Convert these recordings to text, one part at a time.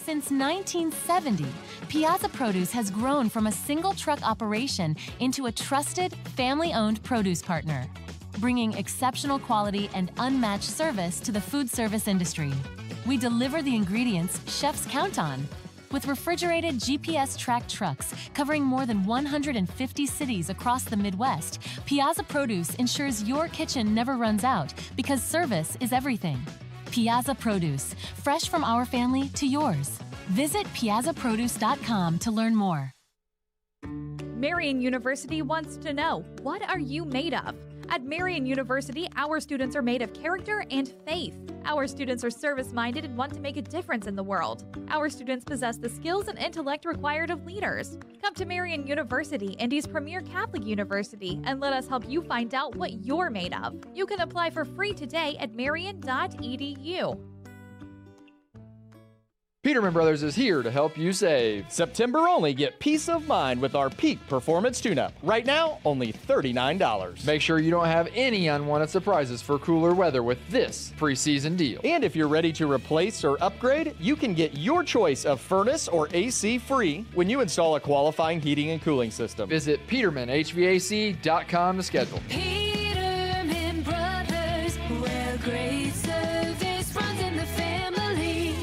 Since 1970, Piazza Produce has grown from a single truck operation into a trusted, family-owned produce partner, bringing exceptional quality and unmatched service to the food service industry. We deliver the ingredients chefs count on. With refrigerated GPS-tracked trucks covering more than 150 cities across the Midwest, Piazza Produce ensures your kitchen never runs out because service is everything. Piazza Produce, fresh from our family to yours. Visit piazzaproduce.com to learn more. Marian University wants to know, what are you made of? At Marian University, our students are made of character and faith. Our students are service-minded and want to make a difference in the world. Our students possess the skills and intellect required of leaders. Come to Marian University, Indy's premier Catholic university, and let us help you find out what you're made of. You can apply for free today at marian.edu. Peterman Brothers is here to help you save. September only, get peace of mind with our Peak Performance Tune-Up. Right now, only $39. Make sure you don't have any unwanted surprises for cooler weather with this preseason deal. And if you're ready to replace or upgrade, you can get your choice of furnace or AC free when you install a qualifying heating and cooling system. Visit PetermanHVAC.com to schedule. Peterman Brothers, where great service runs in the family.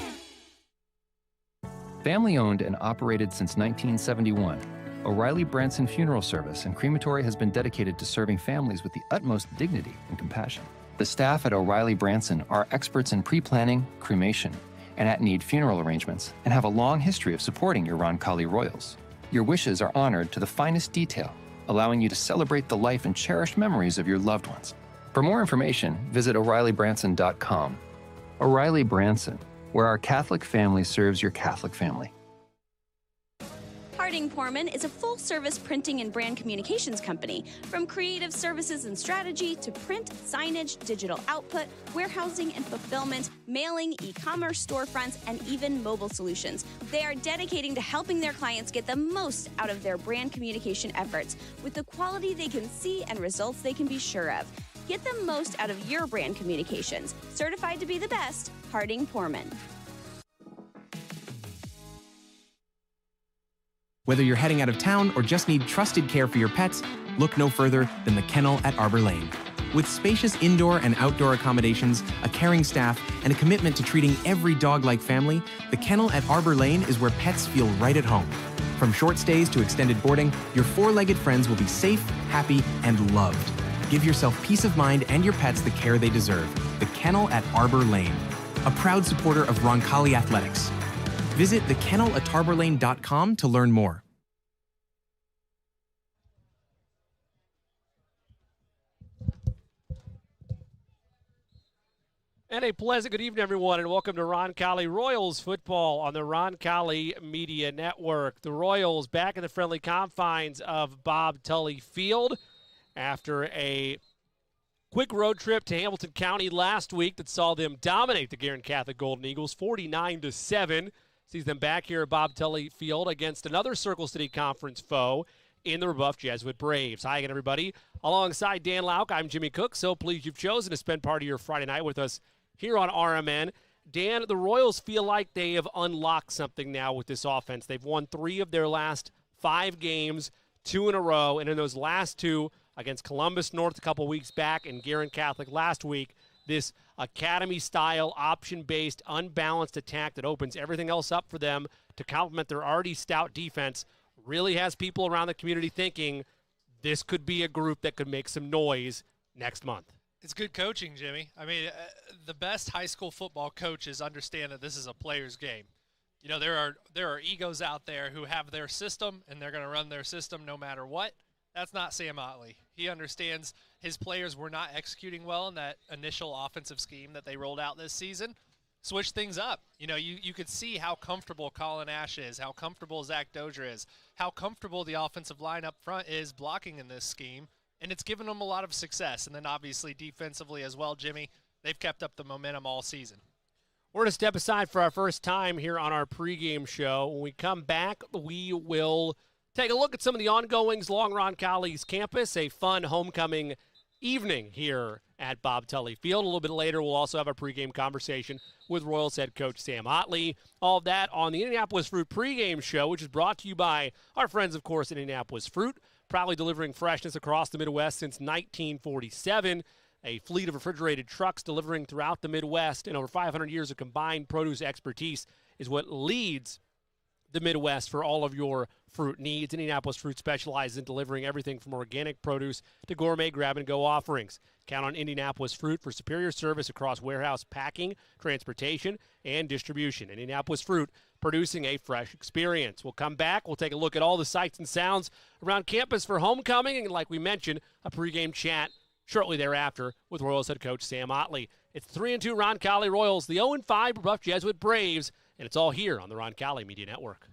Family-owned and operated since 1971, O'Reilly Branson Funeral Service and Crematory has been dedicated to serving families with the utmost dignity and compassion. The staff at O'Reilly Branson are experts in pre-planning, cremation, and at-need funeral arrangements, and have a long history of supporting your Roncalli Royals. Your wishes are honored to the finest detail, allowing you to celebrate the life and cherished memories of your loved ones. For more information, visit O'ReillyBranson.com. O'Reilly Branson, where our Catholic family serves your Catholic family. Harding Porman is a full-service printing and brand communications company. From creative services and strategy to print, signage, digital output, warehousing and fulfillment, mailing, e-commerce storefronts, and even mobile solutions. They are dedicating to helping their clients get the most out of their brand communication efforts with the quality they can see and results they can be sure of. Get the most out of your brand communications. Certified to be the best, Harding Porman. Whether you're heading out of town or just need trusted care for your pets, look no further than the Kennel at Arbor Lane. With spacious indoor and outdoor accommodations, a caring staff, and a commitment to treating every dog like family, the Kennel at Arbor Lane is where pets feel right at home. From short stays to extended boarding, your four-legged friends will be safe, happy, and loved. Give yourself peace of mind and your pets the care they deserve. The Kennel at Arbor Lane, a proud supporter of Roncalli Athletics. Visit thekennel@arborlane.com to learn more. And a pleasant good evening, everyone, and welcome to Roncalli Royals football on the Roncalli Media Network. The Royals back in the friendly confines of Bob Tully Field after a quick road trip to Hamilton County last week that saw them dominate the Guerin Catholic Golden Eagles 49-7. Sees them back here at Bob Tully Field against another Circle City Conference foe in the Brebeuf Jesuit Braves. Hi again, everybody. Alongside Dan Lauk, I'm Jimmy Cook. So pleased you've chosen to spend part of your Friday night with us here on RMN. Dan, the Royals feel like they have unlocked something now with this offense. They've won 3 of their last 5 games, 2 in a row, and in those last 2 against Columbus North a couple weeks back and Guerin Catholic last week, this academy-style, option-based, unbalanced attack that opens everything else up for them to complement their already stout defense really has people around the community thinking this could be a group that could make some noise next month. It's good coaching, Jimmy. I mean, the best high school football coaches understand that this is a player's game. You know, there are egos out there who have their system, and they're going to run their system no matter what. That's not Sam Otley. He understands his players were not executing well in that initial offensive scheme that they rolled out this season. Switch things up. You know, you could see how comfortable Colin Ash is, how comfortable Zach Dozier is, how comfortable the offensive line up front is blocking in this scheme. And it's given them a lot of success. And then obviously defensively as well, Jimmy, they've kept up the momentum all season. We're going to step aside for our first time here on our pregame show. When we come back, we will take a look at some of the ongoings along Roncalli's campus, a fun homecoming evening here at Bob Tully Field. A little bit later, we'll also have a pregame conversation with Royals head coach Sam Otley. All of that on the Indianapolis Fruit pregame show, which is brought to you by our friends, of course, at Indianapolis Fruit, proudly delivering freshness across the Midwest since 1947. A fleet of refrigerated trucks delivering throughout the Midwest, and over 500 years of combined produce expertise is what leads the Midwest for all of your fruit needs. Indianapolis Fruit specializes in delivering everything from organic produce to gourmet grab-and-go offerings. Count on Indianapolis Fruit for superior service across warehouse packing, transportation, and distribution. Indianapolis Fruit, producing a fresh experience. We'll come back. We'll take a look at all the sights and sounds around campus for homecoming, and like we mentioned, a pregame chat shortly thereafter with Royals head coach Sam Otley. It's 3-2 Roncalli Royals, the 0-5 Brebeuf Jesuit Braves, and it's all here on the Roncalli Media Network.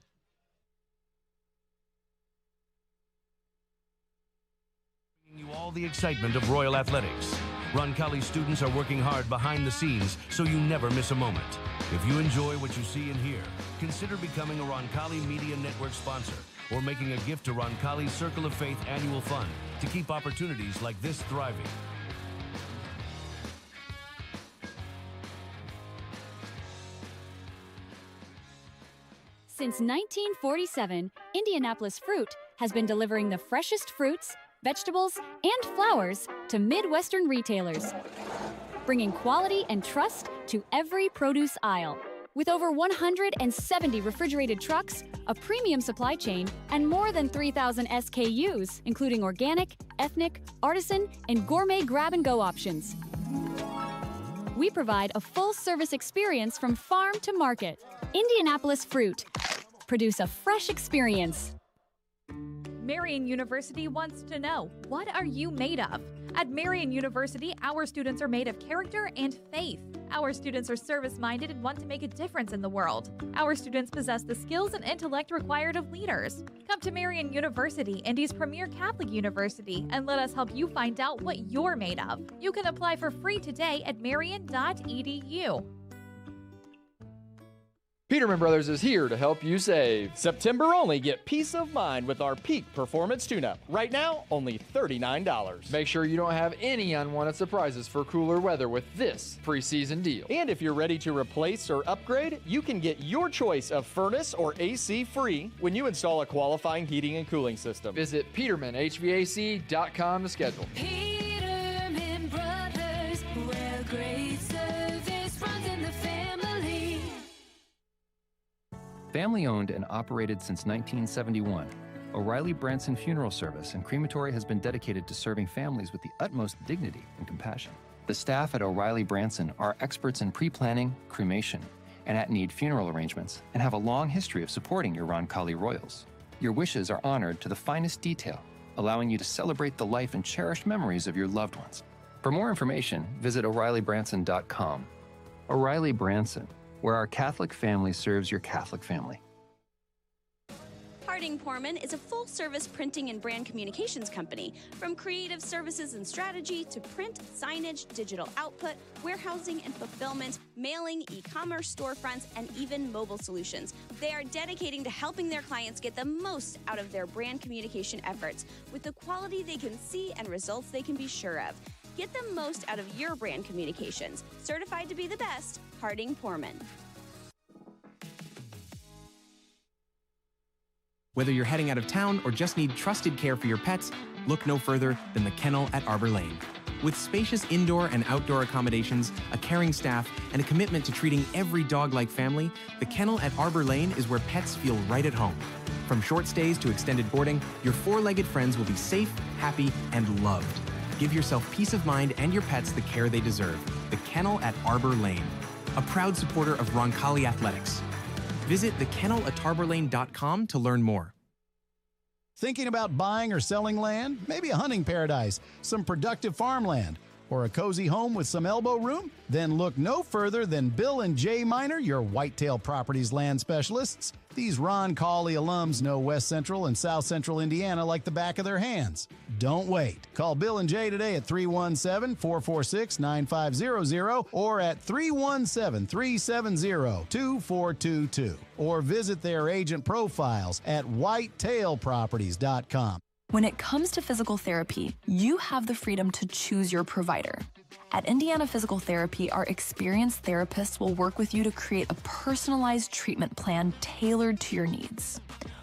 Bringing you all the excitement of Royal Athletics. Roncalli students are working hard behind the scenes so you never miss a moment. If you enjoy what you see and hear, consider becoming a Roncalli Media Network sponsor or making a gift to Roncalli's Circle of Faith Annual Fund to keep opportunities like this thriving. Since 1947, Indianapolis Fruit has been delivering the freshest fruits, vegetables, and flowers to Midwestern retailers, bringing quality and trust to every produce aisle. With over 170 refrigerated trucks, a premium supply chain, and more than 3,000 SKUs, including organic, ethnic, artisan, and gourmet grab-and-go options. We provide a full-service experience from farm to market. Indianapolis Fruit. Produce a fresh experience. Marian University wants to know, what are you made of? At Marian University, our students are made of character and faith. Our students are service-minded and want to make a difference in the world. Our students possess the skills and intellect required of leaders. Come to Marian University, Indy's premier Catholic university, and let us help you find out what you're made of. You can apply for free today at marian.edu. Peterman Brothers is here to help you save. September only, get peace of mind with our peak performance tune-up. Right now, only $39. Make sure you don't have any unwanted surprises for cooler weather with this preseason deal. And if you're ready to replace or upgrade, you can get your choice of furnace or AC free when you install a qualifying heating and cooling system. Visit PetermanHVAC.com to schedule. Peterman Brothers, where great service runs in the family. Family owned and operated since 1971, O'Reilly Branson Funeral Service and Crematory has been dedicated to serving families with the utmost dignity and compassion. The staff at O'Reilly Branson are experts in pre-planning, cremation, and at-need funeral arrangements, and have a long history of supporting your Roncalli Royals. Your wishes are honored to the finest detail, allowing you to celebrate the life and cherished memories of your loved ones. For more information, visit O'ReillyBranson.com. O'Reilly Branson, where our Catholic family serves your Catholic family. Harding Porman is a full-service printing and brand communications company. From creative services and strategy to print, signage, digital output, warehousing and fulfillment, mailing, e-commerce storefronts, and even mobile solutions. They are dedicating to helping their clients get the most out of their brand communication efforts with the quality they can see and results they can be sure of. Get the most out of your brand communications. Certified to be the best, Harding Porman. Whether you're heading out of town or just need trusted care for your pets, look no further than the Kennel at Arbor Lane. With spacious indoor and outdoor accommodations, a caring staff, and a commitment to treating every dog like family, the Kennel at Arbor Lane is where pets feel right at home. From short stays to extended boarding, your four-legged friends will be safe, happy, and loved. Give yourself peace of mind and your pets the care they deserve. The Kennel at Arbor Lane, a proud supporter of Roncalli Athletics. Visit thekennelatArborLane.com to learn more. Thinking about buying or selling land? Maybe a hunting paradise, some productive farmland, or a cozy home with some elbow room? Then look no further than Bill and Jay Miner, your Whitetail Properties land specialists. These Roncalli alums know West Central and South Central Indiana like the back of their hands. Don't wait. Call Bill and Jay today at 317-446-9500 or at 317-370-2422 or visit their agent profiles at whitetailproperties.com. When it comes to physical therapy, you have the freedom to choose your provider. At Indiana Physical Therapy, our experienced therapists will work with you to create a personalized treatment plan tailored to your needs.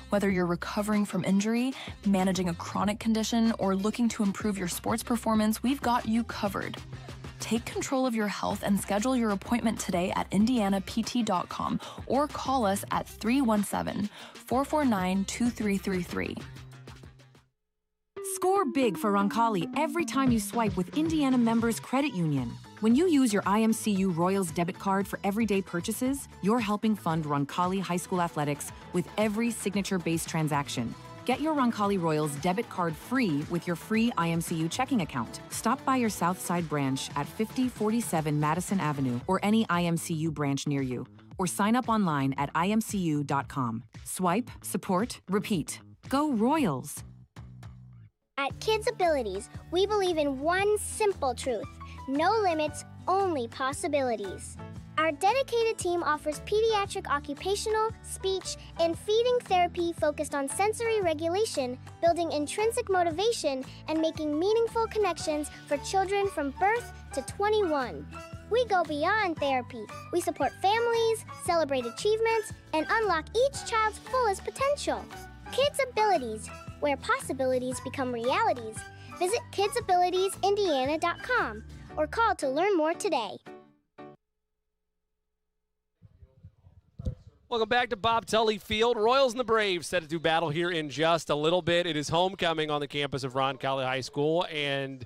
Whether you're recovering from injury, managing a chronic condition, or looking to improve your sports performance, we've got you covered. Take control of your health and schedule your appointment today at indianapt.com or call us at 317-449-2333. Score big for Roncalli every time you swipe with Indiana Members Credit Union. When you use your IMCU Royals debit card for everyday purchases, you're helping fund Roncalli High School athletics with every signature-based transaction. Get your Roncalli Royals debit card free with your free IMCU checking account. Stop by your Southside branch at 5047 Madison Avenue or any IMCU branch near you, or sign up online at imcu.com. Swipe, support, repeat. Go Royals! At Kids Abilities, we believe in one simple truth: no limits, only possibilities. Our dedicated team offers pediatric occupational, speech, and feeding therapy focused on sensory regulation, building intrinsic motivation, and making meaningful connections for children from birth to 21. We go beyond therapy. We support families, celebrate achievements, and unlock each child's fullest potential. Kids Abilities, where possibilities become realities. Visit kidsabilitiesindiana.com or call to learn more today. Welcome back to Bob Tully Field. Royals and the Braves set to do battle here in just a little bit. It is homecoming on the campus of Roncalli High School, and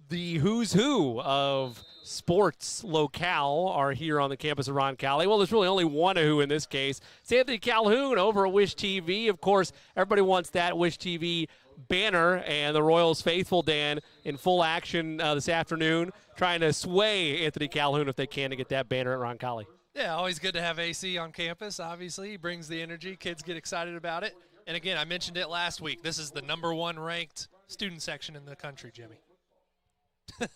the who's who of sports locale are here on the campus of Roncalli. Well, there's really only one who in this case. It's Anthony Calhoun over at Wish TV. Of course, everybody wants that Wish TV banner, and the Royals faithful, Dan, in full action this afternoon, trying to sway Anthony Calhoun if they can to get that banner at Roncalli. Yeah, always good to have AC on campus, obviously. He brings the energy. Kids get excited about it. And again, I mentioned it last week. This is the #1 ranked student section in the country, Jimmy.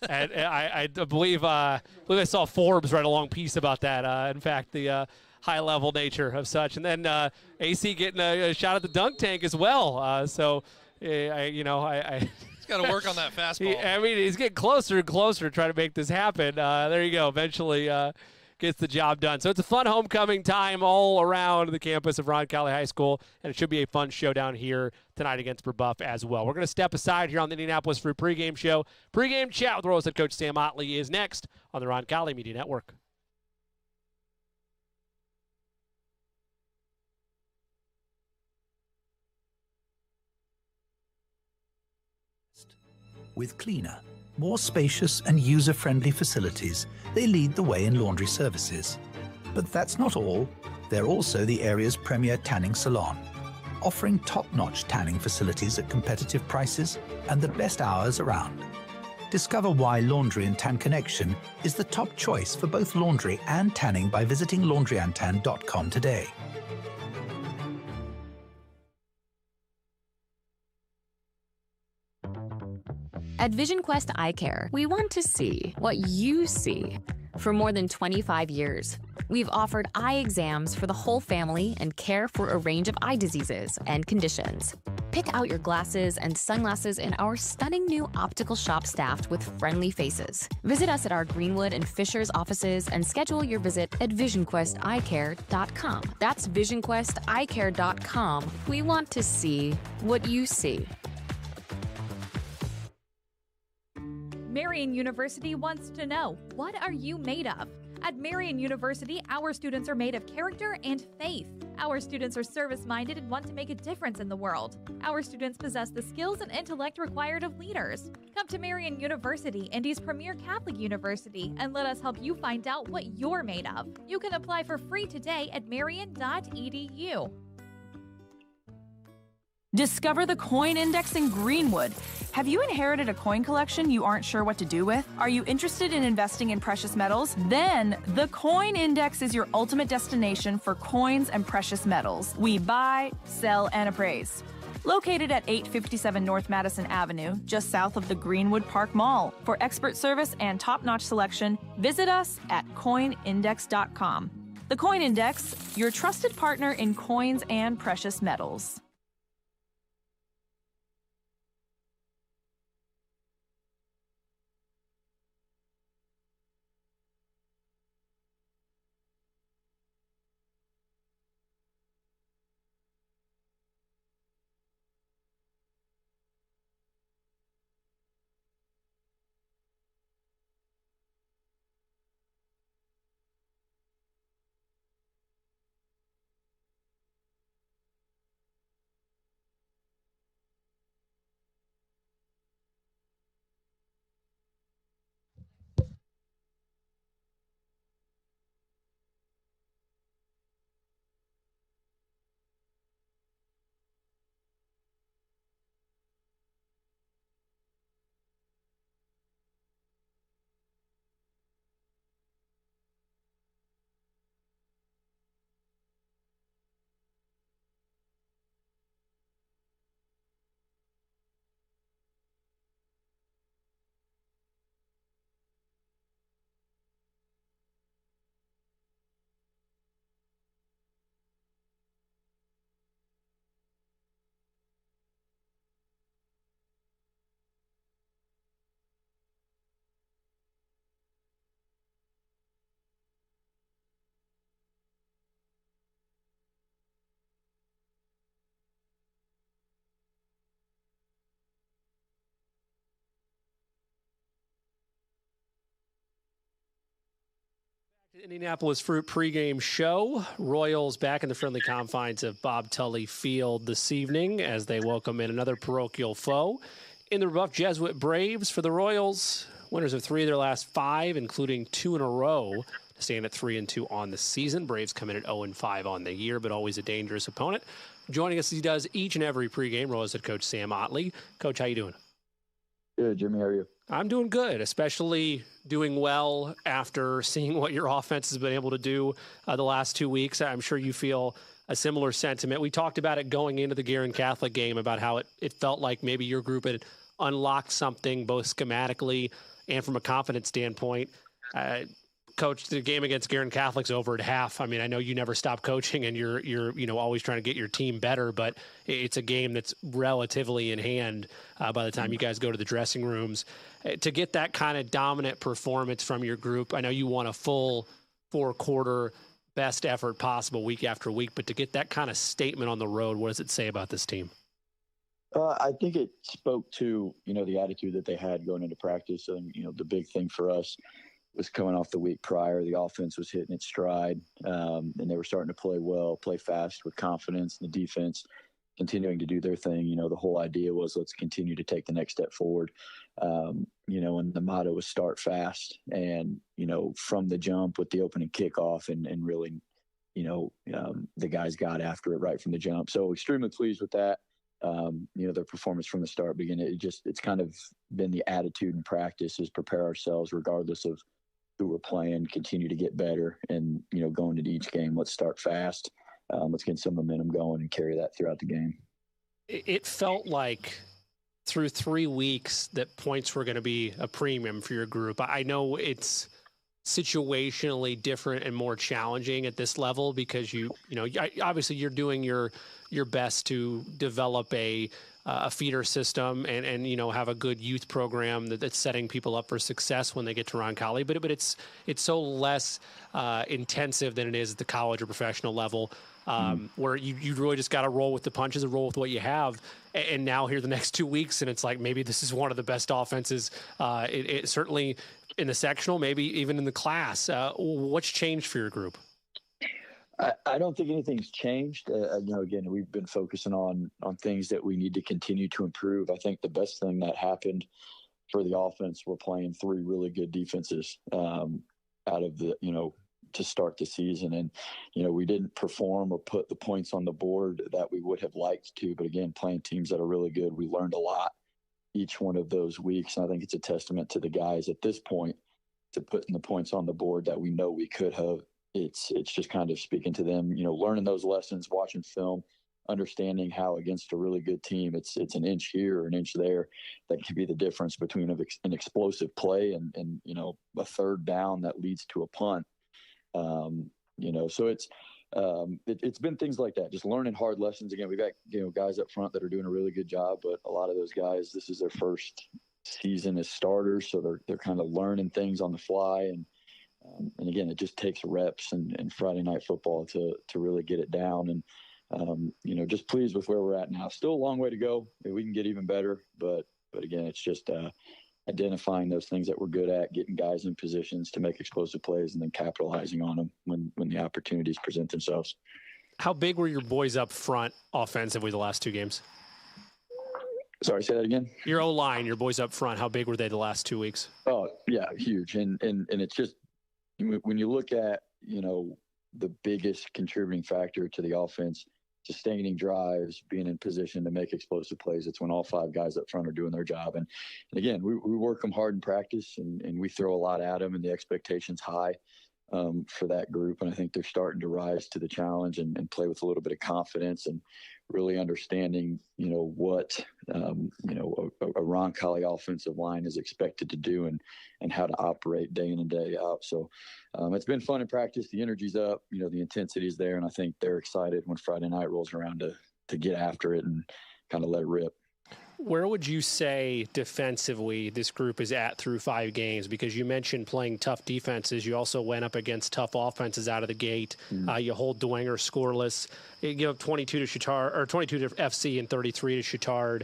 And I believe I saw Forbes write a long piece about that. In fact, the high-level nature of such. And then AC getting a shot at the dunk tank as well. He's got to work on that fastball. He's getting closer and closer to try to make this happen. There you go. Eventually gets the job done. So it's a fun homecoming time all around the campus of Roncalli High School, and it should be a fun showdown here tonight against Brebeuf as well. We're going to step aside here on the Indianapolis Free Pregame Show. Pregame chat with Royals head coach Sam Otley is next on the Roncalli Media Network. With cleaner, more spacious and user-friendly facilities, they lead the way in laundry services. But that's not all. They're also the area's premier tanning salon, offering top-notch tanning facilities at competitive prices and the best hours around. Discover why Laundry and Tan Connection is the top choice for both laundry and tanning by visiting laundryandtan.com today. At Vision Quest Eye Care, we want to see what you see. For more than 25 years, we've offered eye exams for the whole family and care for a range of eye diseases and conditions. Pick out your glasses and sunglasses in our stunning new optical shop staffed with friendly faces. Visit us at our Greenwood and Fishers offices and schedule your visit at visionquesteyecare.com. That's visionquesteyecare.com. We want to see what you see. Marian University wants to know, what are you made of? At Marian University, our students are made of character and faith. Our students are service-minded and want to make a difference in the world. Our students possess the skills and intellect required of leaders. Come to Marian University, Indy's premier Catholic university, and let us help you find out what you're made of. You can apply for free today at marian.edu. Discover the Coin Index in Greenwood. Have you inherited a coin collection you aren't sure what to do with? Are you interested in investing in precious metals? Then the Coin Index is your ultimate destination for coins and precious metals. We buy, sell, and appraise. Located at 857 North Madison Avenue, just south of the Greenwood Park Mall. For expert service and top-notch selection, visit us at coinindex.com. The Coin Index, your trusted partner in coins and precious metals. Indianapolis Fruit pregame show. Royals back in the friendly confines of Bob Tully Field this evening as they welcome in another parochial foe in the Brebeuf Jesuit Braves. For the Royals, winners of 3 of their last 5, including 2 in a row, to stand at 3-2 on the season. Braves come in at 0-5 on the year, but always a dangerous opponent. Joining us as he does each and every pregame, Royals head coach Sam Otley. Coach, how you doing? Good, Jimmy. How are you? I'm doing good, especially doing well after seeing what your offense has been able to do the last 2 weeks. I'm sure you feel a similar sentiment. We talked about it going into the Guerin Catholic game, about how it felt like maybe your group had unlocked something both schematically and from a confidence standpoint. Coach, the game against Guerin Catholic's over at half. I mean, I know you never stop coaching and you're always trying to get your team better, but it's a game that's relatively in hand by the time you guys go to the dressing rooms. To get that kind of dominant performance from your group, I know you want a full 4-quarter best effort possible week after week, but to get that kind of statement on the road, what does it say about this team? I think it spoke to, the attitude that they had going into practice. And, the big thing for us was coming off the week prior. The offense was hitting its stride, and they were starting to play well, play fast with confidence, and the defense continuing to do their thing. The whole idea was let's continue to take the next step forward. And the motto was start fast. And, from the jump with the opening kickoff and really, the guys got after it right from the jump. So extremely pleased with that. Their performance from the start beginning, it's kind of been the attitude in practice is prepare ourselves regardless of who we're playing, continue to get better, and, going into each game, let's start fast. Let's get some momentum going and carry that throughout the game. It felt like through 3 weeks that points were going to be a premium for your group. I know it's situationally different and more challenging at this level because obviously you're doing your best to develop a feeder system and have a good youth program that's setting people up for success when they get to Roncalli, but it's so less intensive than it is at the college or professional level, where you really just got to roll with the punches and roll with what you have. And now here the next 2 weeks, and it's like maybe this is one of the best offenses. It certainly in the sectional, maybe even in the class. What's changed for your group? I don't think anything's changed. Again, we've been focusing on things that we need to continue to improve. I think the best thing that happened for the offense, we're playing 3 really good defenses out of the, to start the season. And, we didn't perform or put the points on the board that we would have liked to. But again, playing teams that are really good, we learned a lot each one of those weeks. And I think it's a testament to the guys at this point to putting the points on the board that we know we could have. It's just kind of speaking to them, learning those lessons, watching film, understanding how against a really good team, it's an inch here or an inch there that can be the difference between an explosive play and a third down that leads to a punt. So it's been things like that, just learning hard lessons. Again, we've got, guys up front that are doing a really good job, but a lot of those guys, this is their first season as starters. So they're kind of learning things on the fly. And again, it just takes reps and Friday night football to really get it down. And, just pleased with where we're at now. Still a long way to go. We can get even better, but again, it's just identifying those things that we're good at, getting guys in positions to make explosive plays and then capitalizing on them when the opportunities present themselves. How big were your boys up front offensively the last 2 games? Sorry, say that again. Your O-line, your boys up front, how big were they the last 2 weeks? Oh, yeah, huge. And it's just, when you look at, the biggest contributing factor to the offense, sustaining drives, being in position to make explosive plays, it's when all 5 guys up front are doing their job. And again, we work them hard in practice and we throw a lot at them, and the expectation's high for that group. And I think they're starting to rise to the challenge and play with a little bit of confidence and really understanding, what, a Roncalli offensive line is expected to do and how to operate day in and day out. So it's been fun in practice. The energy's up, the intensity's there. And I think they're excited when Friday night rolls around to get after it and kind of let it rip. Where would you say defensively this group is at through 5 games? Because you mentioned playing tough defenses. You also went up against tough offenses out of the gate. You hold Dwenger scoreless. You give up 22 to Chittard, or 22 to FC and 33 to Chittard.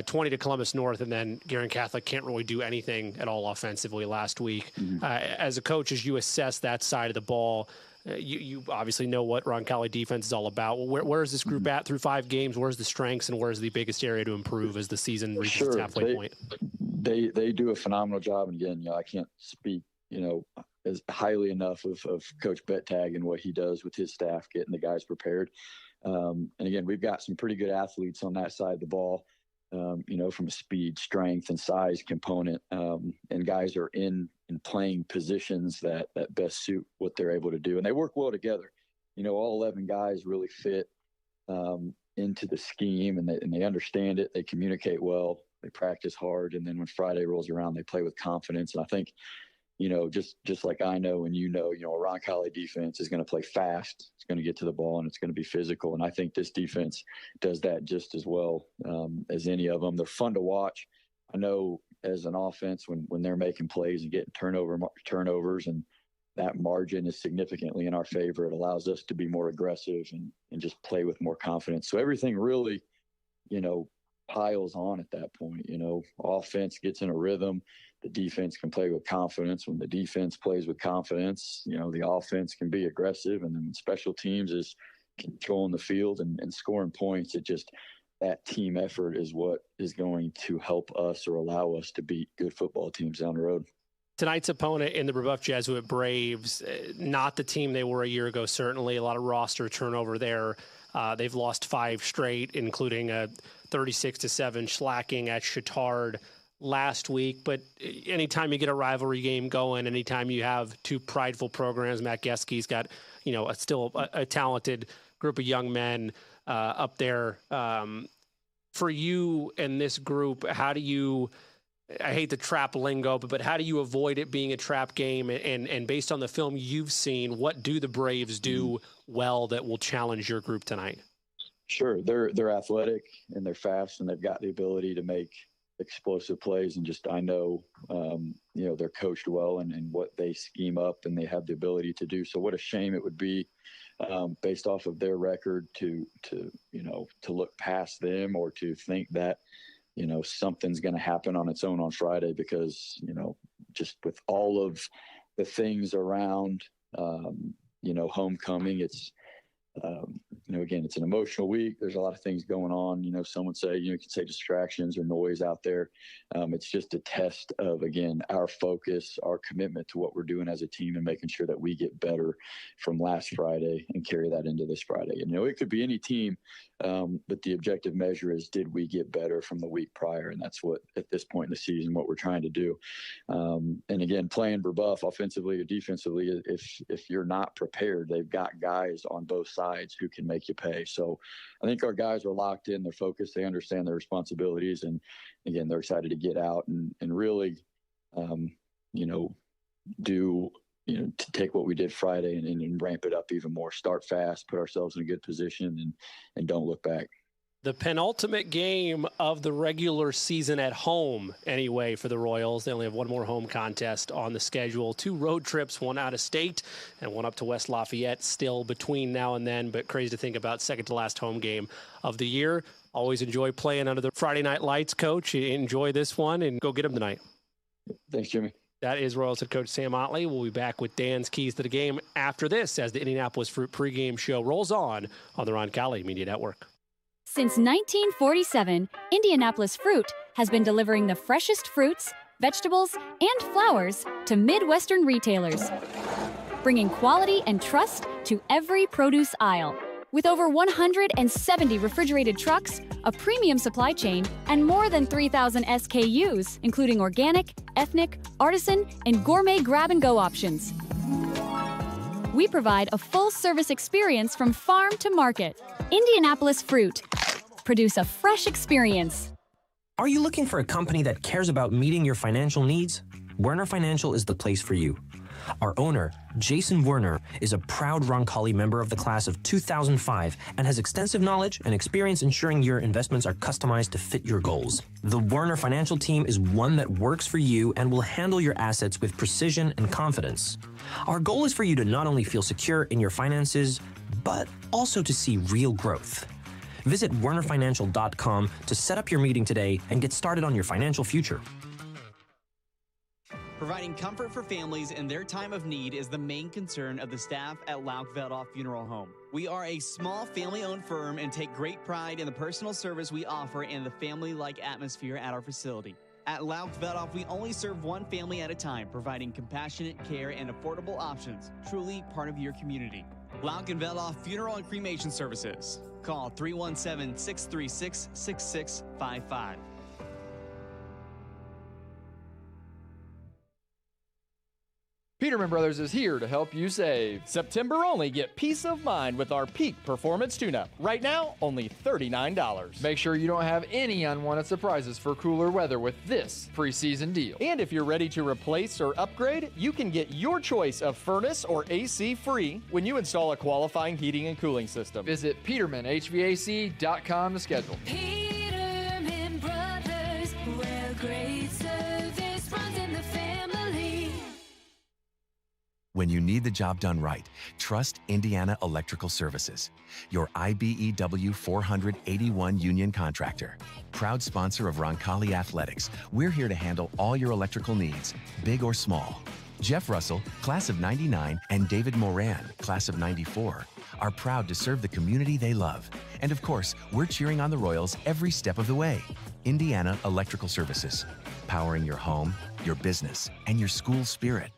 20 to Columbus North, and then Guerin Catholic can't really do anything at all offensively last week. As a coach, as you assess that side of the ball, you obviously know what Roncalli defense is all about. Well, where is this group at through 5 games? Where's the strengths, and where's the biggest area to improve as the season reaches its halfway point? They do a phenomenal job, and again, I can't speak, as highly enough of Coach Bettag and what he does with his staff, getting the guys prepared. And again, we've got some pretty good athletes on that side of the ball, from a speed, strength, and size component. And guys are in playing positions that best suit what they're able to do. And they work well together. All 11 guys really fit into the scheme, and they understand it. They communicate well. They practice hard. And then when Friday rolls around, they play with confidence. And I think, just like I know and a Roncalli defense is going to play fast. It's going to get to the ball, and it's going to be physical. And I think this defense does that just as well as any of them. They're fun to watch. I know as an offense, when they're making plays and getting turnovers, and that margin is significantly in our favor, it allows us to be more aggressive and just play with more confidence. So everything really, piles on at that point. Offense gets in a rhythm. The defense can play with confidence. When the defense plays with confidence, the offense can be aggressive. And then when special teams is controlling the field and scoring points, that team effort is what is going to help us or allow us to beat good football teams down the road. Tonight's opponent in the Brebeuf Jesuit Braves, not the team they were a year ago, certainly. A lot of roster turnover there. They've lost 5 straight, including a 36-7 shellacking at Chittard last week. But anytime you get a rivalry game going, anytime you have 2 prideful programs, Matt Geski's got, still a talented group of young men up there. For you and this group, how do you, I hate the trap lingo, but how do you avoid it being a trap game? And based on the film you've seen, what do the Braves do well that will challenge your group tonight? Sure. They're athletic and they're fast, and they've got the ability to make explosive plays. And I know, they're coached well and what they scheme up, and they have the ability to do. So what a shame it would be based off of their record to look past them, or to think that, something's going to happen on its own on Friday, because, just with all of the things around, homecoming, it's, again, it's an emotional week. There's a lot of things going on. Some would say, you could say distractions or noise out there. It's just a test of, again, our focus, our commitment to what we're doing as a team, and making sure that we get better from last Friday and carry that into this Friday. And, it could be any team, but the objective measure is, did we get better from the week prior? And that's what, at this point in the season, what we're trying to do. And again, playing Brebeuf offensively or defensively, if you're not prepared, they've got guys on both sides who can make you pay. So I think our guys are locked in, they're focused, they understand their responsibilities, and again, they're excited to get out and really, to take what we did Friday and ramp it up even more, start fast, put ourselves in a good position, and don't look back. The penultimate game of the regular season at home, anyway, for the Royals. They only have 1 more home contest on the schedule. 2 road trips, 1 out of state and 1 up to West Lafayette still between now and then, but crazy to think about, second to last home game of the year. Always enjoy playing under the Friday night lights, Coach. Enjoy this one and go get them tonight. Thanks, Jimmy. That is Royals head coach Sam Otley. We'll be back with Dan's keys to the game after this, as the Indianapolis Fruit pregame show rolls on the Roncalli Media Network. Since 1947, Indianapolis Fruit has been delivering the freshest fruits, vegetables, and flowers to Midwestern retailers, bringing quality and trust to every produce aisle. With over 170 refrigerated trucks, a premium supply chain, and more than 3,000 SKUs, including organic, ethnic, artisan, and gourmet grab-and-go options. We provide a full-service experience from farm to market. Indianapolis Fruit. Produce a fresh experience. Are you looking for a company that cares about meeting your financial needs? Werner Financial is the place for you. Our owner, Jason Werner, is a proud Roncalli member of the class of 2005 and has extensive knowledge and experience ensuring your investments are customized to fit your goals. The Werner Financial team is one that works for you and will handle your assets with precision and confidence. Our goal is for you to not only feel secure in your finances, but also to see real growth. Visit wernerfinancial.com to set up your meeting today and get started on your financial future. Providing comfort for families in their time of need is the main concern of the staff at Lauk-Veldoff Funeral Home. We are a small family-owned firm and take great pride in the personal service we offer and the family-like atmosphere at our facility. At Lauk-Veldoff, we only serve one family at a time, providing compassionate care and affordable options, truly part of your community. Lauk-Veldoff Funeral and Cremation Services. Call 317-636-6655. Peterman Brothers is here to help you save. September only, get peace of mind with our Peak Performance Tune-Up. Right now, only $39. Make sure you don't have any unwanted surprises for cooler weather with this preseason deal. And if you're ready to replace or upgrade, you can get your choice of furnace or AC free when you install a qualifying heating and cooling system. Visit PetermanHVAC.com to schedule. Peterman Brothers, where great service runs in the family. When you need the job done right, trust Indiana Electrical Services, your IBEW 481 union contractor. Proud sponsor of Roncalli Athletics, we're here to handle all your electrical needs, big or small. Jeff Russell, class of '99, and David Moran, class of '94, are proud to serve the community they love. And of course, we're cheering on the Royals every step of the way. Indiana Electrical Services, powering your home, your business, and your school spirit.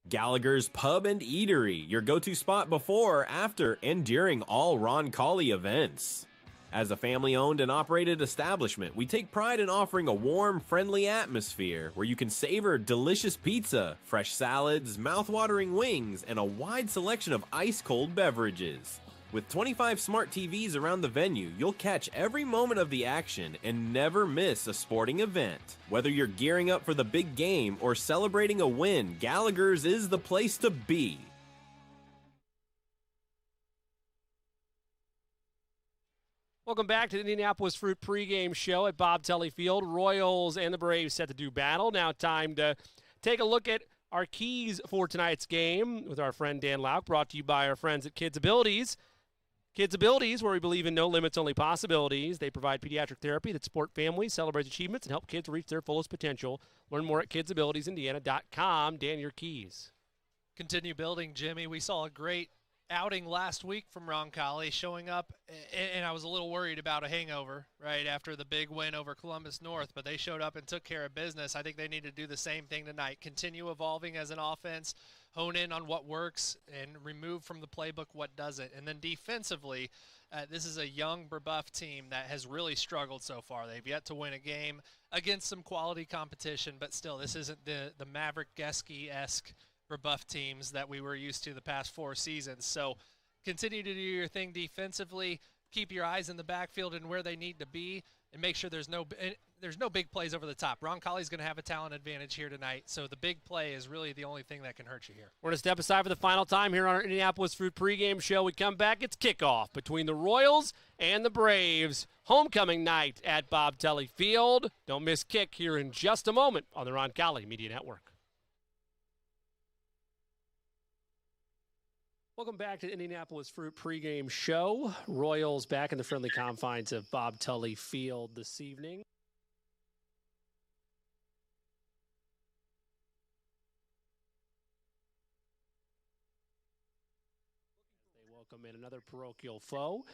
Gallagher's Pub and Eatery, your go-to spot before, after, and during all Roncalli events. As a family-owned and operated establishment, we take pride in offering a warm, friendly atmosphere where you can savor delicious pizza, fresh salads, mouth-watering wings, and a wide selection of ice-cold beverages. With 25 smart TVs around the venue, you'll catch every moment of the action and never miss a sporting event. Whether you're gearing up for the big game or celebrating a win, Gallagher's is the place to be. Welcome back to the Indianapolis Fruit pregame show at Bob Telly Field. Royals and the Braves set to do battle. Now time to take a look at our keys for tonight's game with our friend Dan Lauk, brought to you by our friends at Kids Abilities. Kids Abilities, where we believe in no limits, only possibilities. They provide pediatric therapy that support families, celebrates achievements, and help kids reach their fullest potential. Learn more at kidsabilitiesindiana.com. Dan, your keys. Continue building, Jimmy. We saw a great outing last week from Roncalli, showing up, and I was a little worried about a hangover right after the big win over Columbus North, but they showed up and took care of business. I think they need to do the same thing tonight. Continue evolving as an offense, hone in on what works, and remove from the playbook what doesn't. And then defensively, this is a young Brebeuf team that has really struggled so far. They've yet to win a game against some quality competition, but still, this isn't the Maverick Geske-esque Brebeuf teams that we were used to the past 4 seasons. So continue to do your thing defensively, keep your eyes in the backfield and where they need to be, and make sure there's no big plays over the top. Roncalli's going to have a talent advantage here tonight, so the big play is really the only thing that can hurt you here. We're going to step aside for the final time here on our Indianapolis Fruit pregame show. We come back, it's kickoff between the Royals and the Braves. Homecoming night at Bob Telly Field. Don't miss kick here in just a moment on the Roncalli Media Network. Welcome back to the Indianapolis Fruit pregame show. Royals back in the friendly confines of Bob Tully Field this evening. They welcome in another parochial foe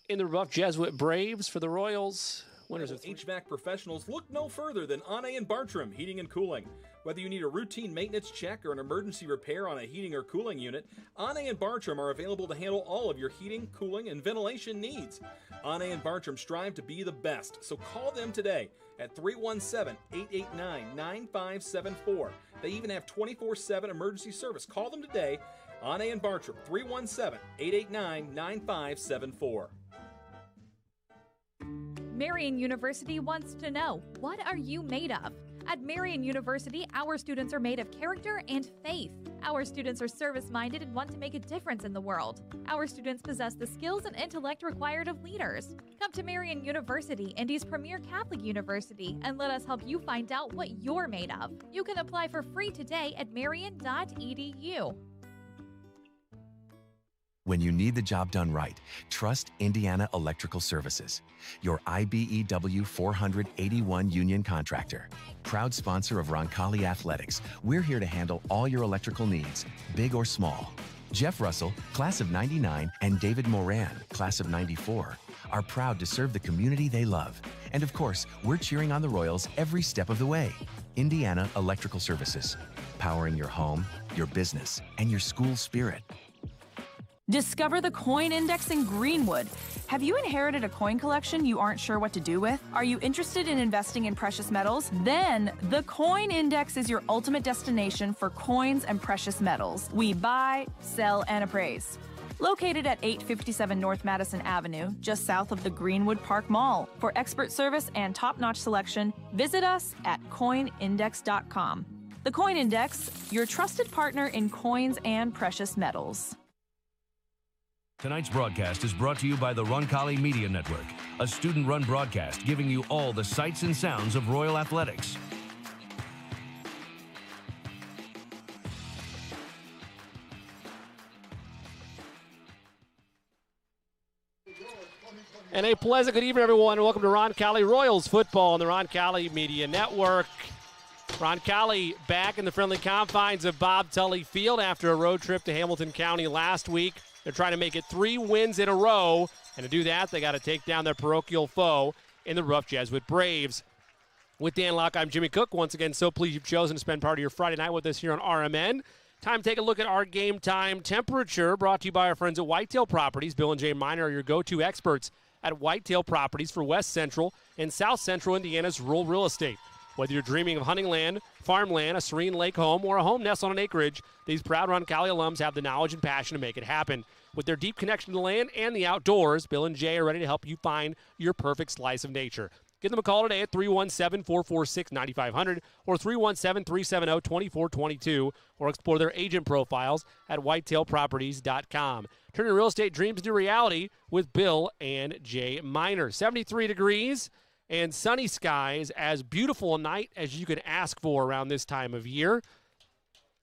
in the Brebeuf Jesuit Braves for the Royals. Winners of HVAC professionals, look no further than Anne and Bartram Heating and Cooling. Whether you need a routine maintenance check or an emergency repair on a heating or cooling unit, Anne and Bartram are available to handle all of your heating, cooling, and ventilation needs. Anne and Bartram strive to be the best, so call them today at 317-889-9574. They even have 24/7 emergency service. Call them today, Anne and Bartram, 317-889-9574. Marian University wants to know, what are you made of? At Marian University, our students are made of character and faith. Our students are service-minded and want to make a difference in the world. Our students possess the skills and intellect required of leaders. Come to Marian University, Indy's premier Catholic university, and let us help you find out what you're made of. You can apply for free today at marian.edu. When you need the job done right, trust Indiana Electrical Services, your IBEW 481 union contractor. Proud sponsor of Roncalli Athletics, we're here to handle all your electrical needs, big or small. Jeff Russell, class of 99, and David Moran, class of 94, are proud to serve the community they love. And of course, we're cheering on the Royals every step of the way. Indiana Electrical Services, powering your home, your business, and your school spirit. Discover the Coin Index in Greenwood. Have you inherited a coin collection you aren't sure what to do with? Are you interested in investing in precious metals? Then the Coin Index is your ultimate destination for coins and precious metals. We buy, sell, and appraise. Located at 857 North Madison Avenue, just south of the Greenwood Park Mall. For expert service and top-notch selection, visit us at coinindex.com. The Coin Index, your trusted partner in coins and precious metals. Tonight's broadcast is brought to you by the Roncalli Media Network, a student-run broadcast giving you all the sights and sounds of Royal Athletics. And a pleasant good evening, everyone. Welcome to Roncalli Royals football on the Roncalli Media Network. Roncalli back in the friendly confines of Bob Tully Field after a road trip to Hamilton County last week. They're trying to make it 3 wins in a row, and to do that, they got to take down their parochial foe in the rough Jesuit Braves. With Dan Locke, I'm Jimmy Cook. Once again, so pleased you've chosen to spend part of your Friday night with us here on RMN. Time to take a look at our game time temperature, brought to you by our friends at Whitetail Properties. Bill and Jay Miner are your go-to experts at Whitetail Properties for West Central and South Central Indiana's rural real estate. Whether you're dreaming of hunting land, farmland, a serene lake home, or a home nest on an acreage, these proud Roncalli alums have the knowledge and passion to make it happen. With their deep connection to the land and the outdoors, Bill and Jay are ready to help you find your perfect slice of nature. Give them a call today at 317-446-9500 or 317-370-2422 or explore their agent profiles at whitetailproperties.com. Turn your real estate dreams into reality with Bill and Jay Miner. 73 degrees and sunny skies, as beautiful a night as you could ask for around this time of year.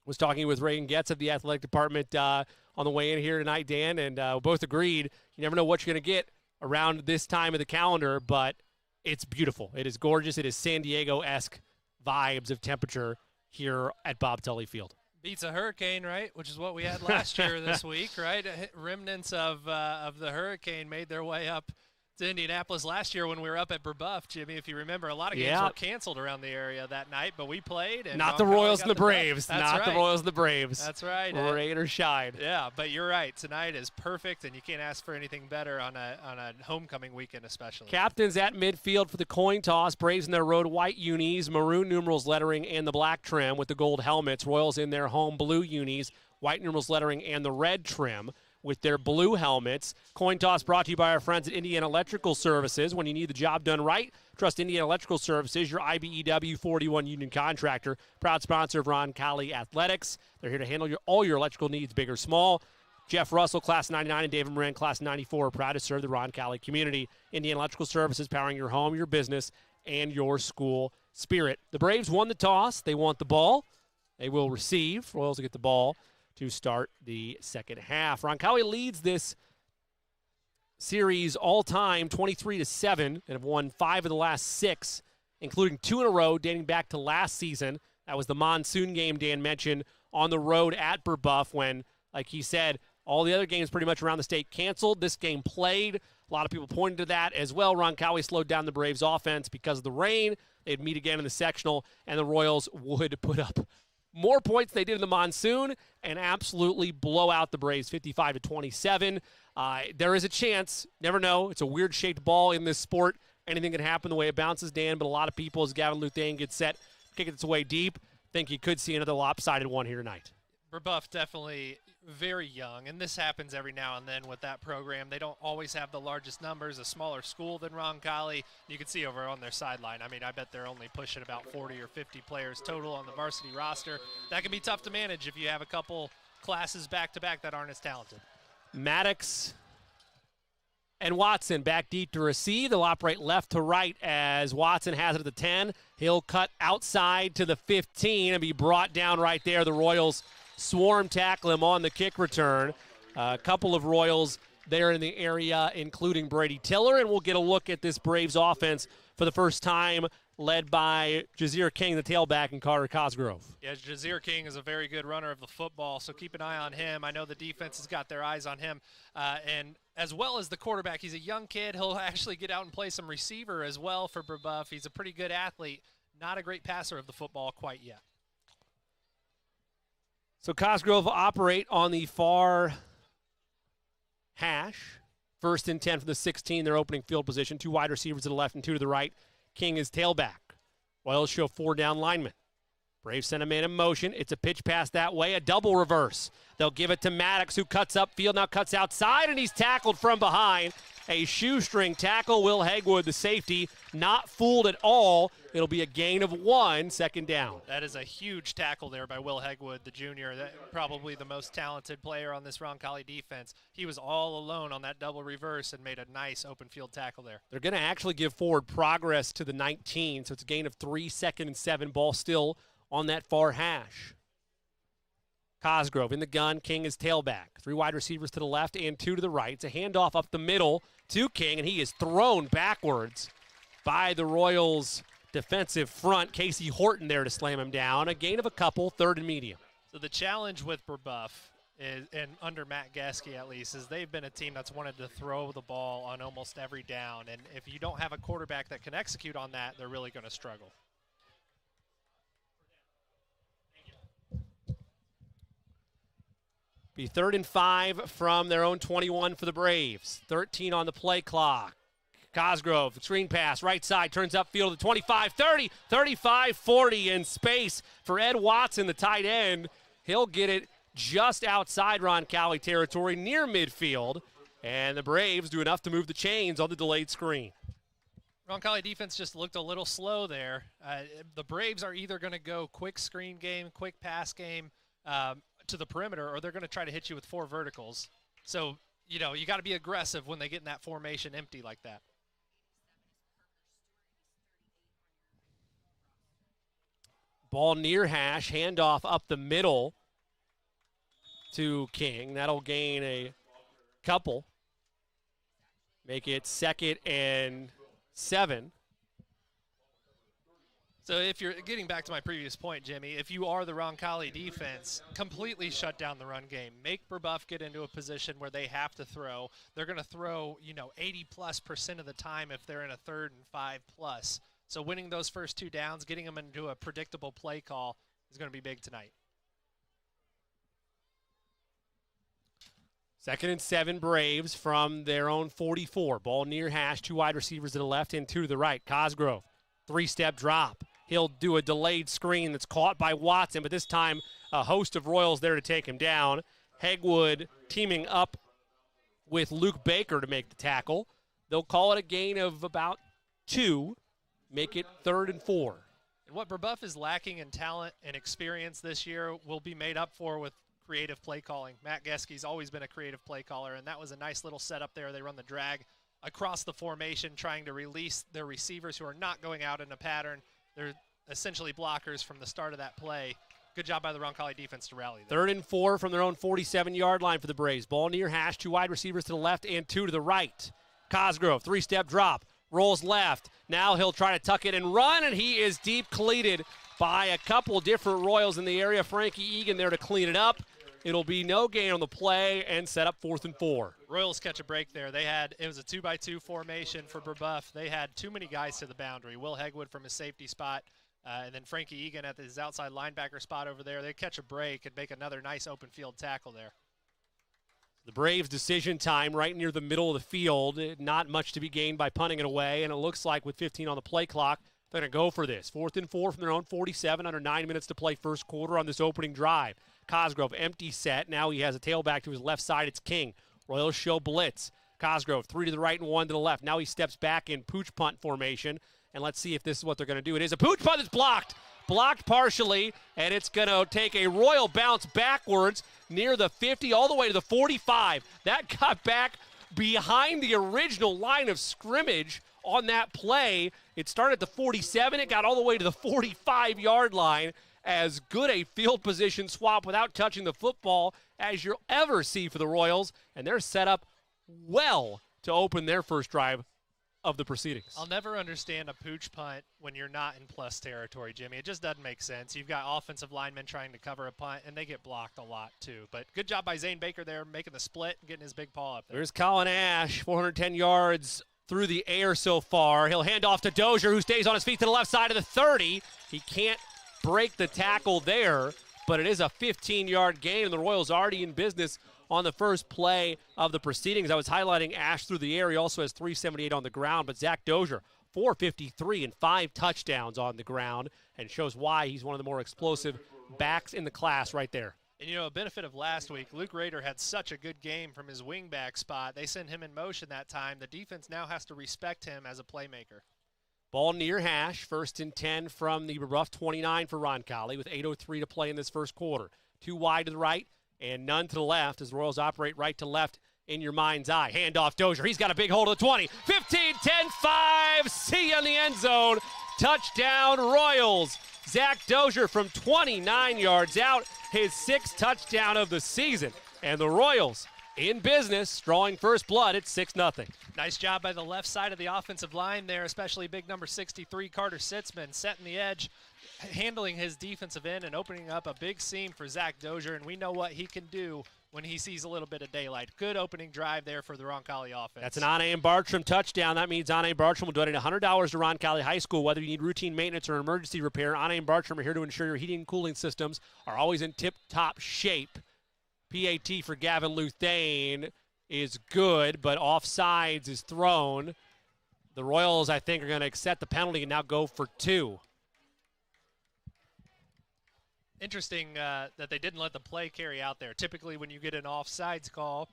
Was talking with Reagan Getz of the athletic department on the way in here tonight, Dan, and both agreed you never know what you're going to get around this time of the calendar, but it's beautiful. It is gorgeous. It is San Diego-esque vibes of temperature here at Bob Tully Field. Beats a hurricane, right? Which is what we had last year this week, right? Remnants of the hurricane made their way up to Indianapolis last year when we were up at Brebeuf, Jimmy. If you remember, a lot of games were canceled around the area that night, but we played. And not the Royals and the Braves. Not the Royals and the Braves. That's right. Rain or shine. Yeah, but you're right. Tonight is perfect, and you can't ask for anything better on a homecoming weekend especially. Captains at midfield for the coin toss. Braves in their road white unis, maroon numerals lettering, and the black trim with the gold helmets. Royals in their home blue unis, white numerals lettering, and the red trim with their blue helmets. Coin toss brought to you by our friends at Indiana Electrical Services. When you need the job done right, trust Indiana Electrical Services, your IBEW 41 union contractor. Proud sponsor of Roncalli Athletics. They're here to handle all your electrical needs, big or small. Jeff Russell, class 99, and David Moran, class 94, are proud to serve the Roncalli community. Indiana Electrical Services, powering your home, your business, and your school spirit. The Braves won the toss. They want the ball. They will receive. Royals will get the ball to start the second half. Roncalli leads this series all-time 23-7 and have won 5 of the last 6, including 2 in a row dating back to last season. That was the monsoon game Dan mentioned on the road at Brebeuf when, like he said, all the other games pretty much around the state canceled. This game played. A lot of people pointed to that as well. Roncalli slowed down the Braves' offense because of the rain. They'd meet again in the sectional, and the Royals would put up more points than they did in the monsoon and absolutely blow out the Braves 55-27. There is a chance. Never know. It's a weird-shaped ball in this sport. Anything can happen the way it bounces, Dan, but a lot of people, as Gavin Luthane gets set, kicking its way deep, think you could see another lopsided one here tonight. Brebeuf definitely very young, and this happens every now and then with that program. They don't always have the largest numbers, a smaller school than Roncalli. You can see over on their sideline. I mean, I bet they're only pushing about 40 or 50 players total on the varsity roster. That can be tough to manage if you have a couple classes back-to-back that aren't as talented. Maddox and Watson back deep to receive. They'll operate left to right as Watson has it at the 10. He'll cut outside to the 15 and be brought down right there. The Royals swarm tackle him on the kick return. A couple of Royals there in the area, including Brady Tiller, and we'll get a look at this Braves offense for the first time, led by Jazir King, the tailback, and Carter Cosgrove. Yeah, Jazir King is a very good runner of the football, so keep an eye on him. I know the defense has got their eyes on him, and as well as the quarterback. He's a young kid. He'll actually get out and play some receiver as well for Brebeuf. He's a pretty good athlete, not a great passer of the football quite yet. So Cosgrove operate on the far hash. 1st and 10 from the 16, their opening field position. 2 wide receivers to the left and 2 to the right. King is tailback. Royals show 4 down linemen. Braves send a man in motion. It's a pitch pass that way, a double reverse. They'll give it to Maddox, who cuts upfield, now cuts outside, and he's tackled from behind. A shoestring tackle. Will Hegwood, the safety, not fooled at all. It'll be a gain of 1, 2nd down. That is a huge tackle there by Will Hegwood, the junior, probably the most talented player on this Roncalli defense. He was all alone on that double reverse and made a nice open field tackle there. They're going to actually give forward progress to the 19, so it's a gain of 3, 2nd and 7. Ball still on that far hash. Cosgrove in the gun. King is tailback. 3 wide receivers to the left and 2 to the right. It's a handoff up the middle to King, and he is thrown backwards by the Royals' defensive front. Casey Horton there to slam him down. A gain of a couple, 3rd and medium. So the challenge with Brebeuf is, and under Matt Geske at least, is they've been a team that's wanted to throw the ball on almost every down. And if you don't have a quarterback that can execute on that, they're really going to struggle. Be 3rd and 5 from their own 21 for the Braves. 13 on the play clock. Cosgrove, screen pass, right side, turns upfield to 25, 30, 35, 40 in space for Ed Watson, the tight end. He'll get it just outside Roncalli territory, near midfield, and the Braves do enough to move the chains on the delayed screen. Roncalli defense just looked a little slow there. The Braves are either going to go quick screen game, quick pass game, to the perimeter, or they're going to try to hit you with 4 verticals. So, you know, you got to be aggressive when they get in that formation empty like that. Ball near hash, handoff up the middle to King. That'll gain a couple. Make it 2nd and 7. So if you're getting back to my previous point, Jimmy, if you are the Roncalli defense, completely shut down the run game. Make Brebeuf get into a position where they have to throw. They're going to throw, 80+% of the time if they're in a 3rd and 5+. So winning those first 2 downs, getting them into a predictable play call is going to be big tonight. 2nd and 7 Braves from their own 44. Ball near hash, 2 wide receivers to the left and 2 to the right. Cosgrove, 3-step drop. He'll do a delayed screen that's caught by Watson, but this time a host of Royals there to take him down. Hegwood teaming up with Luke Baker to make the tackle. They'll call it a gain of about 2, make it 3rd and 4. And what Brebeuf is lacking in talent and experience this year will be made up for with creative play calling. Matt Geske's always been a creative play caller, and that was a nice little setup there. They run the drag across the formation, trying to release their receivers who are not going out in a pattern. They're essentially blockers from the start of that play. Good job by the Roncalli defense to rally there. 3rd and 4 from their own 47-yard line for the Braves. Ball near hash, 2 wide receivers to the left and 2 to the right. Cosgrove, 3-step drop, rolls left. Now he'll try to tuck it and run, and he is deep cleated by a couple different Royals in the area. Frankie Egan there to clean it up. It'll be no gain on the play and set up 4th and 4. Royals catch a break there. It was a 2-by-2 formation for Brebeuf. They had too many guys to the boundary. Will Hegwood from his safety spot, and then Frankie Egan at his outside linebacker spot over there. They catch a break and make another nice open field tackle there. The Braves' decision time right near the middle of the field. Not much to be gained by punting it away, and it looks like with 15 on the play clock, they're going to go for this. 4th and 4 from their own 47, under 9 minutes to play first quarter on this opening drive. Cosgrove, empty set. Now he has a tailback to his left side. It's King. Royals show blitz. Cosgrove, 3 to the right and 1 to the left. Now he steps back in pooch punt formation, and let's see if this is what they're going to do. It is a pooch punt that's blocked. Blocked partially, and it's going to take a Royal bounce backwards near the 50 all the way to the 45. That got back behind the original line of scrimmage on that play. It started at the 47. It got all the way to the 45-yard line as good a field position swap without touching the football as you'll ever see for the Royals, and they're set up well to open their first drive of the proceedings. I'll never understand a pooch punt when you're not in plus territory, Jimmy. It just doesn't make sense. You've got offensive linemen trying to cover a punt, and they get blocked a lot too. But good job by Zane Baker there, making the split and getting his big paw up there. There's Colin Ash, 410 yards through the air so far. He'll hand off to Dozier, who stays on his feet to the left side of the 30. He can't break the tackle there, but it is a 15-yard gain, and the Royals already in business on the first play of the proceedings. I was highlighting Ash through the air. He also has 378 on the ground, but Zach Dozier, 453 and 5 touchdowns on the ground, and shows why he's one of the more explosive backs in the class right there. And, a benefit of last week, Luke Rader had such a good game from his wingback spot. They send him in motion that time. The defense now has to respect him as a playmaker. Ball near hash, 1st and 10 from the Brebeuf 29 for Roncalli with 8:03 to play in this first quarter. 2 wide to the right and none to the left as the Royals operate right to left in your mind's eye. Handoff Dozier. He's got a big hold of the 20. 15, 10, 5. See you in the end zone. Touchdown Royals. Zach Dozier from 29 yards out. His 6th touchdown of the season. And the Royals in business, drawing first blood at 6-0. Nice job by the left side of the offensive line there, especially big number 63, Carter Sitzman, setting the edge, handling his defensive end and opening up a big seam for Zach Dozier, and we know what he can do when he sees a little bit of daylight. Good opening drive there for the Roncalli offense. That's an Ane and Bartram touchdown. That means Ane and Bartram will donate $100 to Roncalli High School. Whether you need routine maintenance or emergency repair, Ane and Bartram are here to ensure your heating and cooling systems are always in tip-top shape. PAT for Gavin Luthane is good, but offsides is thrown. The Royals, I think, are going to accept the penalty and now go for 2. Interesting that they didn't let the play carry out there. Typically, when you get an offsides call,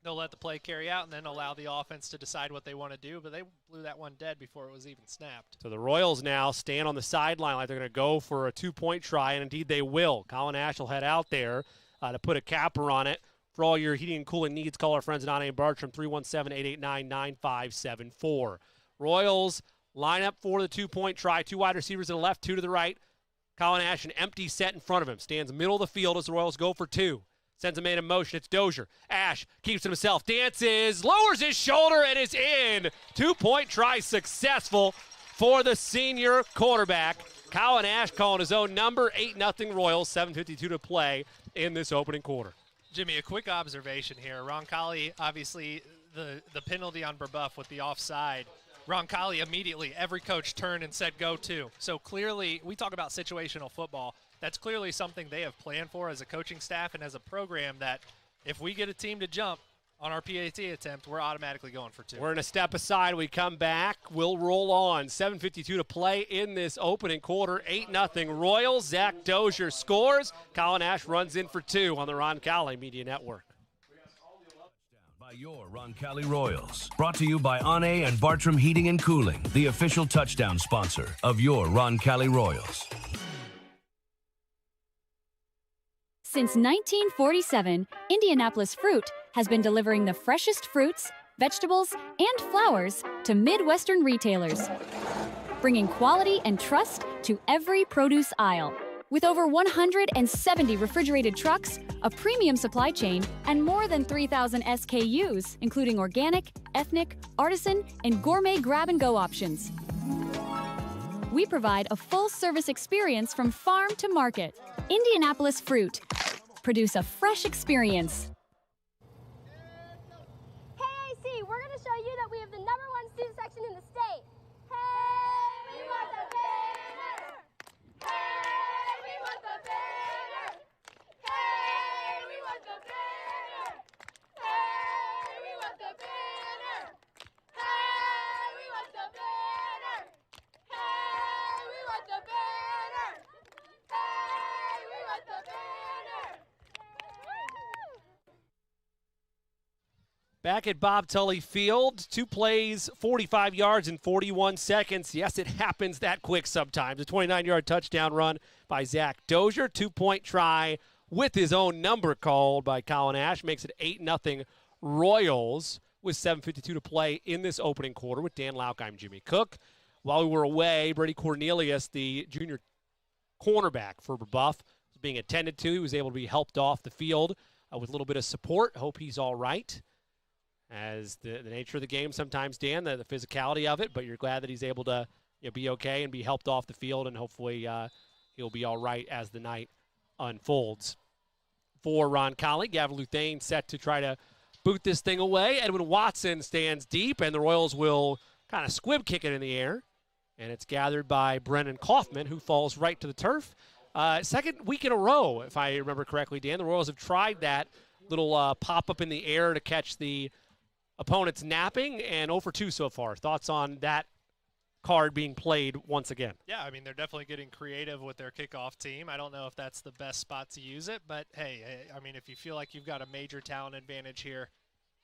they'll let the play carry out and then allow the offense to decide what they want to do, but they blew that one dead before it was even snapped. So the Royals now stand on the sideline like they're going to go for a 2-point try, and indeed they will. Colin Ash will head out there to put a capper on it. For all your heating and cooling needs, call our friends at Ane and Bartram, 317-889-9574. Royals line up for the 2-point try. 2 wide receivers to the left, 2 to the right. Colin Ash, an empty set in front of him. Stands middle of the field as the Royals go for 2. Sends a man in motion. It's Dozier. Ash keeps it himself. Dances, lowers his shoulder, and is in. 2-point try successful for the senior quarterback. Colin Ash calling his own number. 8-0 Royals, 7:52 to play in this opening quarter. Jimmy, a quick observation here. Roncalli, obviously, the penalty on Brebeuf with the offside. Roncalli immediately, every coach turned and said go to. So clearly, we talk about situational football. That's clearly something they have planned for as a coaching staff and as a program, that if we get a team to jump on our PAT attempt, we're automatically going for 2. We're going to step aside. We come back. We'll roll on. 7:52 to play in this opening quarter. 8-0 Royals. Zach Dozier scores. Colin Ash runs in for 2 on the Roncalli Media Network. By your Roncalli Royals. Brought to you by Ane and Bartram Heating and Cooling, the official touchdown sponsor of your Roncalli Royals. Since 1947, Indianapolis Fruit has been delivering the freshest fruits, vegetables, and flowers to Midwestern retailers, bringing quality and trust to every produce aisle. With over 170 refrigerated trucks, a premium supply chain, and more than 3,000 SKUs, including organic, ethnic, artisan, and gourmet grab-and-go options. We provide a full-service experience from farm to market. Indianapolis Fruit. Produce a fresh experience. Hey, AC, we're going to show you that we have the #1 student section in the state. Hey, we want the banner! Hey, we want the banner! Hey, we want the banner! Hey, we want the banner! Hey, we want the banner! Hey, we want the banner! Hey, we want the banner! Back at Bob Tully Field, 2 plays, 45 yards in 41 seconds. Yes, it happens that quick sometimes. A 29-yard touchdown run by Zach Dozier. 2-point try with his own number called by Colin Ash. Makes it 8-0 Royals with 7:52 to play in this opening quarter with Dan Lauk. I'm Jimmy Cook. While we were away, Brady Cornelius, the junior cornerback for Brebeuf. Being attended to. He was able to be helped off the field with a little bit of support. Hope he's all right. As the nature of the game sometimes, Dan, the physicality of it, but you're glad that he's able to be okay and be helped off the field, and hopefully he'll be all right as the night unfolds. For Roncalli, Gavin Luthane set to try to boot this thing away. Edwin Watson stands deep, and the Royals will kind of squib kick it in the air, and it's gathered by Brennan Kaufman, who falls right to the turf. Second week in a row, if I remember correctly, Dan, the Royals have tried that little pop-up in the air to catch the opponent's napping, and 0 for 2 so far. Thoughts on that card being played once again? Yeah, I mean, they're definitely getting creative with their kickoff team. I don't know if that's the best spot to use it, but, hey, I mean, if you feel like you've got a major talent advantage here,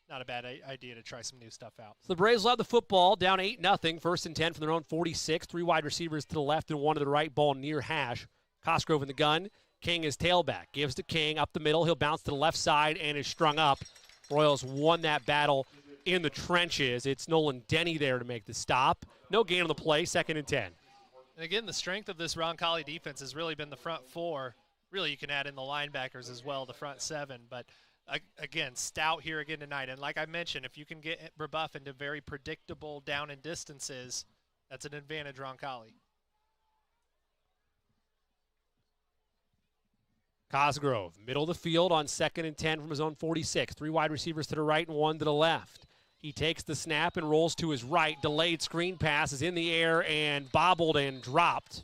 not a bad idea to try some new stuff out. So the Braves will have the football, down 8-0, 1st and 10 from their own 46. 3 wide receivers to the left and 1 to the right, ball near hash. Cosgrove in the gun. King is tailback. Gives to King up the middle. He'll bounce to the left side and is strung up. Royals won that battle in the trenches. It's Nolan Denny there to make the stop. No gain on the play, 2nd and 10. And again, the strength of this Roncalli defense has really been the front 4. Really, you can add in the linebackers as well, the front 7. But, again, stout here again tonight. And like I mentioned, if you can get Brebeuf into very predictable down and distances, that's an advantage Roncalli. Cosgrove, middle of the field on 2nd and 10 from his own 46. 3 wide receivers to the right and 1 to the left. He takes the snap and rolls to his right. Delayed screen pass is in the air and bobbled and dropped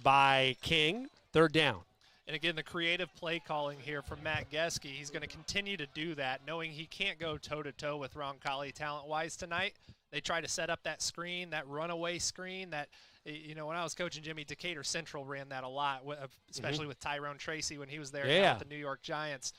by King. 3rd down. And again, the creative play calling here from Matt Geske. He's going to continue to do that, knowing he can't go toe-to-toe with Roncalli talent-wise tonight. They try to set up that screen, that runaway screen that, when I was coaching Jimmy, Decatur Central ran that a lot, especially with Tyrone Tracy when he was there at the New York Giants.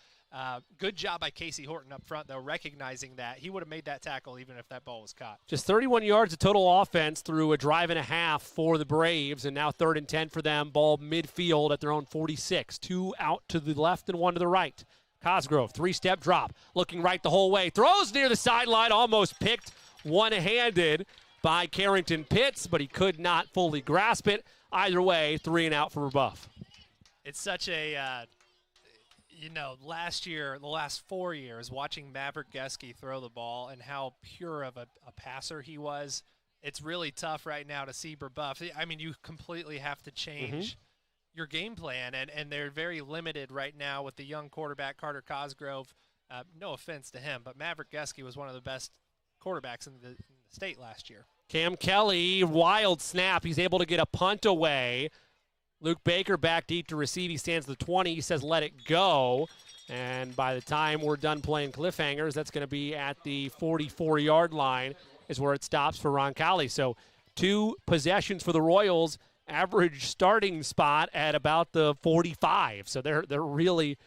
Good job by Casey Horton up front, though, recognizing that. He would have made that tackle even if that ball was caught. Just 31 yards of total offense through a drive and a half for the Braves, and now 3rd and 10 for them. Ball midfield at their own 46. 2 out to the left and 1 to the right. Cosgrove, 3-step drop, looking right the whole way. Throws near the sideline, almost picked one-handed by Carrington Pitts, but he could not fully grasp it. Either way, 3 and out for Brebeuf. It's such a, last year, the last 4 years, watching Maverick Geske throw the ball and how pure of a passer he was, it's really tough right now to see Brebeuf. I mean, you completely have to change your game plan, and they're very limited right now with the young quarterback, Carter Cosgrove. No offense to him, but Maverick Geske was one of the best quarterbacks in the state last year. Cam Kelly, wild snap. He's able to get a punt away. Luke Baker back deep to receive. He stands the 20. He says, let it go. And by the time we're done playing cliffhangers, that's going to be at the 44-yard line is where it stops for Roncalli. So 2 possessions for the Royals, average starting spot at about the 45. So they're really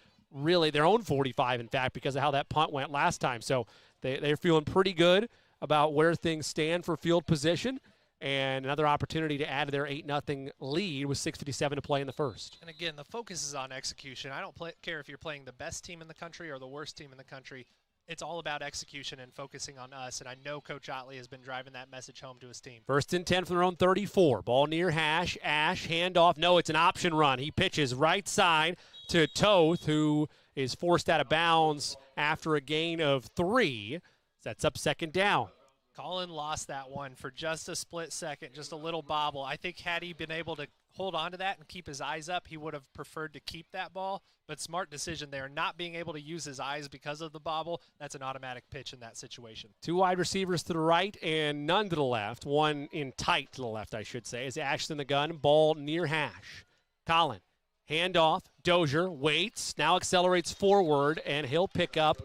their own 45, in fact, because of how that punt went last time. So they're feeling pretty good about where things stand for field position, and another opportunity to add to their 8-0 lead with 6:57 to play in the first. And again, the focus is on execution. I don't care if you're playing the best team in the country or the worst team in the country. It's all about execution and focusing on us, and I know Coach Otley has been driving that message home to his team. 1st and 10 from their own 34. Ball near hash. Ash, handoff. No, it's an option run. He pitches right side to Toth, who is forced out of bounds after a gain of 3. Sets up 2nd down. Colin lost that one for just a split second, just a little bobble. I think had he been able to hold on to that and keep his eyes up, he would have preferred to keep that ball. But smart decision there, not being able to use his eyes because of the bobble. That's an automatic pitch in that situation. 2 wide receivers to the right and none to the left. 1 in tight to the left, I should say, is Ashton the gun. Ball near hash. Colin, handoff. Dozier waits, now accelerates forward, and he'll pick up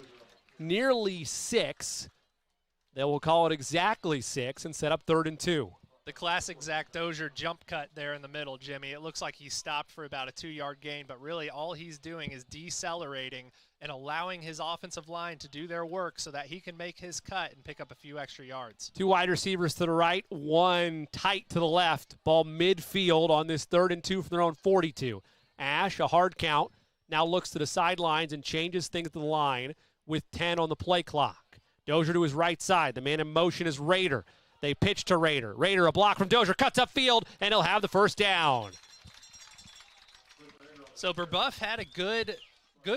nearly 6. They will call it exactly 6 and set up 3rd and 2. The classic Zach Dozier jump cut there in the middle, Jimmy. It looks like he stopped for about a 2-yard gain, but really all he's doing is decelerating and allowing his offensive line to do their work so that he can make his cut and pick up a few extra yards. 2 wide receivers to the right, 1 tight to the left. Ball midfield on this 3rd and 2 from their own 42. Ash, a hard count, now looks to the sidelines and changes things to the line with 10 on the play clock. Dozier to his right side. The man in motion is Rader. They pitch to Rader. Rader, a block from Dozier, cuts up field, and he'll have the 1st down. So Brebeuf had a good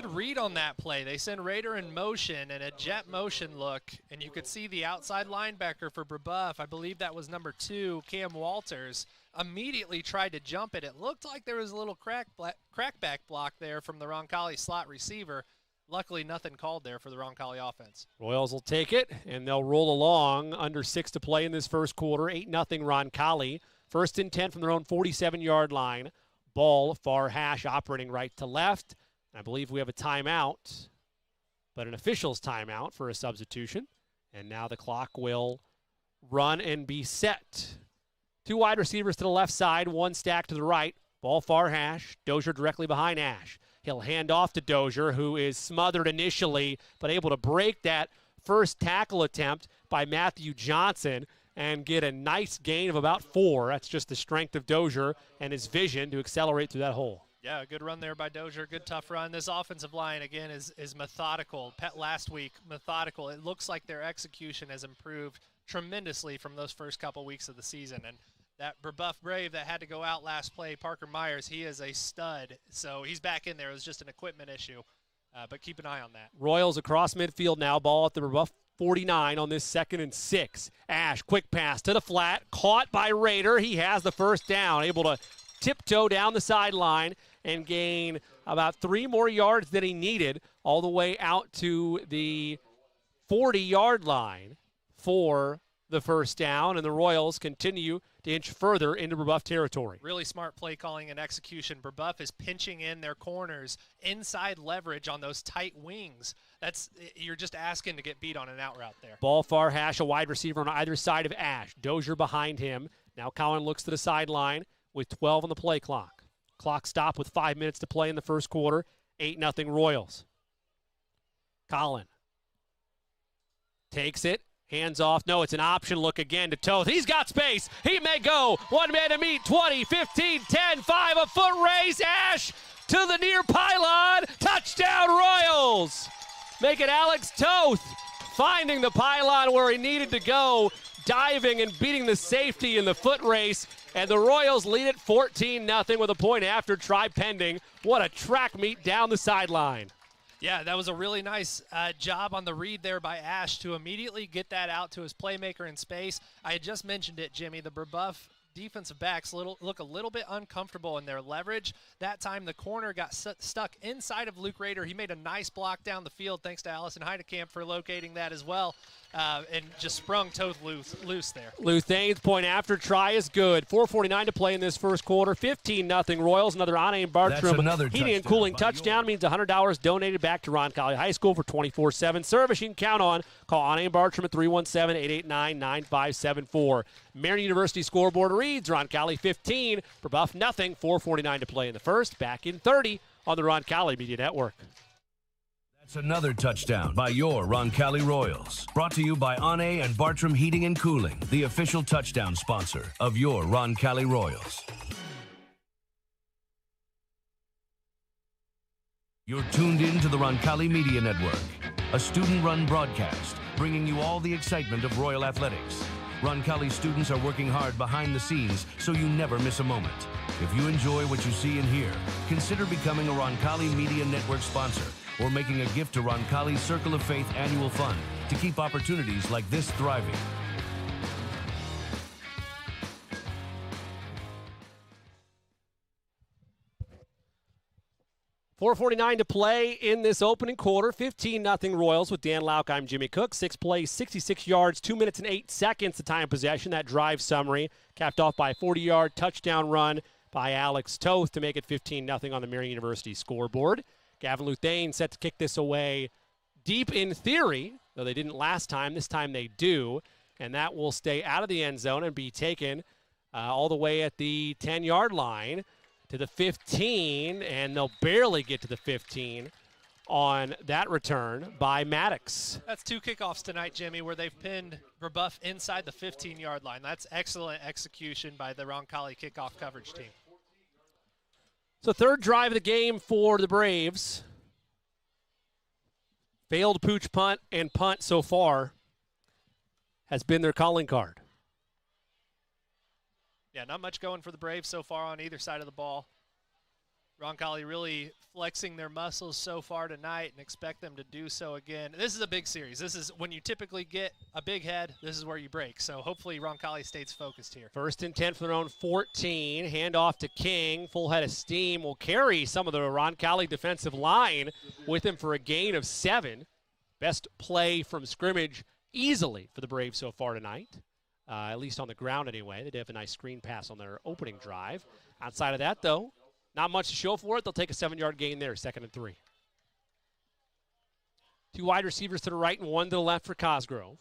read on that play. They send Rader in motion and a jet motion look, and you could see the outside linebacker for Brebeuf, I believe that was number 2, Cam Walters, immediately tried to jump it. It looked like there was a little crackback block there from the Roncalli slot receiver. Luckily, nothing called there for the Roncalli offense. Royals will take it, and they'll roll along. Under 6 to play in this first quarter. 8-0 Roncalli. 1st and 10 from their own 47-yard line. Ball far hash operating right to left. I believe we have a timeout, but an official's timeout for a substitution. And now the clock will run and be set. 2 wide receivers to the left side, 1 stack to the right. Ball far hash. Dozier directly behind Ash. He'll hand off to Dozier, who is smothered initially, but able to break that first tackle attempt by Matthew Johnson and get a nice gain of about 4. That's just the strength of Dozier and his vision to accelerate through that hole. Yeah, good run there by Dozier. Good tough run. This offensive line, again, is methodical. Last week, methodical. It looks like their execution has improved tremendously from those first couple weeks of the season. And that Brebeuf Brave that had to go out last play, Parker Myers, he is a stud. So he's back in there. It was just an equipment issue. But keep an eye on that. Royals across midfield now. Ball at the Brebeuf 49 on this 2nd and 6. Ash, quick pass to the flat. Caught by Rader. He has the first down. Able to tiptoe down the sideline and gain about 3 more yards than he needed all the way out to the 40-yard line for the first down. And the Royals continue to inch further into Brebeuf territory. Really smart play calling and execution. Brebeuf is pinching in their corners, inside leverage on those tight wings. You're just asking to get beat on an out route there. Ball far hash, a wide receiver on either side of Ash. Dozier behind him. Now Cowan looks to the sideline with 12 on the play clock. Clock stop with 5 minutes to play in the first quarter. 8-0 Royals. Colin takes it. Hands off. No, it's an option look again to Toth. He's got space. He may go. 1 man to meet. 20, 15, 10, 5. A foot race. Ash to the near pylon. Touchdown Royals. Make it Alex Toth finding the pylon where he needed to go. Diving and beating the safety in the foot race. And the Royals lead it 14-0 with a point after try pending. What a track meet down the sideline. Yeah, that was a really nice job on the read there by Ash to immediately get that out to his playmaker in space. I had just mentioned it, Jimmy. The Brebeuf defensive backs look a little bit uncomfortable in their leverage. That time the corner got stuck inside of Luke Rader. He made a nice block down the field. Thanks to Allison Heidekamp for locating that as well. And just sprung Toth loose there. Luthane's point after try is good. 4:49 to play in this first quarter. 15-0 Royals. Another Ane and Bartram heating and cooling touchdown means $100 donated back to Roncalli High School for 24/7 service. You can count on. Call Ane and Bartram at 317-889-9574. Marion University scoreboard reads Roncalli 15, Brebeuf nothing. 4:49 to play in the first. Back in 30 on the Roncalli Media Network. That's another touchdown by your Roncalli Royals. Brought to you by Ane and Bartram Heating and Cooling, the official touchdown sponsor of your Roncalli Royals. You're tuned in to the Roncalli Media Network, a student-run broadcast bringing you all the excitement of Royal Athletics. Roncalli students are working hard behind the scenes so you never miss a moment. If you enjoy what you see and hear, consider becoming a Roncalli Media Network sponsor or making a gift to Roncalli's Circle of Faith Annual Fund to keep opportunities like this thriving. $4:49 to play in this opening quarter. 15-0 Royals with Dan Lauk. I'm Jimmy Cook. 6 plays, 66 yards, 2 minutes and 8 seconds the time of possession. That drive summary capped off by a 40-yard touchdown run by Alex Toth to make it 15-0 on the Marion University scoreboard. Gavin Luthane set to kick this away deep in theory, though they didn't last time. This time they do, and that will stay out of the end zone and be taken all the way at the 10-yard line to the 15, and they'll barely get to the 15 on that return by Maddox. That's 2 kickoffs tonight, Jimmy, where they've pinned Brebeuf inside the 15-yard line. That's excellent execution by the Roncalli kickoff coverage team. So third drive of the game for the Braves. Failed pooch punt and punt so far has been their calling card. Yeah, not much going for the Braves so far on either side of the ball. Roncalli really flexing their muscles so far tonight and expect them to do so again. This is a big series. This is when you typically get a big head, this is where you break. So hopefully Roncalli stays focused here. 1st and 10 from their own 14. Handoff to King. Full head of steam will carry some of the Roncalli defensive line with him for a gain of 7. Best play from scrimmage easily for the Braves so far tonight, at least on the ground anyway. They did have a nice screen pass on their opening drive. Outside of that, though, not much to show for it. They'll take a 7-yard gain there, 2nd and 3. 2 wide receivers to the right and 1 to the left for Cosgrove.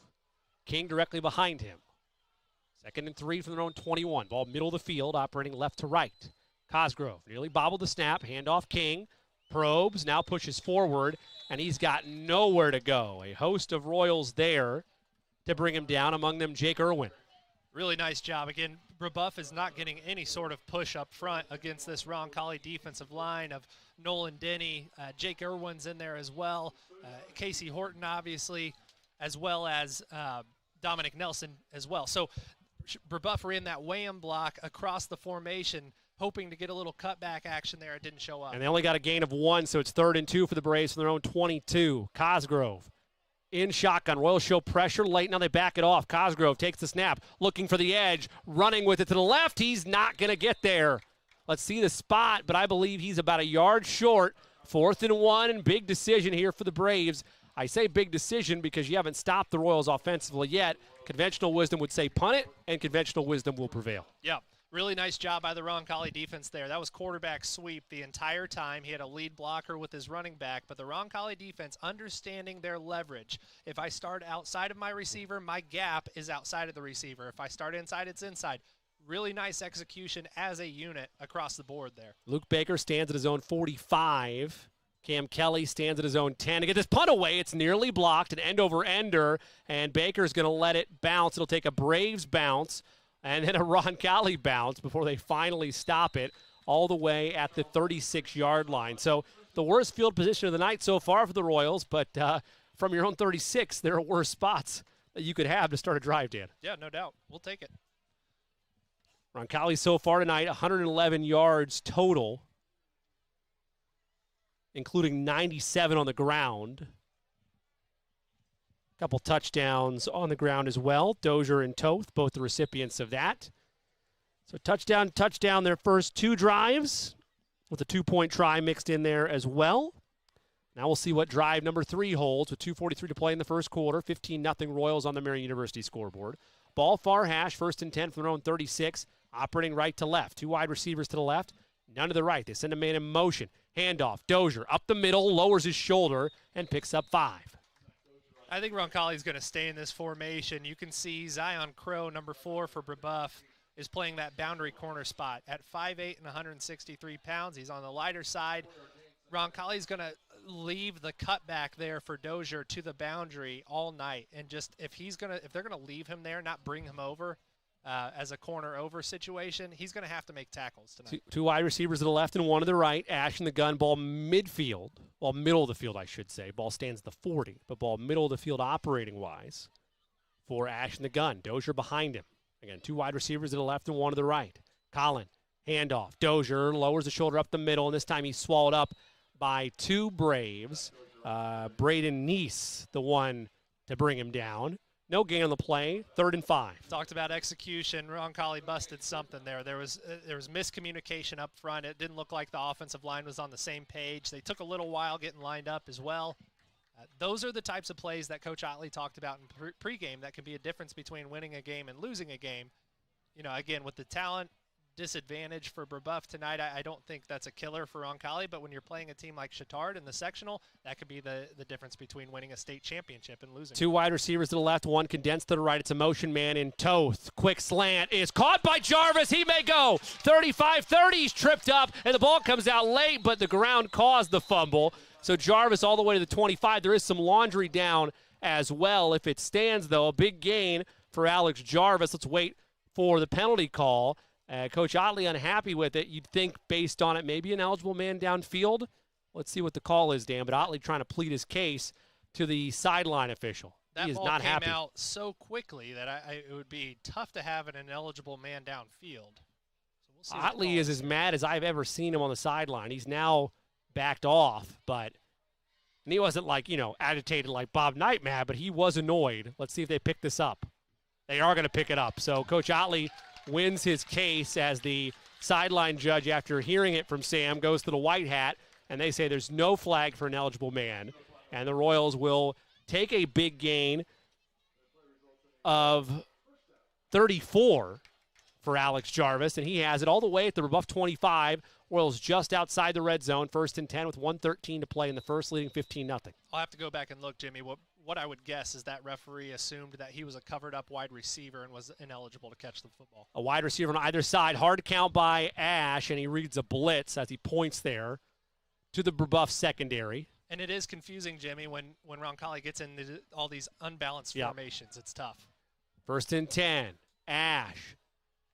King directly behind him. 2nd and 3 from their own 21. Ball middle of the field, operating left to right. Cosgrove nearly bobbled the snap. Handoff King. Probes, now pushes forward, and he's got nowhere to go. A host of Royals there to bring him down, among them Jake Irwin. Really nice job. Again, Brebeuf is not getting any sort of push up front against this Roncalli defensive line of Nolan Denny. Jake Irwin's in there as well. Casey Horton, obviously, as well as Dominic Nelson as well. So Brebeuf ran that wham block across the formation, hoping to get a little cutback action there. It didn't show up. And they only got a gain of 1, so it's 3rd and 2 for the Braves from their own 22. Cosgrove in shotgun. Royals show pressure late. Now they back it off. Cosgrove takes the snap, looking for the edge, running with it to the left. He's not going to get there. Let's see the spot, but I believe he's about a yard short. 4th and 1, and big decision here for the Braves. I say big decision because you haven't stopped the Royals offensively yet. Conventional wisdom would say punt it, and conventional wisdom will prevail. Yeah. Really nice job by the Roncalli defense there. That was quarterback sweep the entire time. He had a lead blocker with his running back, but the Roncalli defense understanding their leverage. If I start outside of my receiver, my gap is outside of the receiver. If I start inside, it's inside. Really nice execution as a unit across the board there. Luke Baker stands at his own 45. Cam Kelly stands at his own 10. To get this punt away, it's nearly blocked, an end-over-ender, and Baker's going to let it bounce. It'll take a Braves bounce and then a Roncalli bounce before they finally stop it all the way at the 36-yard line. So the worst field position of the night so far for the Royals, but from your own 36, there are worse spots that you could have to start a drive, Dan. Yeah, no doubt. We'll take it. Roncalli so far tonight, 111 yards total, including 97 on the ground. Couple touchdowns on the ground as well. Dozier and Toth, both the recipients of that. So touchdown their first 2 drives with a 2-point try mixed in there as well. Now we'll see what drive number 3 holds with 2:43 to play in the first quarter. 15-0 Royals on the Marian University scoreboard. Ball far hash, 1st and 10 from their own 36, operating right to left. 2 wide receivers to the left, none to the right. They send a man in motion. Handoff, Dozier up the middle, lowers his shoulder, and picks up 5. I think Roncalli's going to stay in this formation. You can see Zion Crow, number 4 for Brebeuf, is playing that boundary corner spot at 5'8" and 163 pounds. He's on the lighter side. Roncalli's going to leave the cutback there for Dozier to the boundary all night. And just if they're going to leave him there, not bring him over as a corner over situation, he's going to have to make tackles tonight. 2 wide receivers to the left and 1 to the right. Ash in the gun, ball midfield. Well, middle of the field, I should say. Ball stands at the 40, but ball middle of the field operating-wise for Ash in the gun. Dozier behind him. Again, 2 wide receivers to the left and 1 to the right. Collin, handoff. Dozier lowers the shoulder up the middle, and this time he's swallowed up by 2 Braves. Braden Neese, the one to bring him down. No gain on the play, 3rd and 5. Talked about execution. Roncalli busted something there. There was miscommunication up front. It didn't look like the offensive line was on the same page. They took a little while getting lined up as well. Those are the types of plays that Coach Otley talked about in pregame that can be a difference between winning a game and losing a game. You know, again, with the talent disadvantage for Brebeuf tonight, I don't think that's a killer for Roncalli, but when you're playing a team like Chittard in the sectional, that could be the difference between winning a state championship and losing. 2 wide receivers to the left, 1 condensed to the right. It's a motion man in Toth. Quick slant is caught by Jarvis. He may go 35-30. He's tripped up, and the ball comes out late, but the ground caused the fumble. So Jarvis all the way to the 25. There is some laundry down as well. If it stands, though, a big gain for Alex Jarvis. Let's wait for the penalty call. Coach Otley unhappy with it. You'd think based on it, maybe an eligible man downfield. Let's see what the call is, Dan. But Otley trying to plead his case to the sideline official. He is not happy. That ball came out so quickly that it would be tough to have an ineligible man downfield. So Otley is as mad as I've ever seen him on the sideline. He's now backed off, and he wasn't agitated like Bob Knight mad, but he was annoyed. Let's see if they pick this up. They are going to pick it up. So Coach Otley wins his case as the sideline judge after hearing it from Sam, goes to the white hat, and they say there's no flag for an eligible man. And the Royals will take a big gain of 34 for Alex Jarvis, and he has it all the way at the Brebeuf 25. Royals just outside the red zone, 1st and 10 with 1:13 to play in the first, leading 15-0. I'll have to go back and look, Jimmy. What I would guess is that referee assumed that he was a covered-up wide receiver and was ineligible to catch the football. A wide receiver on either side, hard count by Ash, and he reads a blitz as he points there to the Brebeuf secondary. And it is confusing, Jimmy, when Roncalli gets into all these unbalanced formations. It's tough. 1st and 10. Ash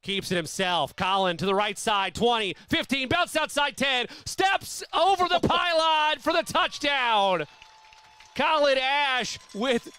keeps it himself. Colin to the right side, 20, 15, bounce outside 10, steps over the pylon for the touchdown. Colin Ash with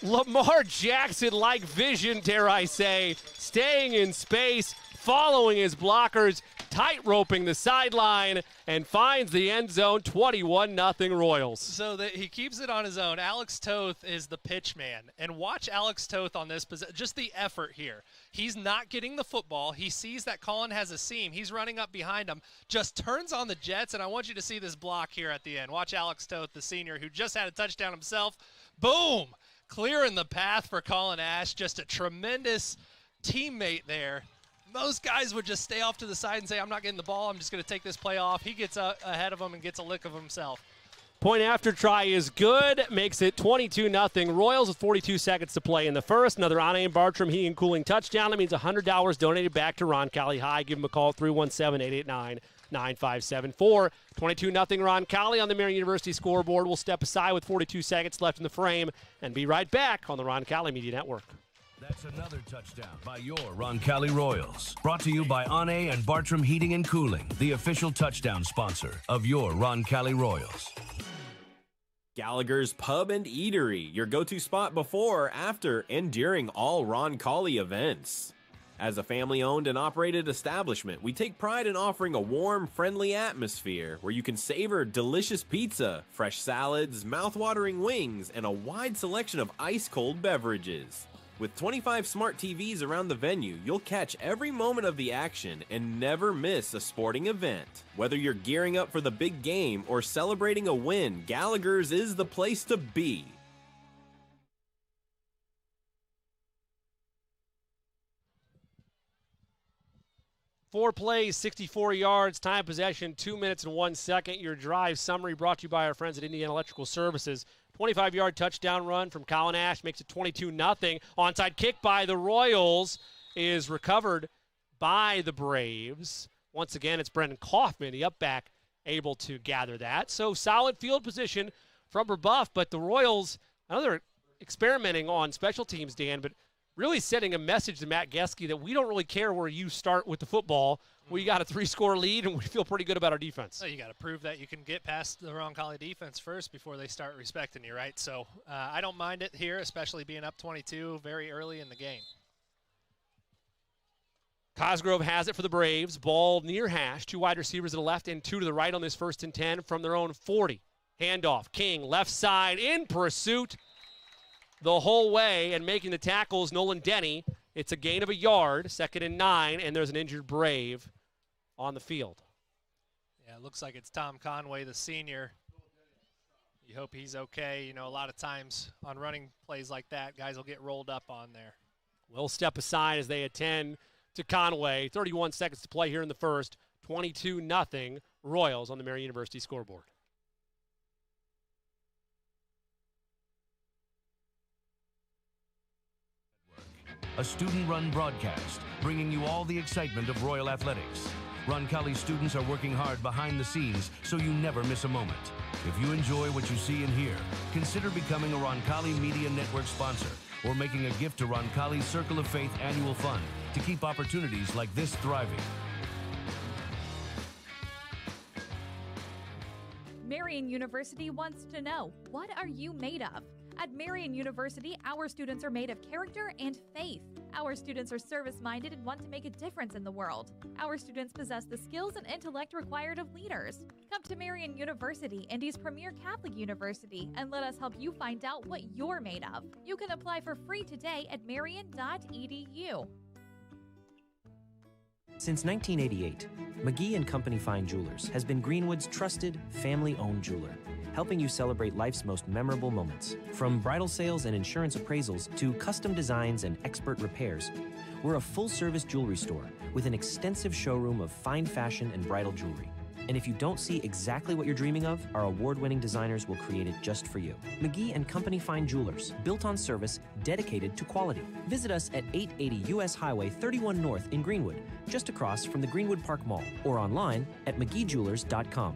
Lamar Jackson-like vision, dare I say, staying in space, following his blockers, tight-roping the sideline, and finds the end zone, 21-0 Royals. So he keeps it on his own. Alex Toth is the pitch man. And watch Alex Toth on this possession. Just the effort here. He's not getting the football. He sees that Colin has a seam. He's running up behind him. Just turns on the jets, and I want you to see this block here at the end. Watch Alex Toth, the senior, who just had a touchdown himself. Boom! Clearing the path for Colin Ash. Just a tremendous teammate there. Most guys would just stay off to the side and say, I'm not getting the ball. I'm just going to take this play off. He gets ahead of him and gets a lick of himself. Point after try is good. Makes it 22-0. Royals with 42 seconds to play in the first. Another Anne and Bartram heating and cooling touchdown. That means $100 donated back to Roncalli High. Give him a call, 317-889-9574. 22-0 Roncalli on the Marian University scoreboard. We'll step aside with 42 seconds left in the frame and be right back on the Roncalli Media Network. That's another touchdown by your Roncalli Royals. Brought to you by Anne and Bartram Heating and Cooling, the official touchdown sponsor of your Roncalli Royals. Gallagher's Pub and Eatery, your go-to spot before, after, and during all Roncalli events. As a family-owned and operated establishment, we take pride in offering a warm, friendly atmosphere where you can savor delicious pizza, fresh salads, mouth-watering wings, and a wide selection of ice-cold beverages. With 25 smart TVs around the venue, you'll catch every moment of the action and never miss a sporting event. Whether you're gearing up for the big game or celebrating a win, Gallagher's is the place to be. Four plays, 64 yards, time possession, 2 minutes and 1 second. Your drive summary brought to you by our friends at Indiana Electrical Services. 25-yard touchdown run from Colin Ash makes it 22-0. Onside kick by the Royals is recovered by the Braves. Once again, it's Brendan Kaufman, the up back, able to gather that. So solid field position from Brebeuf, but the Royals, another experimenting on special teams, Dan, but really sending a message to Matt Geske that we don't really care where you start with the football. We got a 3-score lead, and we feel pretty good about our defense. So you got to prove that you can get past the Roncalli defense first before they start respecting you, right? So I don't mind it here, especially being up 22 very early in the game. Cosgrove has it for the Braves. Ball near hash. 2 wide receivers to the left and 2 to the right on this 1st and 10 from their own 40. Handoff. King, left side, in pursuit the whole way, and making the tackles, Nolan Denny. It's a gain of a yard, 2nd and 9, and there's an injured Brave on the field. Yeah, it looks like it's Tom Conway, the senior. You hope he's okay. You know, a lot of times on running plays like that, guys will get rolled up on there. We'll step aside as they attend to Conway. 31 seconds to play here in the first. 22-0 Royals on the Marian University scoreboard. A student-run broadcast, bringing you all the excitement of Royal Athletics. Roncalli students are working hard behind the scenes, so you never miss a moment. If you enjoy what you see and hear, consider becoming a Roncalli Media Network sponsor or making a gift to Roncalli's Circle of Faith Annual Fund to keep opportunities like this thriving. Marian University wants to know, what are you made of? At Marian University, our students are made of character and faith. Our students are service-minded and want to make a difference in the world. Our students possess the skills and intellect required of leaders. Come to Marian University, Indy's premier Catholic university, and let us help you find out what you're made of. You can apply for free today at marian.edu. Since 1988, McGee and Company Fine Jewelers has been Greenwood's trusted, family-owned jeweler, helping you celebrate life's most memorable moments. From bridal sales and insurance appraisals to custom designs and expert repairs, we're a full-service jewelry store with an extensive showroom of fine fashion and bridal jewelry. And if you don't see exactly what you're dreaming of, our award-winning designers will create it just for you. McGee and Company Fine Jewelers, built on service, dedicated to quality. Visit us at 880 U.S. Highway 31 North in Greenwood, just across from the Greenwood Park Mall, or online at mcgeejewelers.com.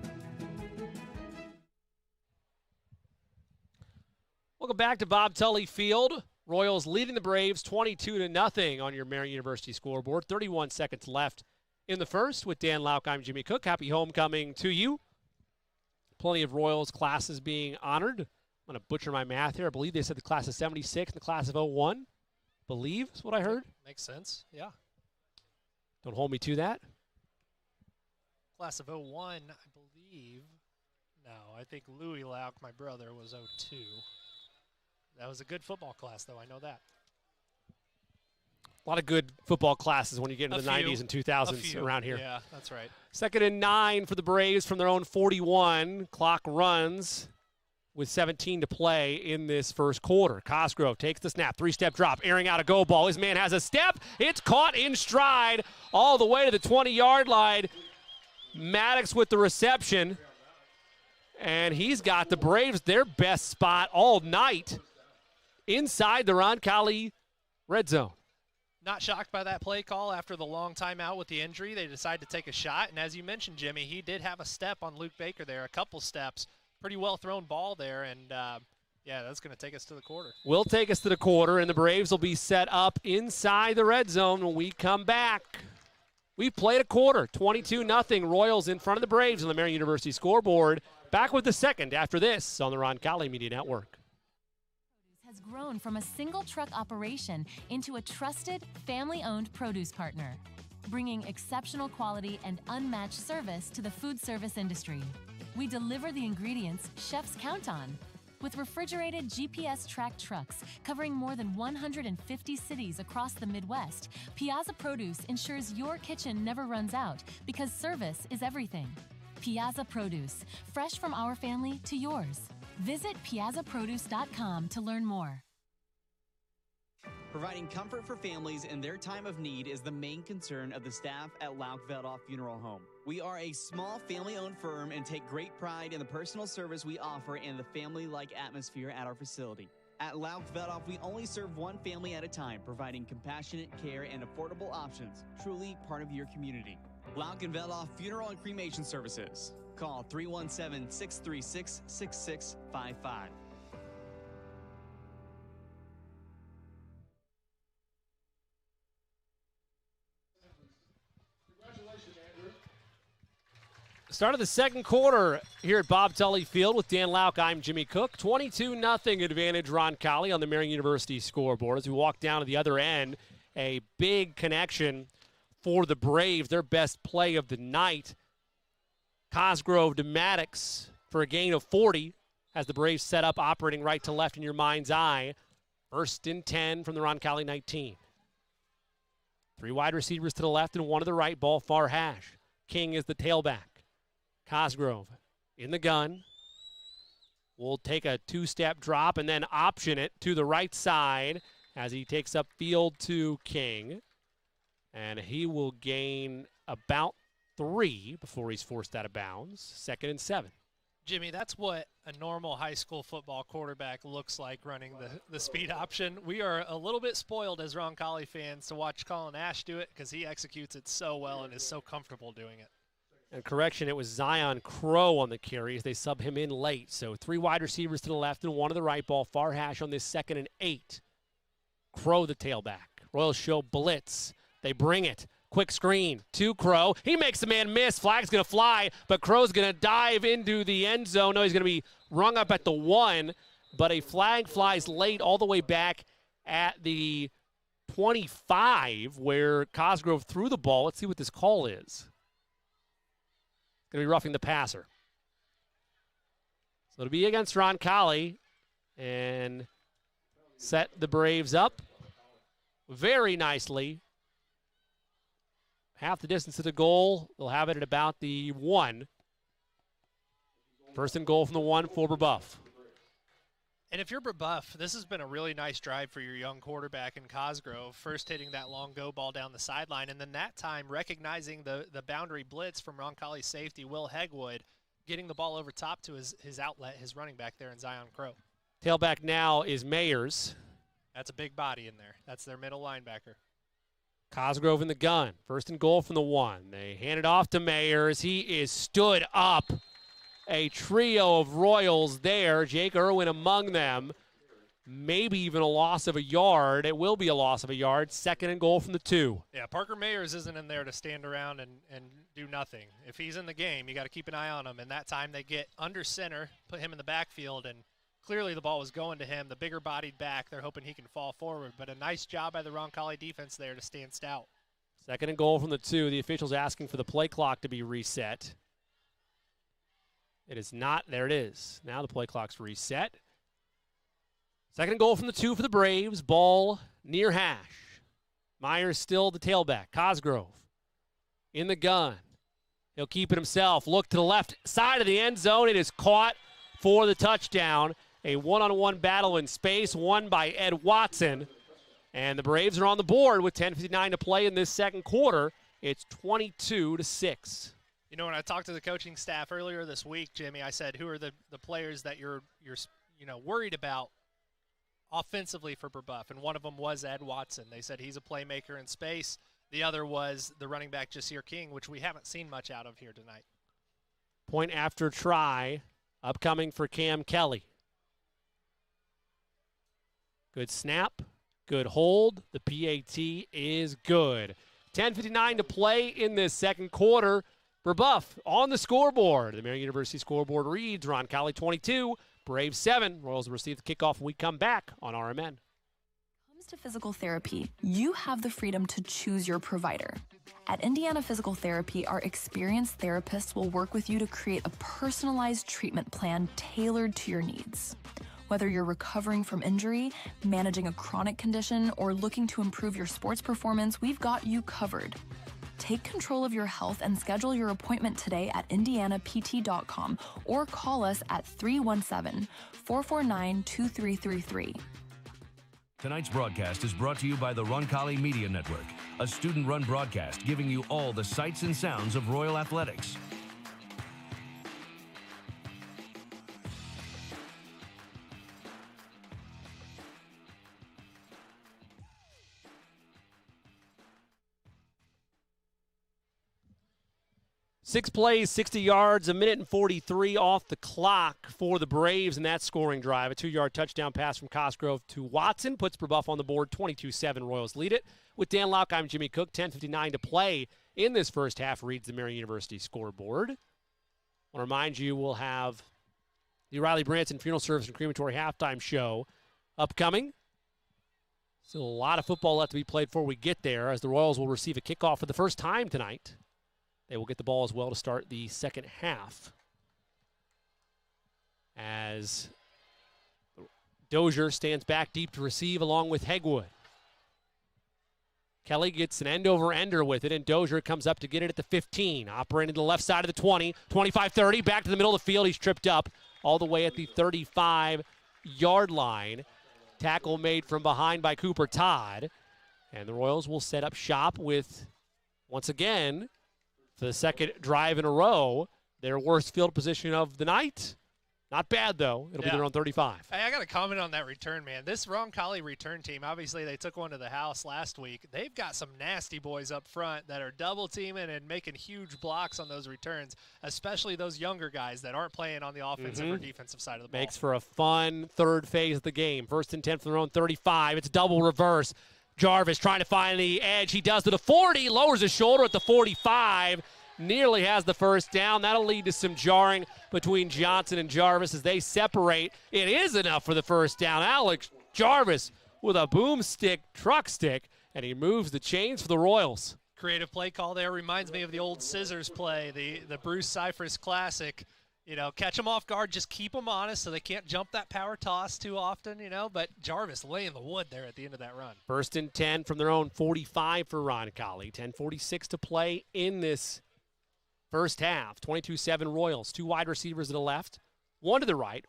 Welcome back to Bob Tully Field. Royals leading the Braves 22-0 on your Marian University scoreboard. 31 seconds left in the first. With Dan Lauk, I'm Jimmy Cook. Happy homecoming to you. Plenty of Royals classes being honored. I'm going to butcher my math here. I believe they said the class of 76 and the class of 01. Believe is what I heard. Makes sense, yeah. Don't hold me to that. Class of 01, I believe. No, I think Louis Lauk, my brother, was 02. That was a good football class, though. I know that. A lot of good football classes when you get into the 90s and 2000s around here. Yeah, that's right. 2nd and 9 for the Braves from their own 41. Clock runs with 17 to play in this first quarter. Cosgrove takes the snap. 3-step drop, airing out a go ball. His man has a step. It's caught in stride all the way to the 20-yard line. Maddox with the reception. And he's got the Braves their best spot all night inside the Roncalli red zone. Not shocked by that play call after the long timeout with the injury. They decided to take a shot, and as you mentioned, Jimmy, he did have a step on Luke Baker there, a couple steps. Pretty well thrown ball there, and yeah, that's going to take us to the quarter. Will take us to the quarter, and the Braves will be set up inside the red zone when we come back. We played a quarter, 22-0. Royals in front of the Braves on the Marian University scoreboard. Back with the second after this on the Roncalli Media Network. Has grown from a single truck operation into a trusted, family-owned produce partner, bringing exceptional quality and unmatched service to the food service industry. We deliver the ingredients chefs count on. With refrigerated GPS-tracked trucks covering more than 150 cities across the Midwest, Piazza Produce ensures your kitchen never runs out because service is everything. Piazza Produce, fresh from our family to yours. Visit piazzaproduce.com to learn more. Providing comfort for families in their time of need is the main concern of the staff at Lauk Veldoff Funeral Home. We are a small family-owned firm and take great pride in the personal service we offer and the family-like atmosphere at our facility. At Lauk Veldoff, we only serve one family at a time, providing compassionate care and affordable options, truly part of your community. Lauk and Veldoff Funeral and Cremation Services. Call 317-636-6655. Start of the second quarter here at Bob Tully Field with Dan Lauk. I'm Jimmy Cook. 22-0 advantage Roncalli on the Marian University scoreboard. As we walk down to the other end, a big connection for the Braves, their best play of the night. Cosgrove to Maddox for a gain of 40 as the Braves set up operating right to left in your mind's eye. 1st and 10 from the Roncalli 19. 3 wide receivers to the left and 1 to the right, ball far hash. King is the tailback. Cosgrove in the gun. Will take a 2-step drop and then option it to the right side as he takes up field to King. And he will gain about 3 before he's forced out of bounds. 2nd and 7. Jimmy, that's what a normal high school football quarterback looks like running the speed option. We are a little bit spoiled as Roncalli fans to watch Colin Ash do it because he executes it so well and is so comfortable doing it. And correction, it was Zion Crow on the carries. They sub him in late. So 3 wide receivers to the left and 1 to the right, ball far hash on this 2nd and 8. Crow the tailback. Royals show blitz. They bring it. Quick screen to Crow. He makes the man miss. Flag's going to fly, but Crow's going to dive into the end zone. No, he's going to be rung up at the 1. but a flag flies late all the way back at the 25 where Cosgrove threw the ball. Let's see what this call is. It's going to be roughing the passer. So it'll be against Roncalli and set the Braves up very nicely. Half the distance to the goal. They'll have it at about the 1. First and goal from the 1 for Brebeuf. And if you're Brebeuf, this has been a really nice drive for your young quarterback in Cosgrove. First hitting that long go ball down the sideline, and then that time recognizing the boundary blitz from Roncalli's safety, Will Hegwood, getting the ball over top to his outlet, his running back there in Zion Crow. Tailback now is Mayers. That's a big body in there. That's their middle linebacker. Cosgrove in the gun. First and goal from the 1. They hand it off to Mayers. He is stood up. A trio of Royals there. Jake Irwin among them. Maybe even a loss of a yard. It will be a loss of a yard. Second and goal from the 2. Yeah, Parker Mayers isn't in there to stand around and do nothing. If he's in the game, you got to keep an eye on him. And that time they get under center, put him in the backfield, and clearly the ball was going to him. The bigger-bodied back, they're hoping he can fall forward. But a nice job by the Roncalli defense there to stand stout. Second and goal from the 2. The officials asking for the play clock to be reset. It is not. There it is. Now the play clock's reset. Second and goal from the 2 for the Braves. Ball near hash. Myers still the tailback. Cosgrove in the gun. He'll keep it himself. Look to the left side of the end zone. It is caught for the touchdown. A one-on-one battle in space won by Ed Watson. And the Braves are on the board with 10:59 to play in this second quarter. It's 22-6. You know, when I talked to the coaching staff earlier this week, Jimmy, I said, who are the players that you're worried about offensively for Brebeuf? And one of them was Ed Watson. They said he's a playmaker in space. The other was the running back Jasir King, which we haven't seen much out of here tonight. Point after try upcoming for Cam Kelly. Good snap, good hold. The PAT is good. 10:59 to play in this second quarter. Brebeuf on the scoreboard. The Marian University scoreboard reads Roncalli 22, Braves 7. Royals will receive the kickoff when we come back on RMN. When it comes to physical therapy, you have the freedom to choose your provider. At Indiana Physical Therapy, our experienced therapists will work with you to create a personalized treatment plan tailored to your needs. Whether you're recovering from injury, managing a chronic condition, or looking to improve your sports performance, we've got you covered. Take control of your health and schedule your appointment today at indianapt.com or call us at 317-449-2333. Tonight's broadcast is brought to you by the Roncalli Media Network, a student-run broadcast giving you all the sights and sounds of Royal Athletics. Six plays, 60 yards, 1:43 off the clock for the Braves in that scoring drive. A 2-yard touchdown pass from Cosgrove to Watson puts Brebeuf on the board. 22-7, Royals lead it. With Dan Lauck, I'm Jimmy Cook. 10:59 to play in this first half, reads the Marian University scoreboard. I want to remind you we'll have the Riley Branson Funeral Service and Crematory halftime show upcoming. Still a lot of football left to be played before we get there, as the Royals will receive a kickoff for the first time tonight. They will get the ball as well to start the second half, as Dozier stands back deep to receive along with Hegwood. Kelly gets an end-over-ender with it, and Dozier comes up to get it at the 15. Operating to the left side of the 20, 25-30, back to the middle of the field. He's tripped up all the way at the 35-yard line. Tackle made from behind by Cooper Todd. And the Royals will set up shop with, once again, for the second drive in a row, their worst field position of the night. Not bad, though. It'll be their own 35. Hey, I got to comment on that return, man. This Roncalli return team, obviously they took one to the house last week. They've got some nasty boys up front that are double-teaming and making huge blocks on those returns, especially those younger guys that aren't playing on the offensive or defensive side of the ball. Makes for a fun third phase of the game. First and 10 from their own 35. It's double reverse. Jarvis trying to find the edge. He does to the 40, lowers his shoulder at the 45, nearly has the first down. That'll lead to some jarring between Johnson and Jarvis as they separate. It is enough for the first down. Alex Jarvis with a boomstick truck stick, and he moves the chains for the Royals. Creative play call there. Reminds me of the old scissors play, the Bruce Cyphers classic. You know, catch them off guard, just keep them honest so they can't jump that power toss too often, you know. But Jarvis laying the wood there at the end of that run. 1st and 10 from their own 45 for Roncalli. 10:46 to play in this first half. 22-7 Royals. 2 wide receivers to the left, 1 to the right.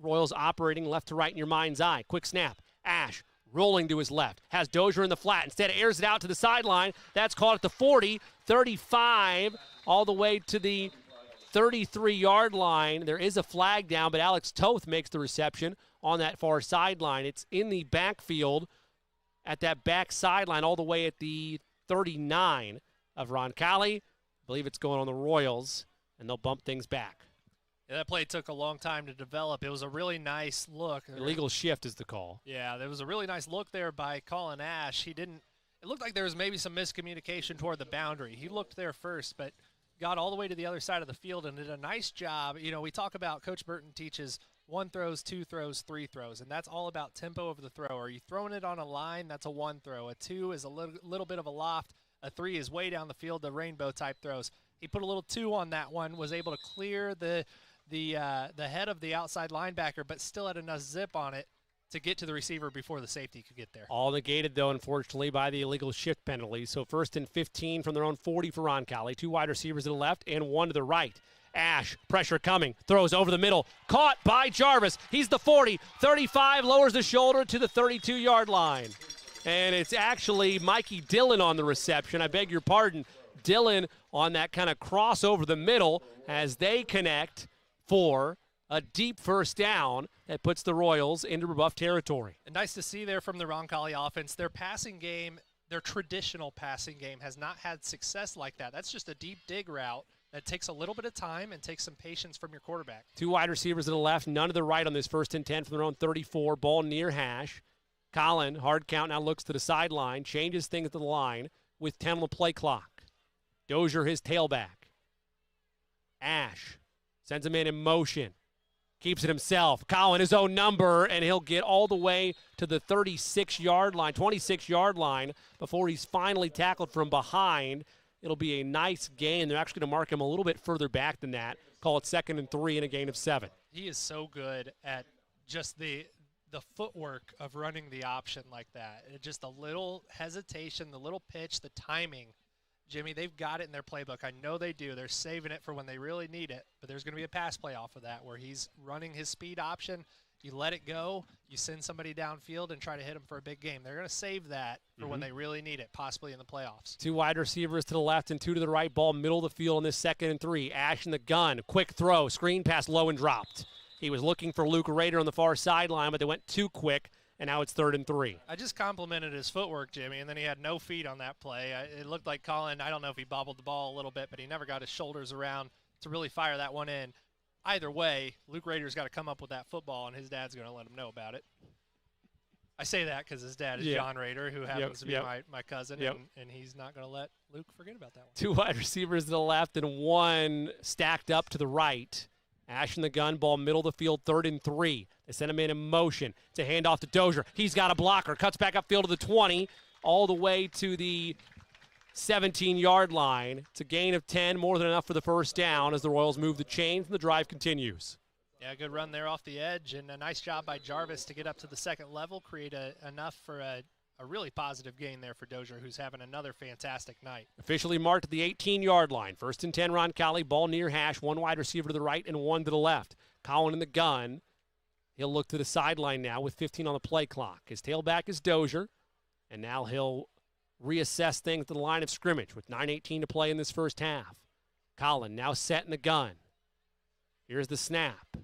Royals operating left to right in your mind's eye. Quick snap. Ash rolling to his left. Has Dozier in the flat. Instead, airs it out to the sideline. That's caught at the 40, 35, all the way to the 33-yard line. There is a flag down, but Alex Toth makes the reception on that far sideline. It's in the backfield at that back sideline all the way at the 39 of Roncalli. I believe it's going on the Royals, and they'll bump things back. Yeah, that play took a long time to develop. It was a really nice look. Illegal shift is the call. Yeah, there was a really nice look there by Colin Ash. It looked like there was maybe some miscommunication toward the boundary. He looked there first, but got all the way to the other side of the field and did a nice job. You know, we talk about Coach Burton teaches 1 throws, 2 throws, 3 throws, and that's all about tempo of the throw. Are you throwing it on a line? That's a 1 throw. A 2 is a little bit of a loft. A 3 is way down the field, the rainbow type throws. He put a little 2 on that one, was able to clear the head of the outside linebacker, but still had enough zip on it to get to the receiver before the safety could get there. All negated, though, unfortunately, by the illegal shift penalty. So 1st and 15 from their own 40 for Roncalli. 2 wide receivers to the left and 1 to the right. Ash, pressure coming, throws over the middle. Caught by Jarvis. He's the 40, 35, lowers the shoulder to the 32-yard line. And it's actually Mikey Dillon on the reception. I beg your pardon. Dillon on that kind of cross over the middle as they connect for a deep first down that puts the Royals into Brebeuf territory. And nice to see there from the Roncalli offense. Their passing game, their traditional passing game, has not had success like that. That's just a deep dig route that takes a little bit of time and takes some patience from your quarterback. 2 wide receivers to the left, none to the right on this 1st and 10 from their own 34. Ball near hash. Colin, hard count, now looks to the sideline, changes things to the line with 10 on the play clock. Dozier, his tailback. Ash sends him in motion. Keeps it himself. Colin, his own number, and he'll get all the way to the 36-yard line, 26-yard line before he's finally tackled from behind. It'll be a nice gain. They're actually going to mark him a little bit further back than that. Call it 2nd and 3 and a gain of 7. He is so good at just the footwork of running the option like that. Just a little hesitation, the little pitch, the timing. Jimmy, they've got it in their playbook. I know they do. They're saving it for when they really need it, but there's going to be a pass play off of that where he's running his speed option. You let it go. You send somebody downfield and try to hit him for a big game. They're going to save that for when they really need it, possibly in the playoffs. 2 wide receivers to the left and 2 to the right. Ball middle of the field in this 2nd and 3. Ash in the gun. Quick throw. Screen pass low and dropped. He was looking for Luke Rader on the far sideline, but they went too quick, and now it's 3rd and 3. I just complimented his footwork, Jimmy, and then he had no feet on that play. It looked like Colin, I don't know if he bobbled the ball a little bit, but he never got his shoulders around to really fire that one in. Either way, Luke Rader's got to come up with that football, and his dad's going to let him know about it. I say that because his dad is John Rader, who happens to be my cousin, and he's not going to let Luke forget about that one. 2 wide receivers to the left and 1 stacked up to the right. Ash in the gun, ball middle of the field, 3rd and 3. They send him in motion. It's a handoff to Dozier. He's got a blocker. Cuts back upfield to the 20, all the way to the 17-yard line. It's a gain of 10, more than enough for the first down as the Royals move the chains and the drive continues. Yeah, good run there off the edge, and a nice job by Jarvis to get up to the 2nd level, create enough for a really positive gain there for Dozier, who's having another fantastic night. Officially marked at the 18-yard line. 1st and 10, Roncalli, ball near hash, 1 wide receiver to the right and 1 to the left. Colin in the gun. He'll look to the sideline now with 15 on the play clock. His tailback is Dozier, and now he'll reassess things to the line of scrimmage with 9:18 to play in this first half. Colin now set in the gun. Here's the snap.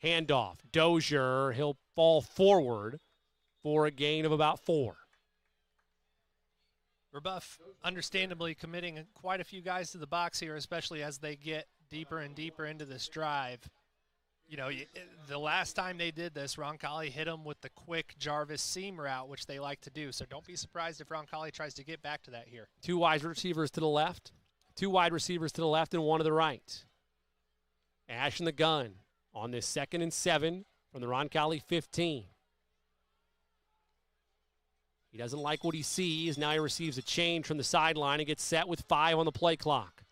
Handoff. Dozier, he'll fall forward for a gain of about 4. Brebeuf understandably committing quite a few guys to the box here, especially as they get deeper and deeper into this drive. You know, the last time they did this, Roncalli hit them with the quick Jarvis seam route, which they like to do. So don't be surprised if Roncalli tries to get back to that here. 2 wide receivers to the left, Two wide receivers to the left and one to the right. Ash in the gun on this 2nd and 7 from the Roncalli 15. He doesn't like what he sees. Now he receives a change from the sideline and gets set with 5 on the play clock.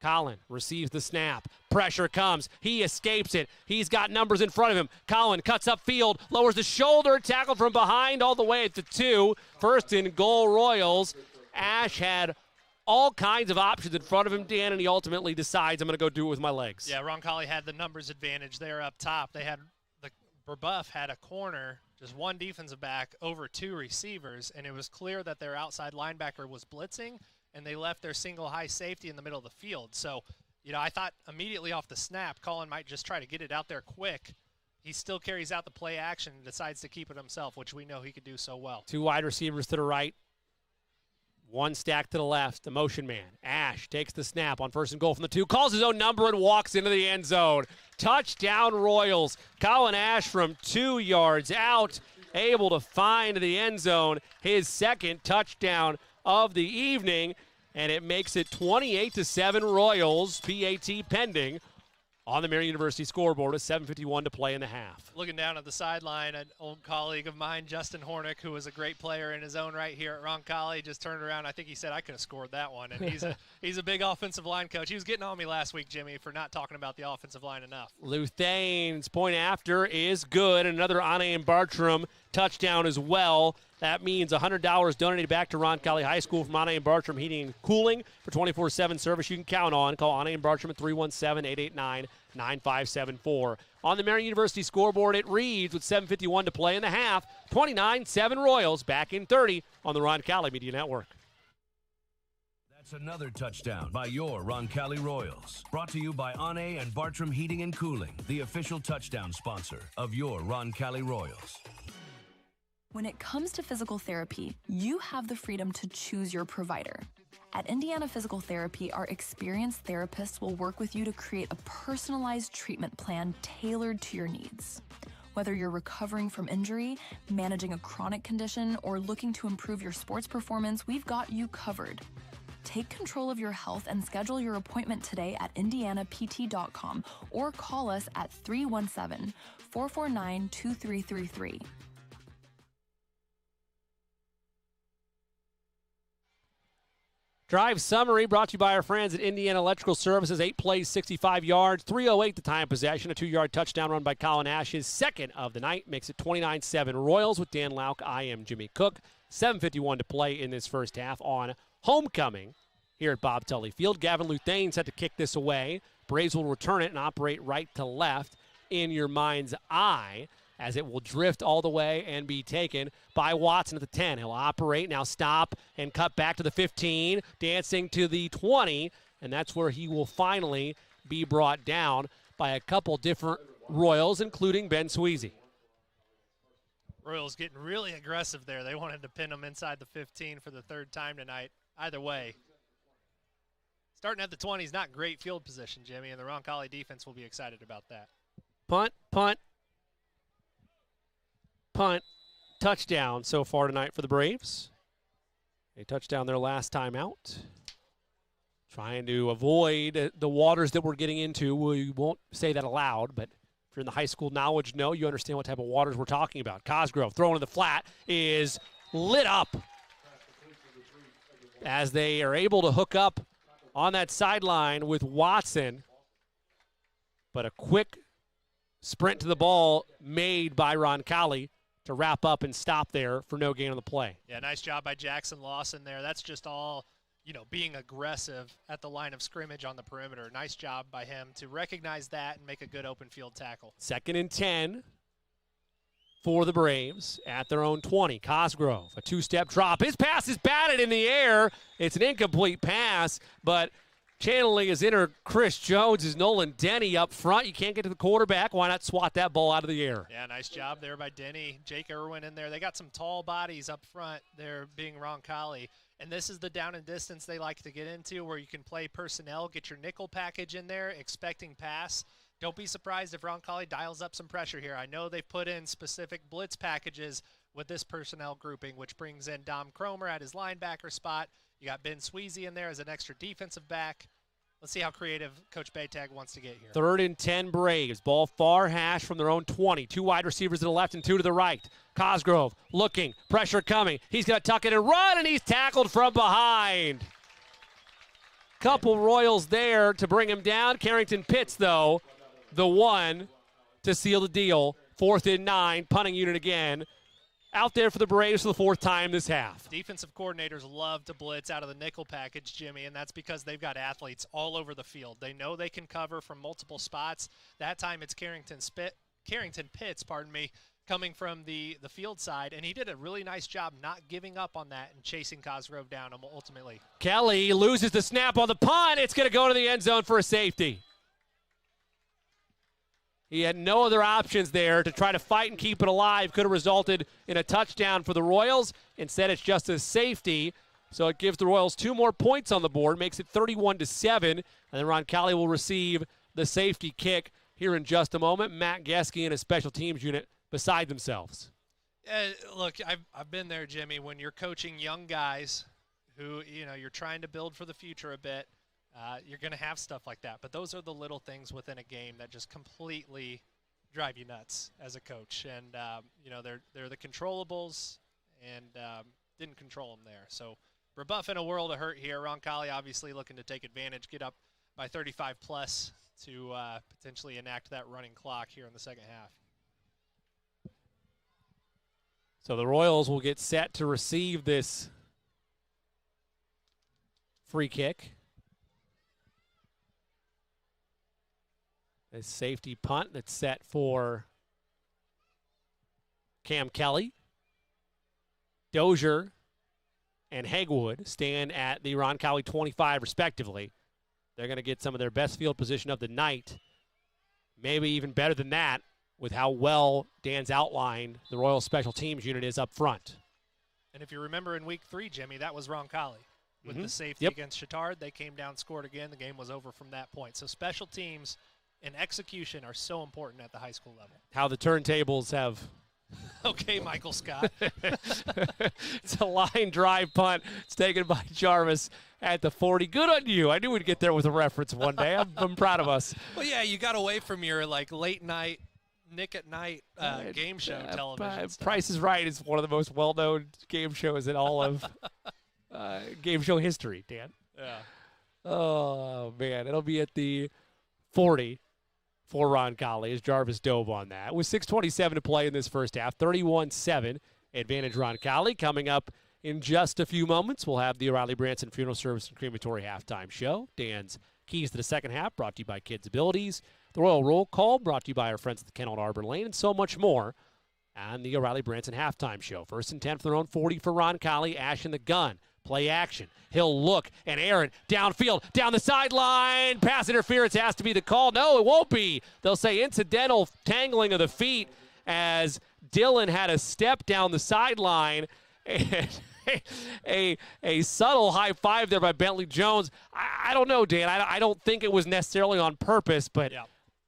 Colin receives the snap. Pressure comes. He escapes it. He's got numbers in front of him. Colin cuts up field, lowers the shoulder, tackle from behind all the way at the 2. First and goal, Royals. Ash had all kinds of options in front of him, Dan, and he ultimately decides, I'm going to go do it with my legs. Yeah, Roncalli had the numbers advantage there up top. They had Brebeuf had a corner, just one defensive back over 2 receivers, and it was clear that their outside linebacker was blitzing, and they left their single high safety in the middle of the field. So, I thought immediately off the snap, Colin might just try to get it out there quick. He still carries out the play action and decides to keep it himself, which we know he could do so well. 2 wide receivers to the right. 1 stack to the left, the motion man. Ash takes the snap on 1st and goal from the 2, calls his own number and walks into the end zone. Touchdown Royals. Colin Ash from 2 yards out, able to find the end zone. His 2nd touchdown of the evening, and it makes it 28-7 Royals, PAT pending, on the Marian University scoreboard with 7:51 to play in the half. Looking down at the sideline, an old colleague of mine, Justin Hornick, who was a great player in his own right here at Roncalli, just turned around. I think he said, I could have scored that one. And he's a big offensive line coach. He was getting on me last week, Jimmy, for not talking about the offensive line enough. Luthane's point after is good. Another Anne and Bartram touchdown as well. That means $100 donated back to Roncalli High School from Anne and Bartram Heating and Cooling for 24/7 service you can count on. Call Anne and Bartram at 317-889-9574. On the Marian University scoreboard, it reads with 7:51 to play in the half, 29-7 Royals, back in 30 on the Roncalli Media Network. That's another touchdown by your Roncalli Royals. Brought to you by Anne and Bartram Heating and Cooling, the official touchdown sponsor of your Roncalli Royals. When it comes to physical therapy, you have the freedom to choose your provider. At Indiana Physical Therapy, our experienced therapists will work with you to create a personalized treatment plan tailored to your needs. Whether you're recovering from injury, managing a chronic condition, or looking to improve your sports performance, we've got you covered. Take control of your health and schedule your appointment today at indianapt.com or call us at 317-449-2333. Drive summary brought to you by our friends at Indiana Electrical Services. 8 plays, 65 yards, 3:08 the time possession. A 2-yard touchdown run by Colin Ash, his 2nd of the night, makes it 29-7 Royals with Dan Lauk. I am Jimmy Cook. 7:51 to play in this first half on homecoming here at Bob Tully Field. Gavin Luthane set to kick this away. Braves will return it and operate right to left in your mind's eye, as it will drift all the way and be taken by Watson at the 10. He'll operate, now stop, and cut back to the 15, dancing to the 20, and that's where he will finally be brought down by a couple different Royals, including Ben Sweezy. Royals getting really aggressive there. They wanted to pin him inside the 15 for the 3rd time tonight. Either way, starting at the 20 is not great field position, Jimmy, and the Roncalli defense will be excited about that. Punt, touchdown so far tonight for the Braves. A touchdown their last time out. Trying to avoid the waters that we're getting into. We won't say that aloud, but if you're in the high school knowledge, you understand what type of waters we're talking about. Cosgrove throwing to the flat is lit up as they are able to hook up on that sideline with Watson. But a quick sprint to the ball made by Roncalli to wrap up and stop there for no gain on the play. Yeah, nice job by Jackson Lawson there. That's just all, being aggressive at the line of scrimmage on the perimeter. Nice job by him to recognize that and make a good open field tackle. 2nd and 10 for the Braves at their own 20. Cosgrove, a 2-step drop. His pass is batted in the air. It's an incomplete pass, but channeling his inner Chris Jones is Nolan Denny up front. You can't get to the quarterback. Why not swat that ball out of the air? Yeah, nice job there by Denny. Jake Irwin in there. They got some tall bodies up front there being Roncalli. And this is the down and distance they like to get into, where you can play personnel, get your nickel package in there, expecting pass. Don't be surprised if Roncalli dials up some pressure here. I know they've put in specific blitz packages with this personnel grouping, which brings in Dom Cromer at his linebacker spot. You got Ben Sweezy in there as an extra defensive back. Let's see how creative Coach Baytag wants to get here. 3rd and 10 Braves. Ball far hash from their own 20. 2 wide receivers to the left and 2 to the right. Cosgrove looking, pressure coming. He's going to tuck it and run, and he's tackled from behind. Couple Royals there to bring him down. Carrington Pitts, though, the one to seal the deal. 4th and 9, punting unit again. Out there for the Braves for the 4th time this half. Defensive coordinators love to blitz out of the nickel package, Jimmy, and that's because they've got athletes all over the field. They know they can cover from multiple spots. That time it's Carrington Pitts, coming from the field side, and he did a really nice job not giving up on that and chasing Cosgrove down ultimately. Kelly loses the snap on the punt. It's going to go to the end zone for a safety. He had no other options there to try to fight and keep it alive. Could have resulted in a touchdown for the Royals. Instead, it's just a safety. So it gives the Royals 2 more points on the board, makes it 31-7. And then Roncalli will receive the safety kick here in just a moment. Matt Geske and his special teams unit beside themselves. Look, I've been there, Jimmy, when you're coaching young guys who, you're trying to build for the future a bit. You're going to have stuff like that. But those are the little things within a game that just completely drive you nuts as a coach. And, they're the controllables and didn't control them there. So Brebeuf in a world of hurt here. Roncalli obviously looking to take advantage, get up by 35+ to potentially enact that running clock here in the second half. So the Royals will get set to receive this free kick. A safety punt that's set for Cam Kelly. Dozier and Hagwood stand at the Roncalli 25 respectively. They're going to get some of their best field position of the night. Maybe even better than that with how well Dan's outlined the Royal Special Teams unit is up front. And if you remember in week 3, Jimmy, that was Roncalli. With the safety against Chittard, they came down, scored again. The game was over from that point. So special teams and execution are so important at the high school level. How the turntables have. Okay, Michael Scott. It's a line drive punt. It's taken by Jarvis at the 40. Good on you. I knew we'd get there with a reference one day. I'm proud of us. Well, yeah, you got away from your late night, Nick at Night game show television stuff. Price is Right is one of the most well-known game shows in all of game show history, Dan. Yeah. Oh, man. It'll be at the 40. For Roncalli as Jarvis dove on that. With 6:27 to play in this first half, 31-7, advantage Roncalli. Coming up in just a few moments, we'll have the O'Reilly Branson Funeral Service and Crematory halftime show. Dan's keys to the second half brought to you by Kids Abilities. The Royal Roll Call brought to you by our friends at the Kennel Arbor Lane, and so much more on the O'Reilly Branson halftime show. 1st and 10 for their own 40 for Roncalli. Ash in the gun. Play action. He'll look, and Aaron downfield, down the sideline. Pass interference has to be the call. No, it won't be. They'll say incidental tangling of the feet as Dylan had a step down the sideline. And a subtle high five there by Bentley Jones. I don't know, Dan. I don't think it was necessarily on purpose, but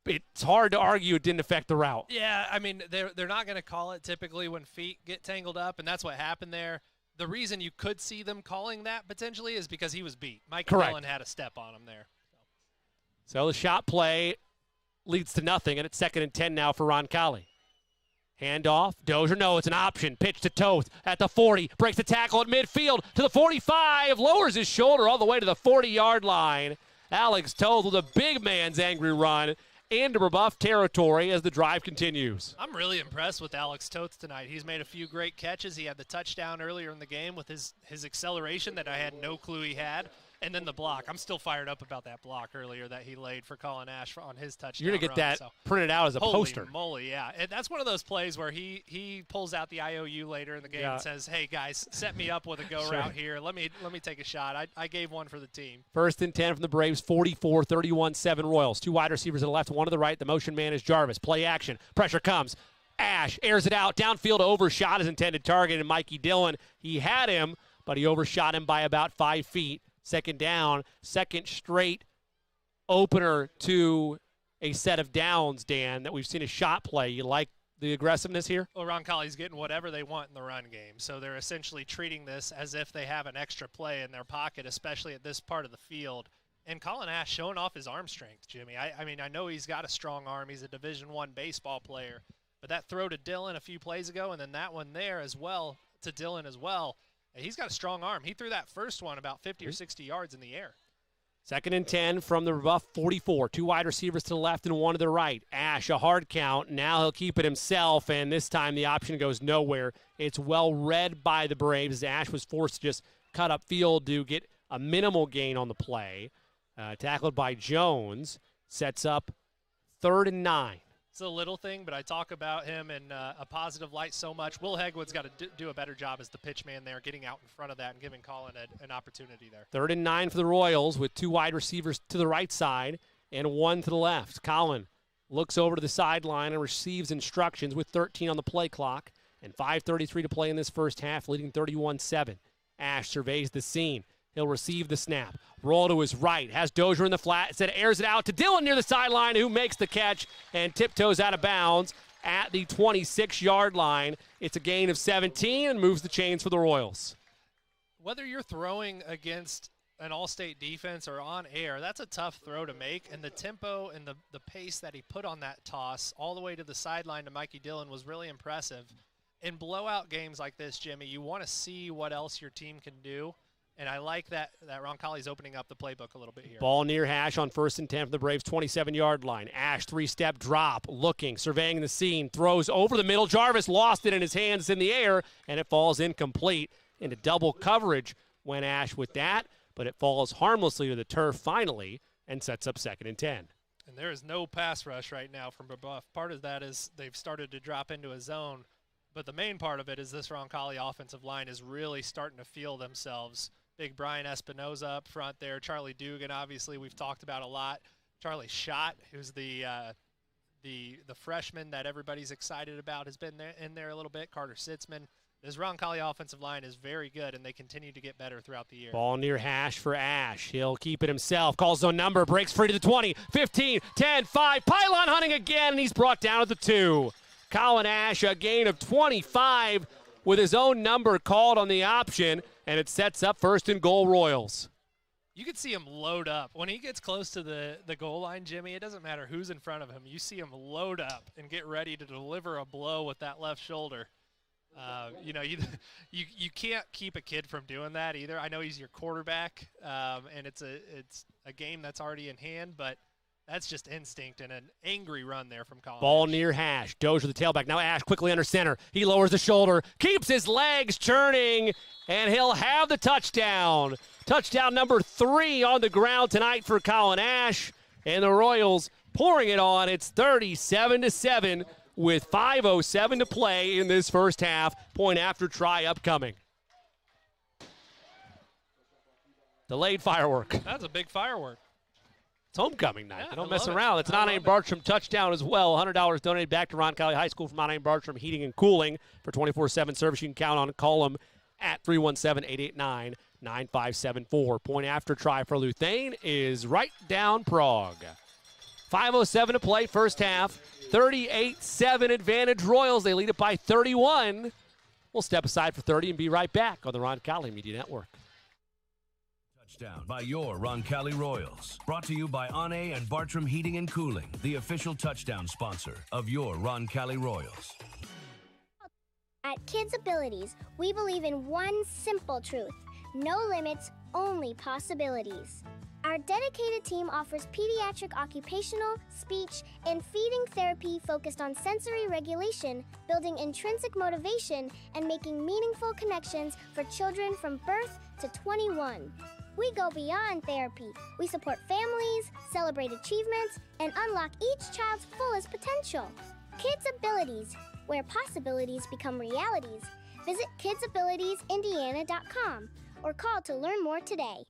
it's hard to argue it didn't affect the route. Yeah, I mean, they're not going to call it typically when feet get tangled up, and that's what happened there. The reason you could see them calling that potentially is because he was beat. Mike Dillon had a step on him there. So the shot play leads to nothing, and it's 2nd and 10 now for Roncalli. Handoff. Dozier, no, it's an option. Pitch to Toth at the 40. Breaks the tackle at midfield to the 45. Lowers his shoulder all the way to the 40-yard line. Alex Toth with a big man's angry run into Brebeuf territory as the drive continues. I'm really impressed with Alex Toth tonight. He's made a few great catches. He had the touchdown earlier in the game with his acceleration that I had no clue he had. And then the block. I'm still fired up about that block earlier that he laid for Colin Ash on his touchdown. You're going to get that printed out as a poster. Holy moly, yeah. And that's one of those plays where he pulls out the IOU later in the game and says, hey, guys, set me up with a go route here. Let me take a shot. I gave one for the team. 1st and 10 from the Braves, 44, 31-7 Royals. 2 wide receivers to the left, 1 to the right. The motion man is Jarvis. Play action. Pressure comes. Ash airs it out. Downfield overshot his intended target, and Mikey Dillon, he had him, but he overshot him by about 5 feet. 2nd down, second straight opener to a set of downs, Dan, that we've seen a shot play. You like the aggressiveness here? Well, Roncalli's getting whatever they want in the run game, so they're essentially treating this as if they have an extra play in their pocket, especially at this part of the field. And Colin Ash showing off his arm strength, Jimmy. I mean, I know he's got a strong arm. He's a Division I baseball player. But that throw to Dylan a few plays ago, and then that one there as well to Dylan as well, and he's got a strong arm. He threw that first one about 50 or 60 yards in the air. 2nd and 10 from the Brebeuf 44. 2 wide receivers to the left and 1 to the right. Ash, a hard count. Now he'll keep it himself, and this time the option goes nowhere. It's well read by the Braves. Ash was forced to just cut up field to get a minimal gain on the play. Tackled by Jones. Sets up 3rd and 9. It's a little thing, but I talk about him in a positive light so much. Will Hegwood's got to do a better job as the pitch man there, getting out in front of that and giving Colin an opportunity there. 3rd and 9 for the Royals with 2 wide receivers to the right side and 1 to the left. Colin looks over to the sideline and receives instructions with 13 on the play clock and 5:33 to play in this first half, leading 31-7. Ash surveys the scene. He'll receive the snap. Roll to his right. Has Dozier in the flat. Instead airs it out to Dylan near the sideline, who makes the catch and tiptoes out of bounds at the 26-yard line. It's a gain of 17 and moves the chains for the Royals. Whether you're throwing against an all-state defense or on air, that's a tough throw to make. And the tempo and the pace that he put on that toss all the way to the sideline to Mikey Dillon was really impressive. In blowout games like this, Jimmy, you want to see what else your team can do. And I like that Roncalli's opening up the playbook a little bit here. Ball near hash on 1st and 10 from the Braves' 27-yard line. Ash, 3-step drop, looking, surveying the scene, throws over the middle. Jarvis lost it in his hands in the air, and it falls incomplete. Into double coverage went Ash with that, but it falls harmlessly to the turf finally and sets up 2nd and 10. And there is no pass rush right now from Brebeuf. Part of that is they've started to drop into a zone, but the main part of it is this Roncalli offensive line is really starting to feel themselves. Big Brian Espinoza up front there. Charlie Dugan, obviously, we've talked about a lot. Charlie Schott, who's the freshman that everybody's excited about, has been in there a little bit. Carter Sitzman. This Roncalli offensive line is very good, and they continue to get better throughout the year. Ball near hash for Ash. He'll keep it himself. Calls zone number. Breaks free to the 20, 15, 10, 5. Pylon hunting again, and he's brought down at the 2. Colin Ash, a gain of 25 with his own number called on the option, and it sets up 1st and goal Royals. You could see him load up. When he gets close to the goal line, Jimmy, it doesn't matter who's in front of him. You see him load up and get ready to deliver a blow with that left shoulder. You can't keep a kid from doing that either. I know he's your quarterback, and it's a game that's already in hand, but that's just instinct and an angry run there from Colin. Ball near hash. Dozier the tailback. Now Ash quickly under center. He lowers the shoulder, keeps his legs churning, and he'll have the touchdown. Touchdown number 3 on the ground tonight for Colin Ash. And the Royals pouring it on. It's 37-7 with 5:07 to play in this first half. Point after try upcoming. Delayed firework. That's a big firework. It's homecoming night. Yeah, They don't I mess love around. it. It's an I Anna love Bartram touchdown as well. $100 donated back to Roncalli High School from Anna Bartram Heating and Cooling. For 24/7 service, you can count on it. Call them at 317-889-9574. Point after try for Luthane is right down Prague. 5:07 to play, first half. 38-7 advantage Royals. They lead it by 31. We'll step aside for 30 and be right back on the Roncalli Media Network. Touchdown by your Roncalli Royals. Brought to you by Ane and Bartram Heating and Cooling, the official touchdown sponsor of your Roncalli Royals. At Kids Abilities, we believe in one simple truth: no limits, only possibilities. Our dedicated team offers pediatric occupational, speech, and feeding therapy focused on sensory regulation, building intrinsic motivation, and making meaningful connections for children from birth to 21. We go beyond therapy. We support families, celebrate achievements, and unlock each child's fullest potential. Kids Abilities, where possibilities become realities. Visit kidsabilitiesindiana.com or call to learn more today.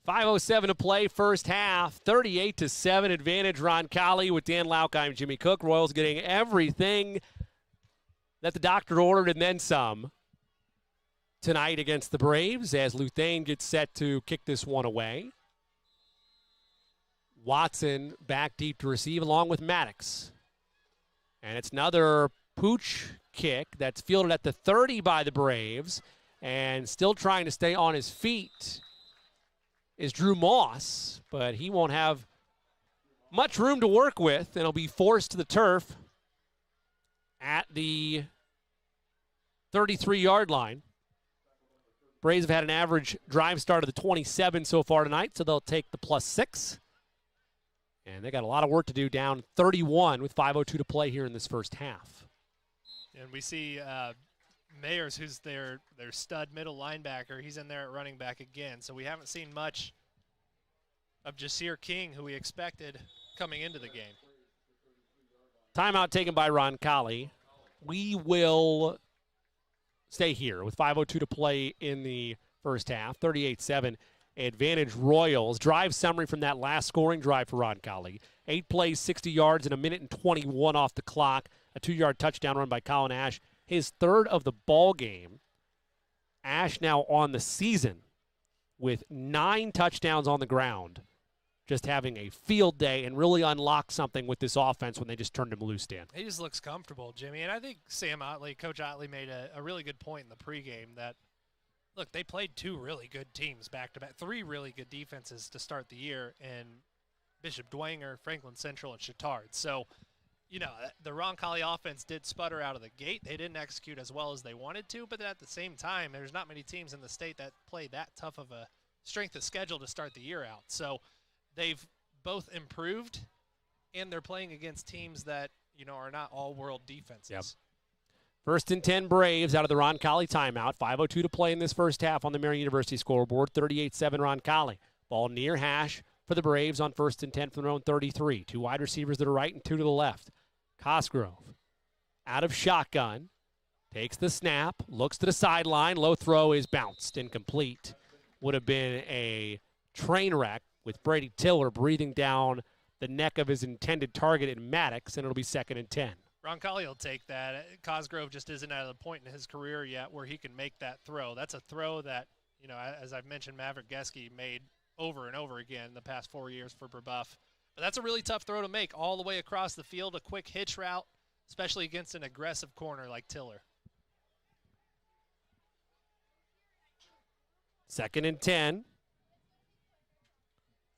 5:07 to play, first half. 38-7 advantage Roncalli with Dan Lauk. I'm Jimmy Cook. Royals getting everything that the doctor ordered and then some tonight against the Braves as Luthane gets set to kick this one away. Watson back deep to receive along with Maddox. And it's another pooch kick that's fielded at the 30 by the Braves. And still trying to stay on his feet is Drew Moss, but he won't have much room to work with, and he'll be forced to the turf at the 33-yard line. Braves have had an average drive start of the 27 so far tonight, so they'll take the +6. And they got a lot of work to do, down 31 with 5:02 to play here in this first half. And we see Mayers, who's their stud middle linebacker, he's in there at running back again. So we haven't seen much of Jasir King, who we expected coming into the game. Timeout taken by Roncalli. We will stay here with 5:02 to play in the first half. 38-7 advantage Royals. Drive summary from that last scoring drive for Roncalli. 8 plays, 60 yards, and a minute and 21 off the clock. A 2-yard touchdown run by Colin Ash. His third of the ball game. Ash now on the season with 9 touchdowns on the ground. Just having a field day and really unlocked something with this offense when they just turned him loose, Dan. He just looks comfortable, Jimmy. And I think Sam Otley, Coach Otley, made a really good point in the pregame that, look, they played 2 really good teams back-to-back, 3 really good defenses to start the year, and Bishop Dwenger, Franklin Central, and Chittard. So, you know, the Roncalli offense did sputter out of the gate. They didn't execute as well as they wanted to, but at the same time, there's not many teams in the state that play that tough of a strength of schedule to start the year out. So they've both improved, and they're playing against teams that, you know, are not all-world defenses. Yep. First and 10 Braves out of the Roncalli timeout. 5:02 to play in this first half on the Marian University scoreboard. 38-7 Roncalli. Ball near hash for the Braves on first and 10 from their own 33. 2 wide receivers to the right and 2 to the left. Cosgrove out of shotgun. Takes the snap. Looks to the sideline. Low throw is bounced. Incomplete. Would have been a train wreck with Brady Tiller breathing down the neck of his intended target in Maddox, and it'll be 2nd and 10. Roncalli will take that. Cosgrove just isn't at the point in his career yet where he can make that throw. That's a throw that, you know, as I've mentioned, Maverick Geske made over and over again the past 4 years for Brebeuf. But that's a really tough throw to make all the way across the field, a quick hitch route, especially against an aggressive corner like Tiller. 2nd and 10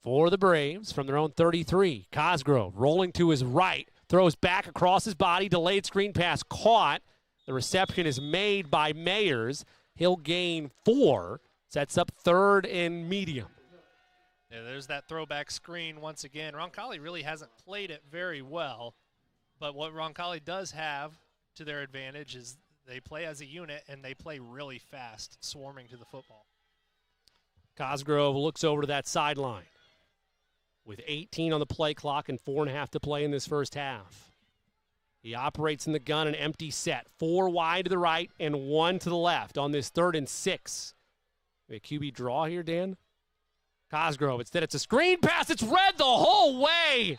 for the Braves from their own 33. Cosgrove rolling to his right, throws back across his body, delayed screen pass caught. The reception is made by Mayers. He'll gain 4, sets up 3rd and medium. Yeah, there's that throwback screen once again. Roncalli really hasn't played it very well, but what Roncalli does have to their advantage is they play as a unit and they play really fast, swarming to the football. Cosgrove looks over to that sideline with 18 on the play clock and 4.5 to play in this first half. He operates in the gun, an empty set. 4 wide to the right and 1 to the left on this 3rd and 6. A QB draw here, Dan? Cosgrove, instead it's a screen pass. It's read the whole way.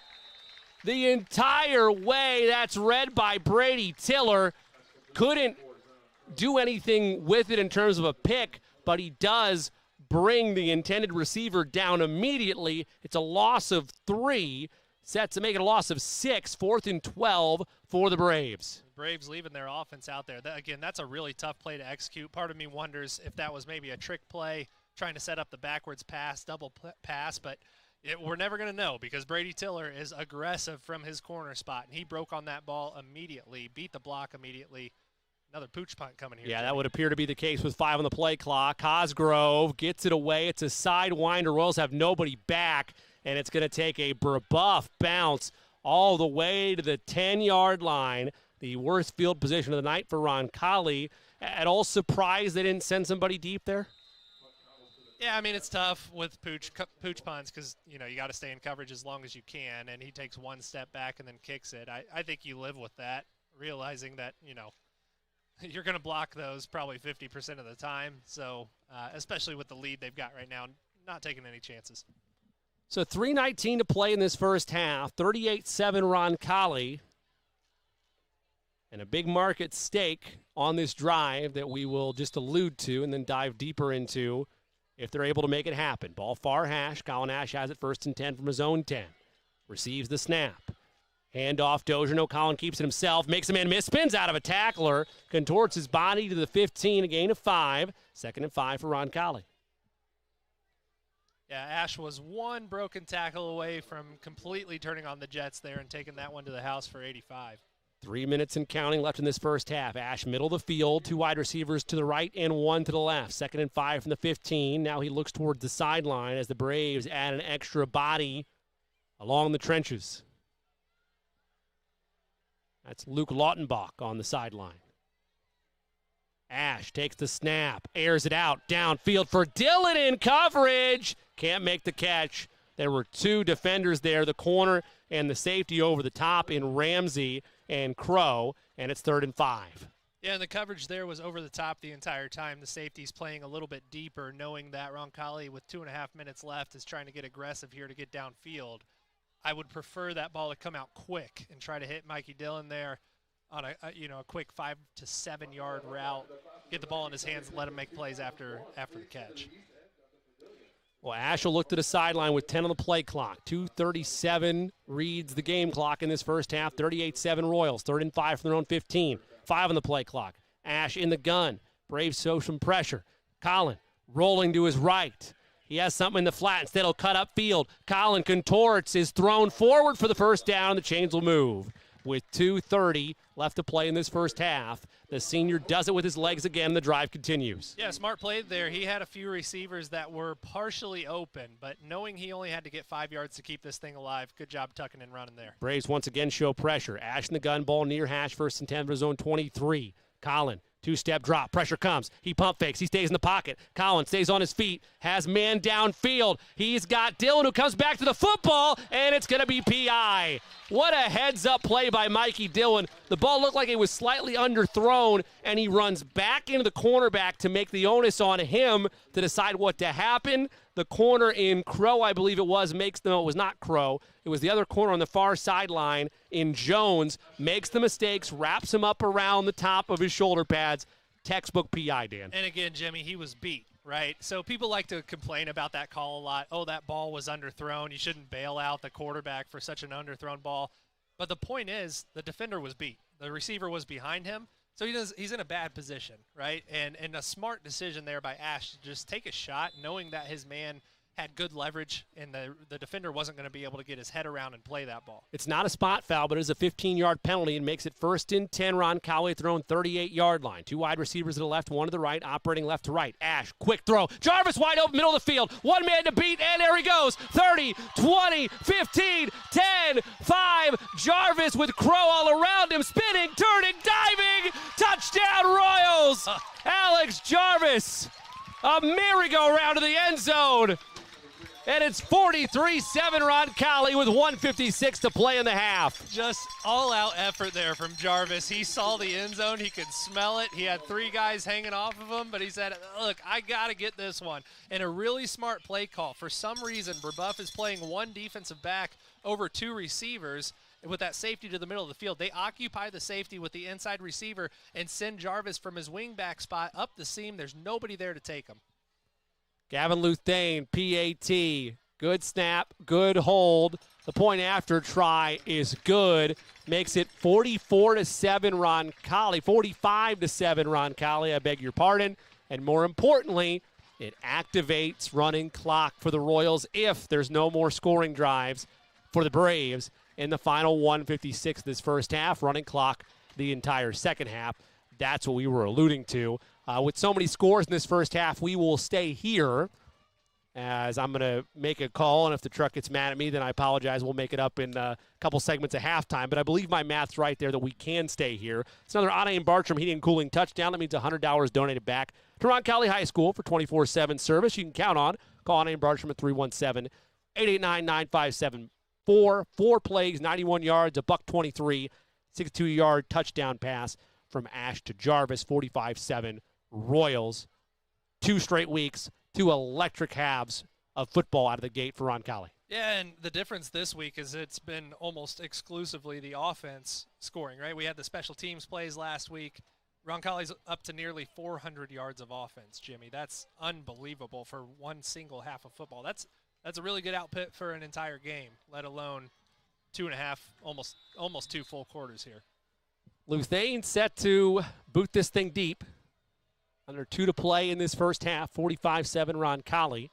The entire way. That's read by Brady Tiller. Couldn't do anything with it in terms of a pick, but he does bring the intended receiver down immediately. It's a loss of 3, set to make it a loss of 6, 4th and 12 for the Braves. The Braves leaving their offense out there. Again, that's a really tough play to execute. Part of me wonders if that was maybe a trick play, trying to set up the backwards pass, double pass, but we're never going to know because Brady Tiller is aggressive from his corner spot, and he broke on that ball immediately, beat the block immediately. Another pooch punt coming here. Yeah, Jimmy. that would appear to be the case with 5 on the play clock. Cosgrove gets it away. It's a sidewinder. Royals have nobody back, and it's going to take a Brebeuf bounce all the way to the 10-yard line. The worst field position of the night for Roncalli. At all surprised they didn't send somebody deep there? Yeah, I mean, it's tough with pooch punts because, you know, you got to stay in coverage as long as you can, and he takes 1 step back and then kicks it. I think you live with that, realizing that, you know, you're going to block those probably 50% of the time. So, especially with the lead they've got right now, not taking any chances. So 3:19 to play in this first half. 38-7 Roncalli. And a big mark at stake on this drive that we will just allude to and then dive deeper into if they're able to make it happen. Ball far hash. Colin Ash has it 1st and 10 from his own 10. Receives the snap. Hand off Dozier. No, Colin keeps it himself. Makes a man miss. Spins out of a tackler. Contorts his body to the 15. A gain of 5. 2nd and 5 for Roncalli. Yeah, Ash was one broken tackle away from completely turning on the Jets there and taking that one to the house for 85. 3 minutes and counting left in this first half. Ash, middle of the field, 2 wide receivers to the right and 1 to the left. 2nd and 5 from the 15. Now he looks towards the sideline as the Braves add an extra body along the trenches. That's Luke Lautenbach on the sideline. Ash takes the snap, airs it out, downfield for Dillon in coverage. Can't make the catch. There were 2 defenders there, the corner and the safety over the top in Ramsey and Crow, and it's 3rd and 5. Yeah, and the coverage there was over the top the entire time. The safety's playing a little bit deeper, knowing that Roncalli, with 2.5 minutes left, is trying to get aggressive here to get downfield. I would prefer that ball to come out quick and try to hit Mikey Dillon there on a quick 5 to 7 yard route. Get the ball in his hands and let him make plays after the catch. Well, Ash will look to the sideline with 10 on the play clock. 2:37 reads the game clock in this first half. 38-7 Royals. 3rd and 5 from their own 15. 5 on the play clock. Ash in the gun. Braves show some pressure. Colin rolling to his right. He has something in the flat. Instead, he'll cut up field. Colin contorts, is thrown forward for the first down. The chains will move. With 2:30 left to play in this first half, the senior does it with his legs again. The drive continues. Yeah, smart play there. He had a few receivers that were partially open, but knowing he only had to get 5 yards to keep this thing alive, good job tucking and running there. Braves once again show pressure. Ash in the gun, ball near hash, 1st and 10 for zone 23. Colin, 2-step drop. Pressure comes. He pump fakes. He stays in the pocket. Colin stays on his feet. Has man downfield. He's got Dillon, who comes back to the football, and it's going to be PI. What a heads-up play by Mikey Dillon. The ball looked like it was slightly underthrown, and he runs back into the cornerback to make the onus on him to decide what to happen. The corner in Crow, I believe it was, it was not Crow. It was the other corner on the far sideline in Jones. Makes the mistakes, wraps him up around the top of his shoulder pads. Textbook PI, Dan. And again, Jimmy, he was beat, right? So people like to complain about that call a lot. Oh, that ball was underthrown. You shouldn't bail out the quarterback for such an underthrown ball. But the point is, the defender was beat. The receiver was behind him. So he's in a bad position, right? And a smart decision there by Ash to just take a shot, knowing that his man had good leverage and the defender wasn't going to be able to get his head around and play that ball. It's not a spot foul, but it is a 15-yard penalty and makes it 1st and 10. Roncalli thrown 38-yard line. 2 wide receivers to the left, 1 to the right, operating left to right. Ash, quick throw. Jarvis wide open, middle of the field. 1 man to beat, and there he goes. 30, 20, 15, 10, 5. Jarvis with Crow all around him, spinning, turning, diving. Touchdown, Royals! Alex Jarvis, a merry-go-round to the end zone. And it's 43-7 Roncalli with 1:56 to play in the half. Just all-out effort there from Jarvis. He saw the end zone. He could smell it. He had 3 guys hanging off of him, but he said, look, I got to get this one. And a really smart play call. For some reason, Brebeuf is playing 1 defensive back over 2 receivers with that safety to the middle of the field. They occupy the safety with the inside receiver and send Jarvis from his wingback spot up the seam. There's nobody there to take him. Gavin Luthane, PAT. Good snap, good hold. The point after try is good. Makes it 44-7 Roncalli. 45-7 Roncalli, I beg your pardon. And more importantly, it activates running clock for the Royals if there's no more scoring drives for the Braves in the final 1:56 of this first half. Running clock the entire second half. That's what we were alluding to. With so many scores in this first half, we will stay here as I'm going to make a call, and if the truck gets mad at me, then I apologize. We'll make it up in a couple segments at halftime, but I believe my math's right there that we can stay here. It's another Anna and Bartram Heating and Cooling touchdown. That means $100 donated back to Roncalli High School for 24/7 service. You can count on. Call Anna and Bartram at 317-889-9574. 4 plays, 91 yards, a $123, 62-yard touchdown pass from Ash to Jarvis, 45-7 Royals. 2 straight weeks, 2 electric halves of football out of the gate for Roncalli. Yeah, and the difference this week is it's been almost exclusively the offense scoring, right? We had the special teams plays last week. Roncalli's up to nearly 400 yards of offense, Jimmy. That's unbelievable for one single half of football. That's a really good output for an entire game, let alone 2.5, almost 2 full quarters here. Luthane set to boot this thing deep. Under 2 to play in this first half, 45-7 Roncalli.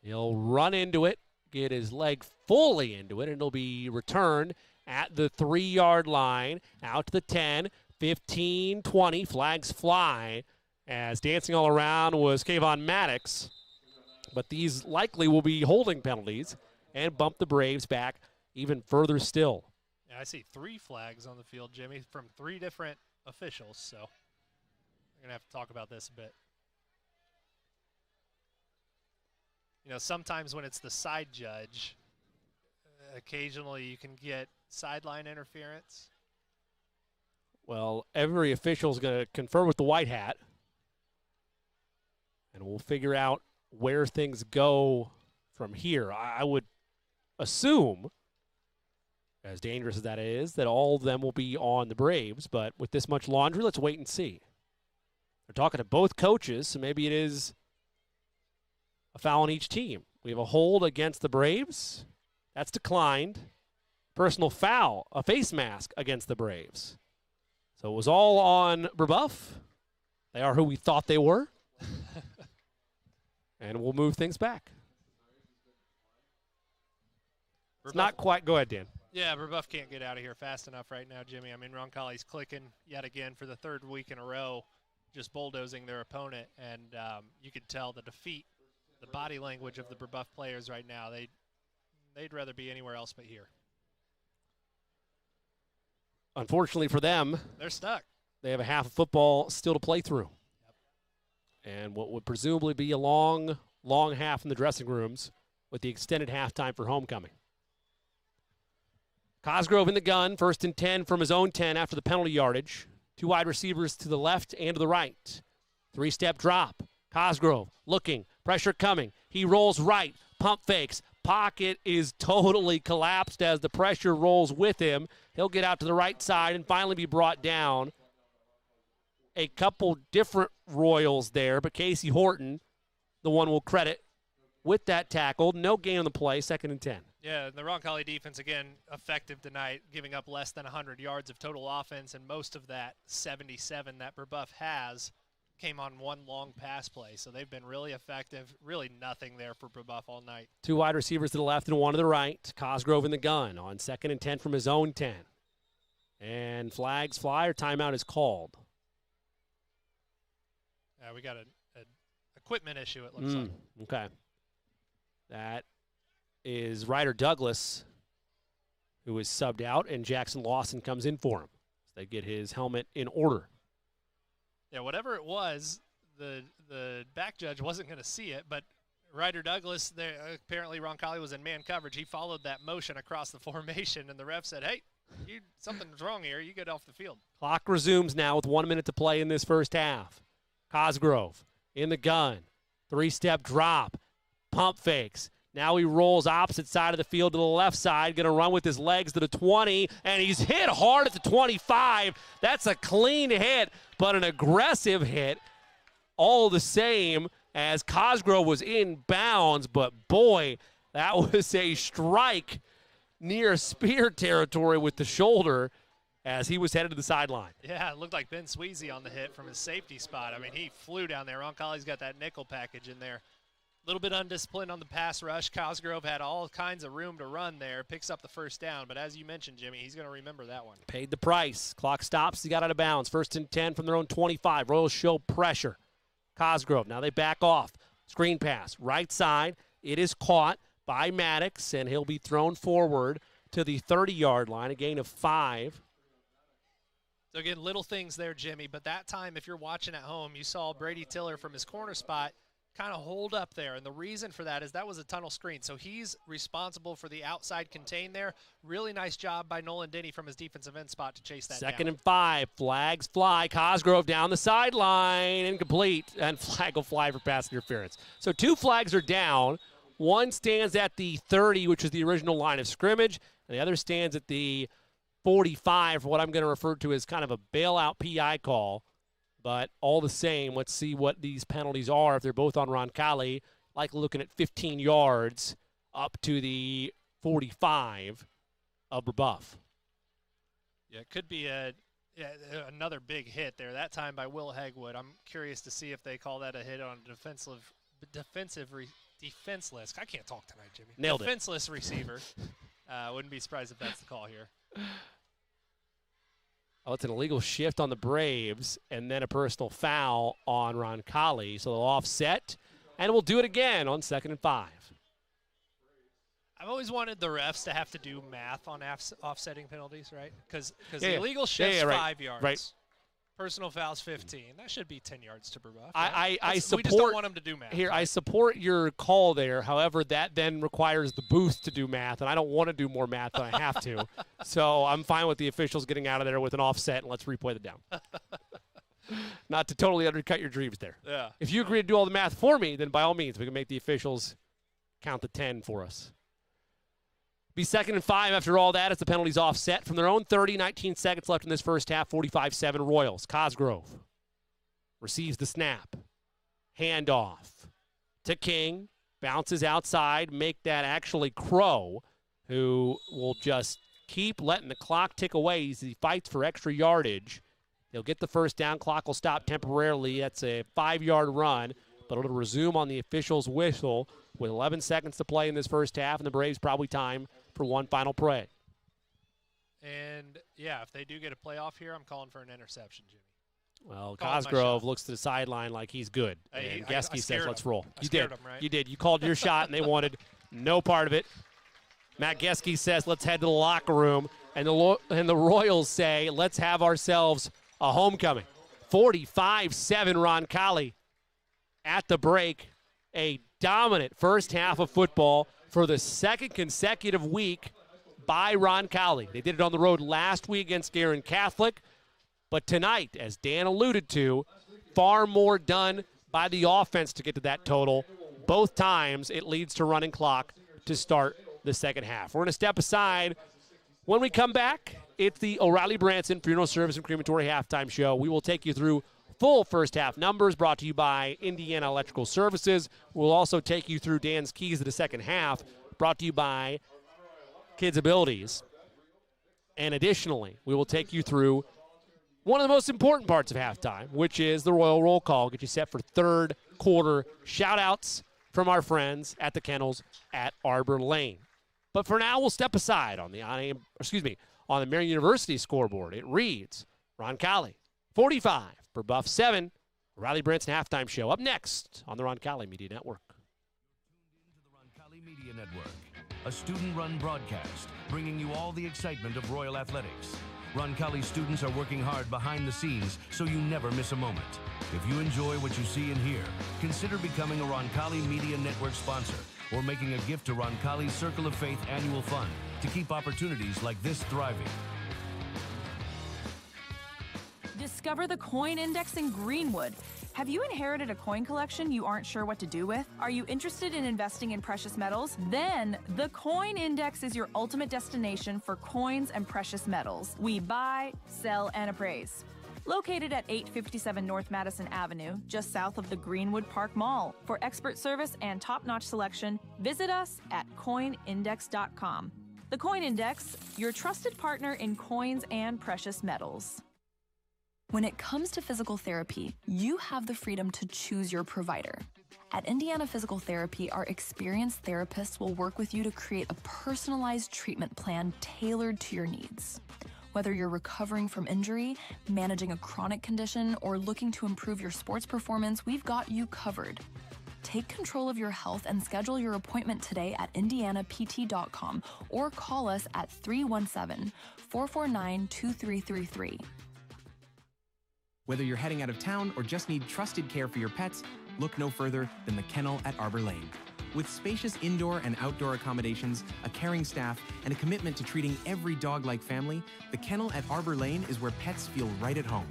He'll run into it, get his leg fully into it, and it'll be returned at the 3-yard line, out to the 10, 15, 20, flags fly, as dancing all around was Kayvon Maddox. But these likely will be holding penalties and bump the Braves back even further still. Yeah, I see 3 flags on the field, Jimmy, from 3 different officials, so we're going to have to talk about this a bit. You know, sometimes when it's the side judge, occasionally you can get sideline interference. Well, every official is going to confer with the white hat, and we'll figure out where things go from here. I would assume, as dangerous as that is, that all of them will be on the Braves, but with this much laundry, let's wait and see. They're talking to both coaches, so maybe it is a foul on each team. We have a hold against the Braves. That's declined. Personal foul, a face mask against the Braves. So it was all on Brebeuf. They are who we thought they were. And we'll move things back. It's not quite. Go ahead, Dan. Yeah, Brebeuf can't get out of here fast enough right now, Jimmy. I mean, Roncalli's clicking yet again for the 3rd week in a row, just bulldozing their opponent. And you could tell the defeat, the body language of the Brebeuf players right now. They'd rather be anywhere else but here. Unfortunately for them, they're stuck. They have a half of football still to play through. Yep. And what would presumably be a long, long half in the dressing rooms with the extended halftime for homecoming. Cosgrove in the gun, 1st and 10 from his own 10 after the penalty yardage. 2 wide receivers to the left and to the right. 3-step drop. Cosgrove looking, pressure coming. He rolls right, pump fakes. Pocket is totally collapsed as the pressure rolls with him. He'll get out to the right side and finally be brought down. A couple different Royals there, but Casey Horton, the one we'll credit with that tackle. No gain on the play, 2nd and 10. Yeah, the Roncalli defense, again, effective tonight, giving up less than 100 yards of total offense, and most of that 77 that Brebeuf has came on one long pass play. So they've been really effective. Really nothing there for Brebeuf all night. 2 wide receivers to the left and 1 to the right. Cosgrove in the gun on 2nd and 10 from his own 10. And flags fly or timeout is called. We got an equipment issue, it looks like. Okay. That is Ryder Douglas, who is subbed out, and Jackson Lawson comes in for him. So they get his helmet in order. Yeah, whatever it was, the back judge wasn't going to see it, but Ryder Douglas, apparently Roncalli was in man coverage. He followed that motion across the formation, and the ref said, hey, something's wrong here. You get off the field. Clock resumes now with 1 minute to play in this first half. Cosgrove in the gun. 3-step drop. Pump fakes. Now he rolls opposite side of the field to the left side, going to run with his legs to the 20, and he's hit hard at the 25. That's a clean hit, but an aggressive hit all the same, as Cosgrove was in bounds, but boy, that was a strike near spear territory with the shoulder as he was headed to the sideline. Yeah, it looked like Ben Sweezy on the hit from his safety spot. I mean, he flew down there. Roncalli's got that nickel package in there. A little bit undisciplined on the pass rush. Cosgrove had all kinds of room to run there, picks up the 1st down. But as you mentioned, Jimmy, he's going to remember that one. Paid the price. Clock stops. He got out of bounds. 1st and 10 from their own 25. Royals show pressure. Cosgrove, now they back off. Screen pass, right side. It is caught by Maddox, and he'll be thrown forward to the 30-yard line, a gain of 5. So, again, little things there, Jimmy. But that time, if you're watching at home, you saw Brady Tiller from his corner spot kind of hold up there. And the reason for that is that was a tunnel screen. So he's responsible for the outside contain there. Really nice job by Nolan Denny from his defensive end spot to chase that down. 2nd and 5. Flags fly. Cosgrove down the sideline. Incomplete. And flag will fly for pass interference. So 2 flags are down. One stands at the 30, which is the original line of scrimmage. And the other stands at the 45 for what I'm going to refer to as kind of a bailout PI call. But all the same, let's see what these penalties are if they're both on Roncalli. Like looking at 15 yards up to the 45 of Brebeuf. Yeah, it could be another big hit there, that time by Will Hegwood. I'm curious to see if they call that a hit on a defenseless. I can't talk tonight, Jimmy. Nailed it. Defenseless receiver. Wouldn't be surprised if that's the call here. Oh, it's an illegal shift on the Braves and then a personal foul on Roncalli. So they'll offset, and we'll do it again on 2nd and 5. I've always wanted the refs to have to do math on offsetting penalties, right? Because Yeah, the yeah. illegal shift's right. 5 yards. Right. Personal foul's 15. That should be 10 yards to Brebeuf. I support. We just don't want them to do math. Here, I support your call there. However, that then requires the booth to do math, and I don't want to do more math than I have to. So I'm fine with the officials getting out of there with an offset, and let's replay the down. Not to totally undercut your dreams there. Yeah. If you agree to do all the math for me, then by all means, we can make the officials count the 10 for us. Be 2nd and 5 after all that as the penalties offset from their own 30, 19 seconds left in this first half, 45-7 Royals. Cosgrove receives the snap. Handoff to King. Bounces outside. Make that actually Crow, who will just keep letting the clock tick away as he fights for extra yardage. He'll get the first down. Clock will stop temporarily. That's a 5-yard run, but it'll resume on the official's whistle with 11 seconds to play in this first half, and the Braves probably time for one final play. And, yeah, if they do get a playoff here, I'm calling for an interception, Jimmy. Well, Cosgrove looks to the sideline like he's good. And Geske says, let's roll. You did. Him, right? You did. You called your shot, and they wanted no part of it. Matt Geske says, let's head to the locker room. And the Royals say, let's have ourselves a homecoming. 45-7 Roncalli at the break. A dominant first half of football for the second consecutive week by Roncalli. They did it on the road last week against Guerin Catholic. But tonight, as Dan alluded to, far more done by the offense to get to that total. Both times it leads to running clock to start the second half. We're going to step aside. When we come back, it's the O'Reilly Branson Funeral Service and Crematory Halftime Show. We will take you through full first half numbers brought to you by Indiana Electrical Services. We'll also take you through Dan's keys to the second half brought to you by Kids Abilities. And additionally, we will take you through one of the most important parts of halftime, which is the Royal Roll Call. Get you set for third quarter shout-outs from our friends at the Kennels at Arbor Lane. But for now, we'll step aside on the Marian University scoreboard. It reads, Roncalli 45, Brebeuf 7, O'Reilly Branson Halftime Show. Up next on the Roncalli Media Network. Roncalli Media Network, a student-run broadcast bringing you all the excitement of Royal Athletics. Roncalli students are working hard behind the scenes so you never miss a moment. If you enjoy what you see and hear, consider becoming a Roncalli Media Network sponsor or making a gift to Roncalli's Circle of Faith Annual Fund to keep opportunities like this thriving. Discover the coin index in Greenwood. Have you inherited a coin collection you aren't sure what to do with? Are you interested in investing in precious metals? Then the Coin Index is your ultimate destination for coins and precious metals. We buy, sell, and appraise. Located at 857 North Madison Avenue, just south of the Greenwood Park Mall. For expert service and top-notch selection, visit us at coinindex.com. The Coin Index, your trusted partner in coins and precious metals. When it comes to physical therapy, you have the freedom to choose your provider. At Indiana Physical Therapy, our experienced therapists will work with you to create a personalized treatment plan tailored to your needs. Whether you're recovering from injury, managing a chronic condition, or looking to improve your sports performance, we've got you covered. Take control of your health and schedule your appointment today at indianapt.com or call us at 317-449-2333. Whether you're heading out of town or just need trusted care for your pets, look no further than the Kennel at Arbor Lane. With spacious indoor and outdoor accommodations, a caring staff, and a commitment to treating every dog like family, the Kennel at Arbor Lane is where pets feel right at home.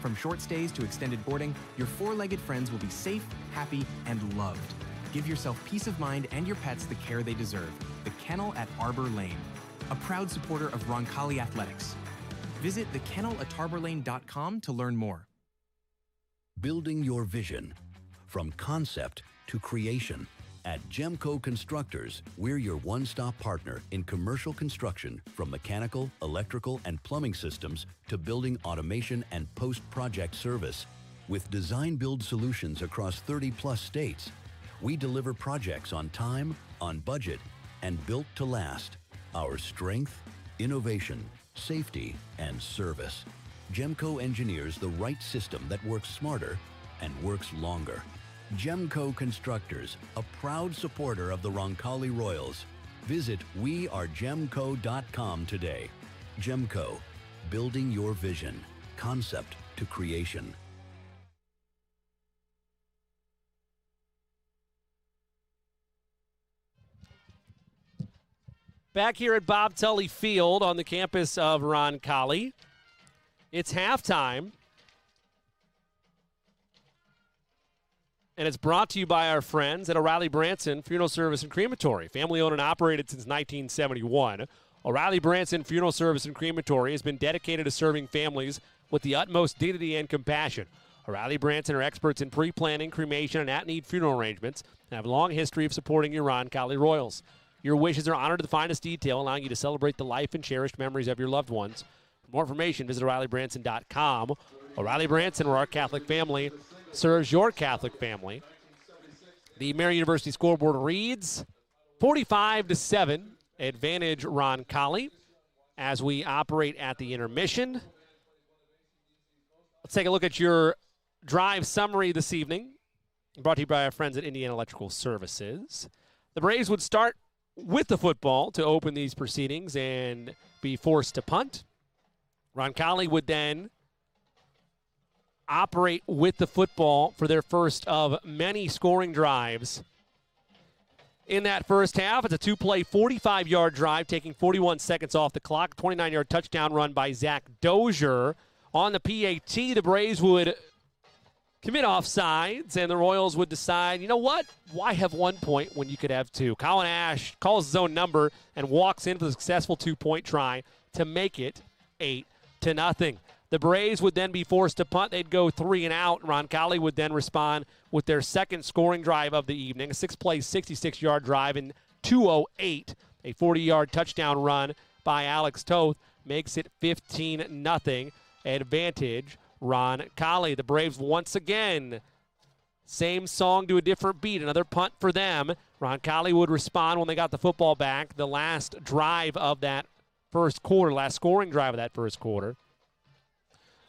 From short stays to extended boarding, your four-legged friends will be safe, happy, and loved. Give yourself peace of mind and your pets the care they deserve. The Kennel at Arbor Lane. a proud supporter of Roncalli Athletics. Visit thekennel@tarborlane.com to learn more. Building your vision from concept to creation. At Gemco Constructors, we're your one-stop partner in commercial construction, from mechanical, electrical, and plumbing systems to building automation and post-project service. With design-build solutions across 30-plus states, we deliver projects on time, on budget, and built to last. Our strength, innovation, safety, and service. Gemco engineers the right system that works smarter and works longer. Gemco Constructors, a proud supporter of the Roncalli Royals. Visit wearegemco.com today. Gemco, building your vision, concept to creation. Back here at Bob Tully Field on the campus of Roncalli. It's halftime. And it's brought to you by our friends at O'Reilly Branson Funeral Service and Crematory. Family owned and operated since 1971. O'Reilly Branson Funeral Service and Crematory has been dedicated to serving families with the utmost dignity and compassion. O'Reilly Branson are experts in pre-planning, cremation, and at-need funeral arrangements and have a long history of supporting your Roncalli Royals. Your wishes are honored to the finest detail, allowing you to celebrate the life and cherished memories of your loved ones. For more information, visit O'ReillyBranson.com. O'Reilly Branson, where our Catholic family serves your Catholic family. The Marian University scoreboard reads 45-7, advantage Roncalli as we operate at the intermission. Let's take a look at your drive summary this evening, brought to you by our friends at Indiana Electrical Services. The Braves would start with the football to open these proceedings and be forced to punt. Roncalli would then operate with the football for their first of many scoring drives. In that first half, it's a two-play 45-yard drive, taking 41 seconds off the clock. 29-yard touchdown run by Zach Dozier. On the PAT, the Braves would commit offsides, and the Royals would decide, you know what? Why have 1 point when you could have two? Colin Ash calls his own number and walks in for the successful two-point try to make it 8-0. The Braves would then be forced to punt. They'd go 3 and out. Roncalli would then respond with their second scoring drive of the evening, a 6-play, 66-yard drive in 2:08. A 40-yard touchdown run by Alex Toth makes it 15-0. Advantage Roncalli. The Braves once again, same song to a different beat. Another punt for them. Roncalli would respond when they got the football back. The last drive of that first quarter, last scoring drive of that first quarter,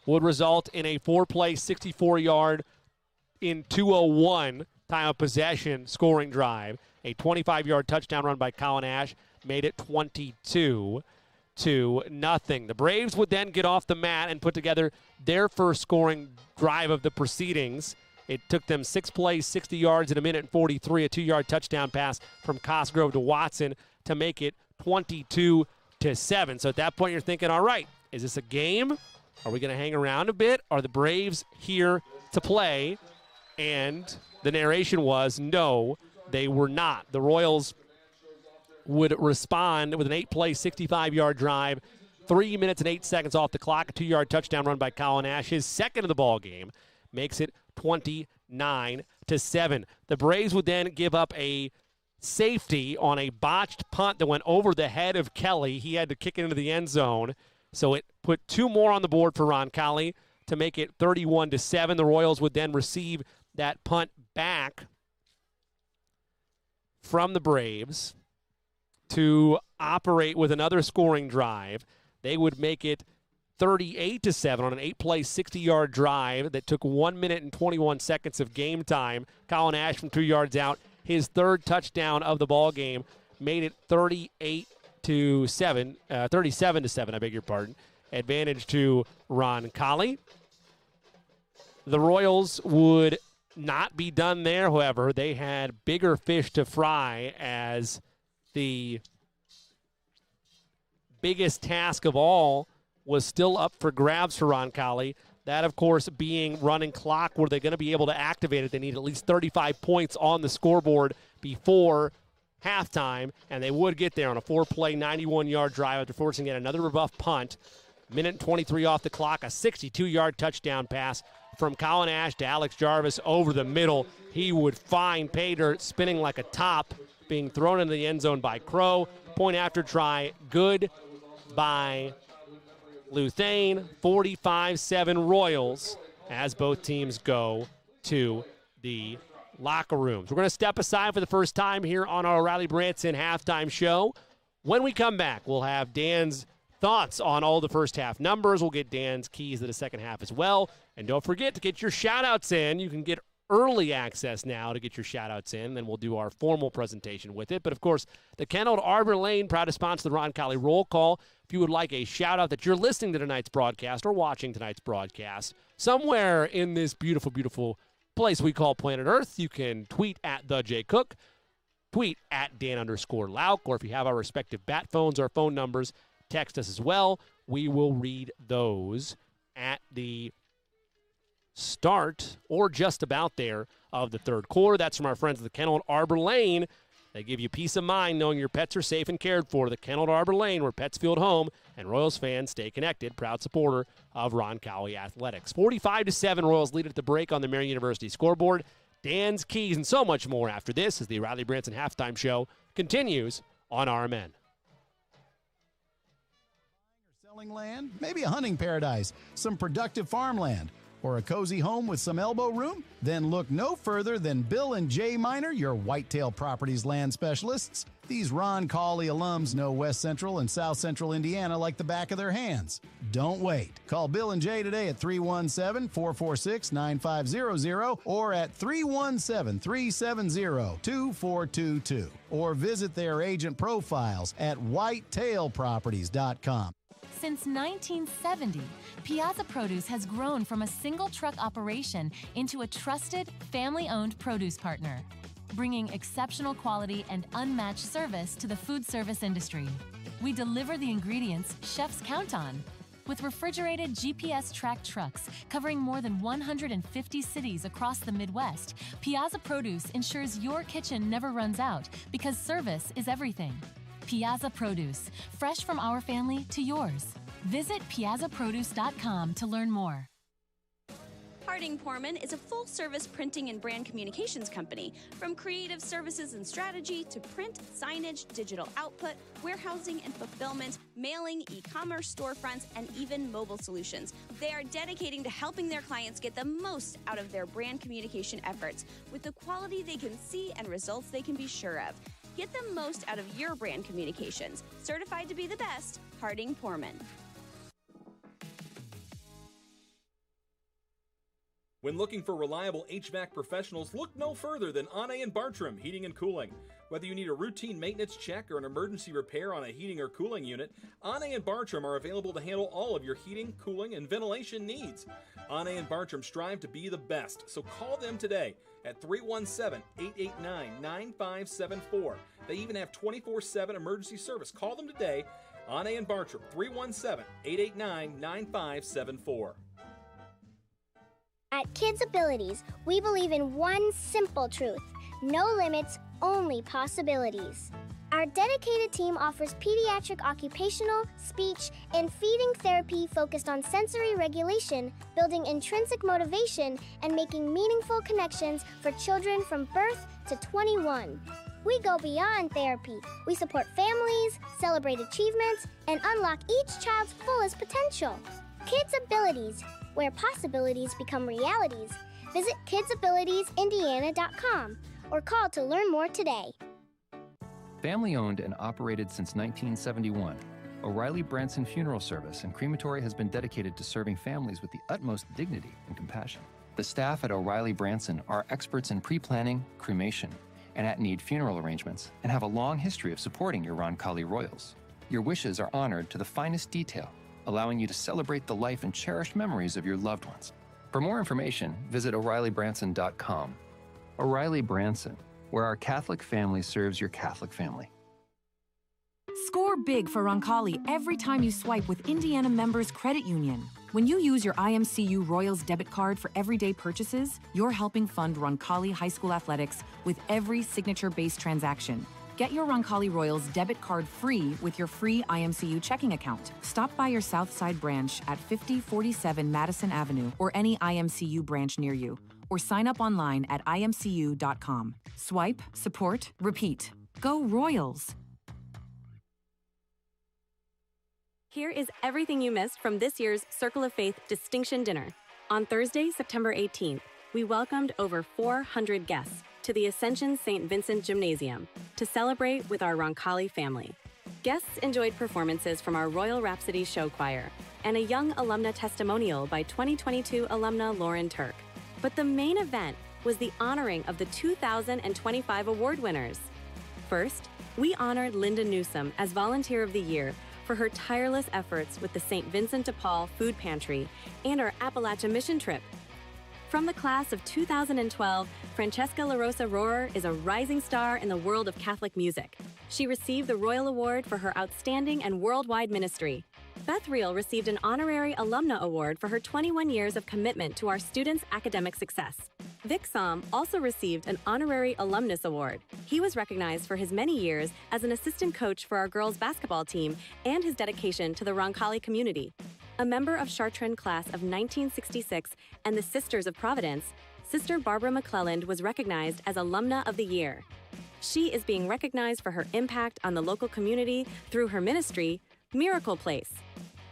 would result in a 4-play, 64-yard in 2:01 time of possession scoring drive. A 25-yard touchdown run by Colin Ash made it 22-0. The Braves would then get off the mat and put together their first scoring drive of the proceedings. It took them 6 plays, 60 yards in a minute and 43, a 2-yard touchdown pass from Cosgrove to Watson to make it 22-7. So at that point, you're thinking, all right, is this a game? Are we going to hang around a bit? Are the Braves here to play? And the narration was, no, they were not. The Royals would respond with an 8-play, 65-yard drive, 3 minutes and 8 seconds off the clock, a 2-yard touchdown run by Colin Ash. His second of the ball game makes it 29-7. The Braves would then give up a safety on a botched punt that went over the head of Kelly. He had to kick it into the end zone. So it put 2 more on the board for Roncalli to make it 31-7. The Royals would then receive that punt back from the Braves to operate with another scoring drive. They would make it 38-7 on an 8-play, 60-yard drive that took 1 minute and 21 seconds of game time. Colin Ash from 2 yards out, his third touchdown of the ball game, made it 37-7, I beg your pardon. Advantage to Roncalli. The Royals would not be done there, however. They had bigger fish to fry, as the biggest task of all was still up for grabs for Roncalli. That, of course, being running clock. Were they going to be able to activate it? They need at least 35 points on the scoreboard before halftime, and they would get there on a 4-play, 91-yard drive after forcing yet another Brebeuf punt. Minute and 23 off the clock, a 62-yard touchdown pass from Colin Ash to Alex Jarvis over the middle. He would find pay dirt spinning like a top, being thrown into the end zone by Crow. Point after try, good by Luthane. 45-7 Royals as both teams go to the locker rooms. We're going to step aside for the first time here on our O'Reilly Branson halftime show. When we come back, we'll have Dan's thoughts on all the first half numbers. We'll get Dan's keys to the second half as well. And don't forget to get your shout-outs in. You can get early access now to get your shout-outs in. Then we'll do our formal presentation with it. But, of course, the Kennel Arbor Lane, proud to sponsor the Roncalli Roll Call. If you would like a shout-out that you're listening to tonight's broadcast or watching tonight's broadcast, somewhere in this beautiful, beautiful place we call planet Earth, you can tweet at the J Cook, tweet at Dan_Lauk, or if you have our respective bat phones or phone numbers, text us as well. We will read those at the start or just about there of the third quarter. That's from our friends at the Kennel Arbor Lane. They give you peace of mind knowing your pets are safe and cared for. The Kennel Arbor Lane, where pets feel at home, and Royals fans stay connected. Proud supporter of Roncalli Athletics. 45-7 Royals lead at the break on the Marian University scoreboard. Dan's keys and so much more after this as the O'Reilly Branson halftime show continues on RMN. Selling land, maybe a hunting paradise, some productive farmland, or a cozy home with some elbow room? Then look no further than Bill and Jay Miner, your Whitetail Properties land specialists. These Roncalli alums know West Central and South Central Indiana like the back of their hands. Don't wait. Call Bill and Jay today at 317-446-9500 or at 317-370-2422 or visit their agent profiles at whitetailproperties.com. Since 1970, Piazza Produce has grown from a single truck operation into a trusted, family-owned produce partner, bringing exceptional quality and unmatched service to the food service industry. We deliver the ingredients chefs count on. With refrigerated GPS-tracked trucks covering more than 150 cities across the Midwest, Piazza Produce ensures your kitchen never runs out because service is everything. Piazza Produce, fresh from our family to yours. Visit piazzaproduce.com to learn more. Harding Porman is a full-service printing and brand communications company. From creative services and strategy to print, signage, digital output, warehousing and fulfillment, mailing, e-commerce storefronts, and even mobile solutions. They are dedicating to helping their clients get the most out of their brand communication efforts with the quality they can see and results they can be sure of. Get the most out of your brand communications. Certified to be the best, Harding Porman. When looking for reliable HVAC professionals, look no further than Ane and Bartram Heating and Cooling. Whether you need a routine maintenance check or an emergency repair on a heating or cooling unit, Ane and Bartram are available to handle all of your heating, cooling, and ventilation needs. Ane and Bartram strive to be the best, so call them today at 317-889-9574. They even have 24/7 emergency service. Call them today, Ane and Bartram, 317-889-9574. At Kids Abilities, we believe in one simple truth: no limits, only possibilities. Our dedicated team offers pediatric occupational, speech, and feeding therapy focused on sensory regulation, building intrinsic motivation, and making meaningful connections for children from birth to 21. We go beyond therapy. We support families, celebrate achievements, and unlock each child's fullest potential. Kids Abilities, where possibilities become realities. Visit kidsabilitiesindiana.com or call to learn more today. Family owned and operated since 1971, O'Reilly Branson Funeral Service and Crematory has been dedicated to serving families with the utmost dignity and compassion. The staff at O'Reilly Branson are experts in pre-planning, cremation, and at-need funeral arrangements, and have a long history of supporting your Roncalli Royals. Your wishes are honored to the finest detail, allowing you to celebrate the life and cherished memories of your loved ones. For more information, visit O'ReillyBranson.com. O'Reilly Branson, where our Catholic family serves your Catholic family. Score big for Roncalli every time you swipe with Indiana Members Credit Union. When you use your IMCU Royals debit card for everyday purchases, you're helping fund Roncalli High School athletics with every signature-based transaction. Get your Roncalli Royals debit card free with your free IMCU checking account. Stop by your Southside branch at 5047 Madison Avenue or any IMCU branch near you, or sign up online at imcu.com. Swipe, support, repeat. Go Royals! Here is everything you missed from this year's Circle of Faith Distinction Dinner. On Thursday, September 18th, we welcomed over 400 guests to the Ascension St. Vincent Gymnasium to celebrate with our Roncalli family. Guests enjoyed performances from our Royal Rhapsody Show Choir and a young alumna testimonial by 2022 alumna Lauren Turk. But the main event was the honoring of the 2025 award winners. First, we honored Linda Newsom as Volunteer of the Year for her tireless efforts with the St. Vincent de Paul Food Pantry and our Appalachia mission trip. From the class of 2012, Francesca La Rosa Rohrer is a rising star in the world of Catholic music. She received the Royal Award for her outstanding and worldwide ministry. Beth Reel received an honorary alumna award for her 21 years of commitment to our students' academic success. Vic Som also received an honorary alumnus award. He was recognized for his many years as an assistant coach for our girls' basketball team and his dedication to the Roncalli community. A member of Chartrand class of 1966 and the Sisters of Providence, Sister Barbara McClelland was recognized as Alumna of the Year. She is being recognized for her impact on the local community through her ministry, Miracle Place.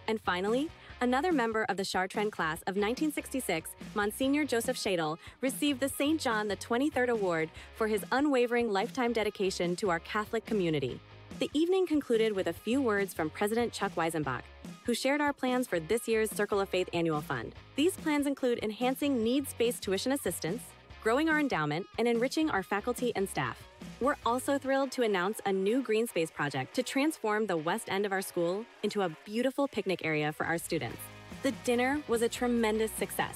And finally, another member of the Chartrand class of 1966, Monsignor Joseph Shadle, received the St. John the 23rd Award for his unwavering lifetime dedication to our Catholic community. The evening concluded with a few words from President Chuck Weisenbach, who shared our plans for this year's Circle of Faith Annual Fund. These plans include enhancing needs-based tuition assistance, growing our endowment, and enriching our faculty and staff. We're also thrilled to announce a new green space project to transform the west end of our school into a beautiful picnic area for our students. The dinner was a tremendous success,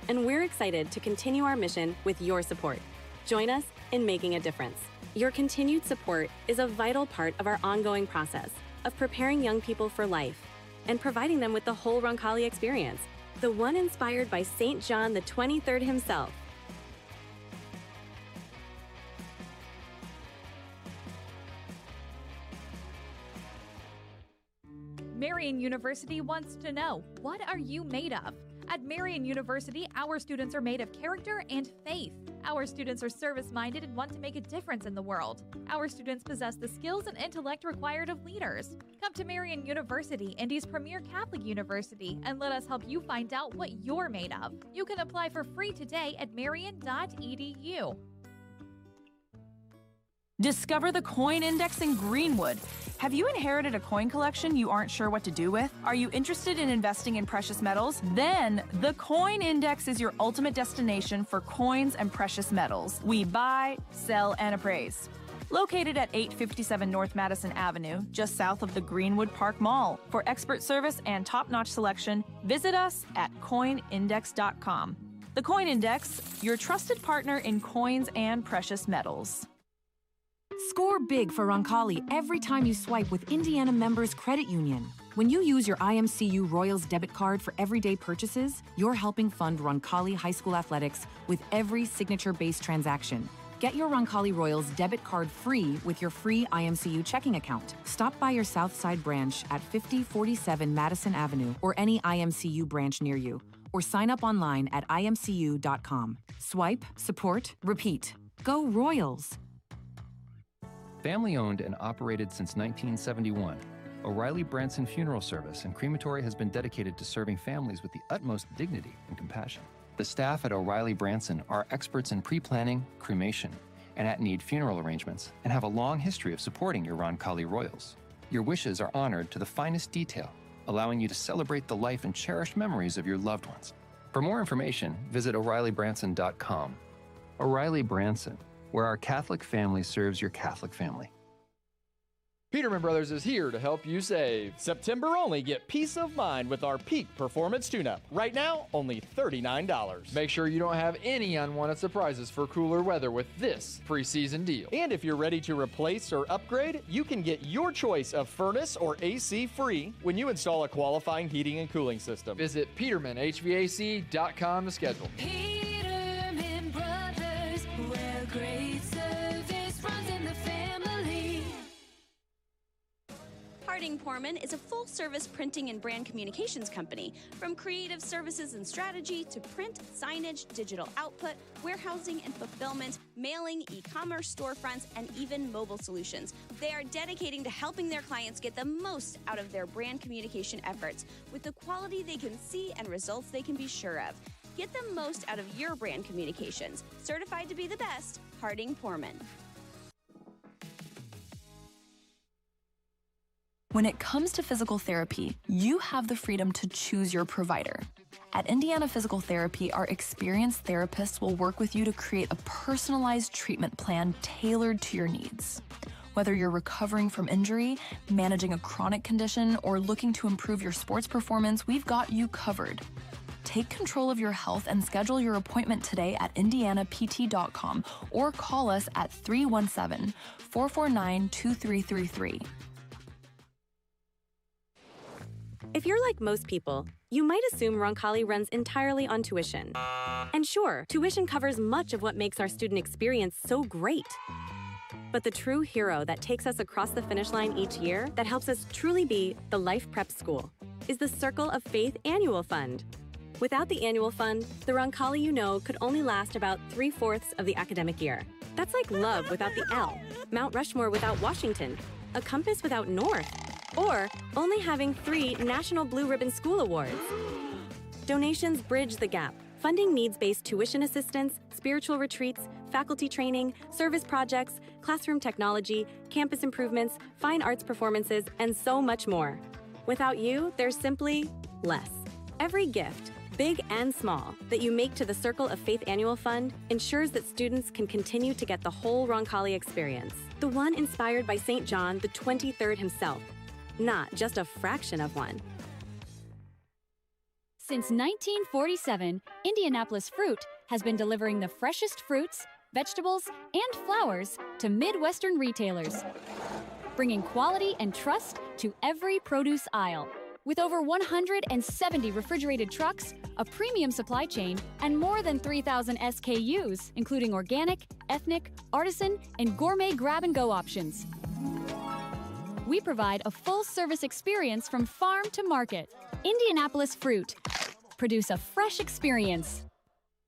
and we're excited to continue our mission with your support. Join us in making a difference. Your continued support is a vital part of our ongoing process of preparing young people for life and providing them with the whole Roncalli experience, the one inspired by St. John the 23rd himself. Marian University wants to know, what are you made of? At Marian University, our students are made of character and faith. Our students are service-minded and want to make a difference in the world. Our students possess the skills and intellect required of leaders. Come to Marian University, Indy's premier Catholic university, and let us help you find out what you're made of. You can apply for free today at marian.edu. Discover the Coin Index in Greenwood. Have you inherited a coin collection you aren't sure what to do with? Are you interested in investing in precious metals? Then the Coin Index is your ultimate destination for coins and precious metals. We buy, sell, and appraise. Located at 857 North Madison Avenue, just south of the Greenwood Park Mall. For expert service and top-notch selection, visit us at coinindex.com. The Coin Index, your trusted partner in coins and precious metals. Score big for Roncalli every time you swipe with Indiana Members Credit Union. When you use your IMCU Royals debit card for everyday purchases, you're helping fund Roncalli High School athletics with every signature-based transaction. Get your Roncalli Royals debit card free with your free IMCU checking account. Stop by your Southside branch at 5047 Madison Avenue or any IMCU branch near you, or sign up online at imcu.com. Swipe, support, repeat. Go Royals! Family owned and operated since 1971, O'Reilly Branson Funeral Service and Crematory has been dedicated to serving families with the utmost dignity and compassion. The staff at O'Reilly Branson are experts in pre-planning, cremation, and at-need funeral arrangements, and have a long history of supporting your Roncalli Royals. Your wishes are honored to the finest detail, allowing you to celebrate the life and cherished memories of your loved ones. For more information, visit O'ReillyBranson.com. O'Reilly Branson, where our Catholic family serves your Catholic family. Peterman Brothers is here to help you save. September only, get peace of mind with our Peak Performance Tune-Up. Right now, only $39. Make sure you don't have any unwanted surprises for cooler weather with this preseason deal. And if you're ready to replace or upgrade, you can get your choice of furnace or AC free when you install a qualifying heating and cooling system. Visit PetermanHVAC.com to schedule. Peterman Brothers, where great service runs in the family. Harding Poorman is a full-service printing and brand communications company. From creative services and strategy to print, signage, digital output, warehousing and fulfillment, mailing, e-commerce storefronts, and even mobile solutions. They are dedicating to helping their clients get the most out of their brand communication efforts with the quality they can see and results they can be sure of. Get the most out of your brand communications. Certified to be the best, Harding Poorman. When it comes to physical therapy, you have the freedom to choose your provider. At Indiana Physical Therapy, our experienced therapists will work with you to create a personalized treatment plan tailored to your needs. Whether you're recovering from injury, managing a chronic condition, or looking to improve your sports performance, we've got you covered. Take control of your health and schedule your appointment today at indianapt.com or call us at 317-449-2333. If you're like most people, you might assume Roncalli runs entirely on tuition. And sure, tuition covers much of what makes our student experience so great. But the true hero that takes us across the finish line each year, that helps us truly be the Life Prep School, is the Circle of Faith Annual Fund. Without the annual fund, the Roncalli you know could only last about 3/4 of the academic year. That's like love without the L, Mount Rushmore without Washington, a compass without North, or only having 3 National Blue Ribbon School Awards. Donations bridge the gap, funding needs-based tuition assistance, spiritual retreats, faculty training, service projects, classroom technology, campus improvements, fine arts performances, and so much more. Without you, there's simply less. Every gift, big and small, that you make to the Circle of Faith Annual Fund ensures that students can continue to get the whole Roncalli experience, the one inspired by St. John the 23rd himself, not just a fraction of one. Since 1947, Indianapolis Fruit has been delivering the freshest fruits, vegetables, and flowers to Midwestern retailers, bringing quality and trust to every produce aisle. With over 170 refrigerated trucks, a premium supply chain, and more than 3,000 SKUs, including organic, ethnic, artisan, and gourmet grab-and-go options. We provide a full-service experience from farm to market. Indianapolis Fruit. Produce a fresh experience.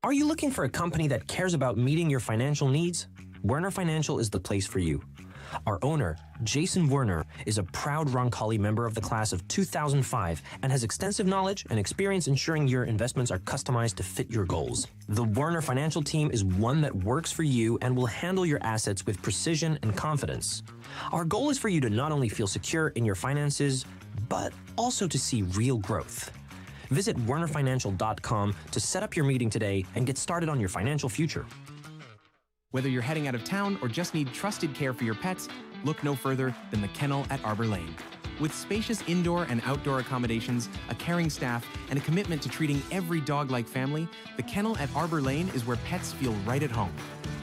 Are you looking for a company that cares about meeting your financial needs? Werner Financial is the place for you. Our owner, Jason Werner, is a proud Roncalli member of the class of 2005 and has extensive knowledge and experience ensuring your investments are customized to fit your goals. The Werner Financial team is one that works for you and will handle your assets with precision and confidence. Our goal is for you to not only feel secure in your finances, but also to see real growth. Visit wernerfinancial.com to set up your meeting today and get started on your financial future. Whether you're heading out of town or just need trusted care for your pets, look no further than the Kennel at Arbor Lane. With spacious indoor and outdoor accommodations, a caring staff, and a commitment to treating every dog like family, the Kennel at Arbor Lane is where pets feel right at home.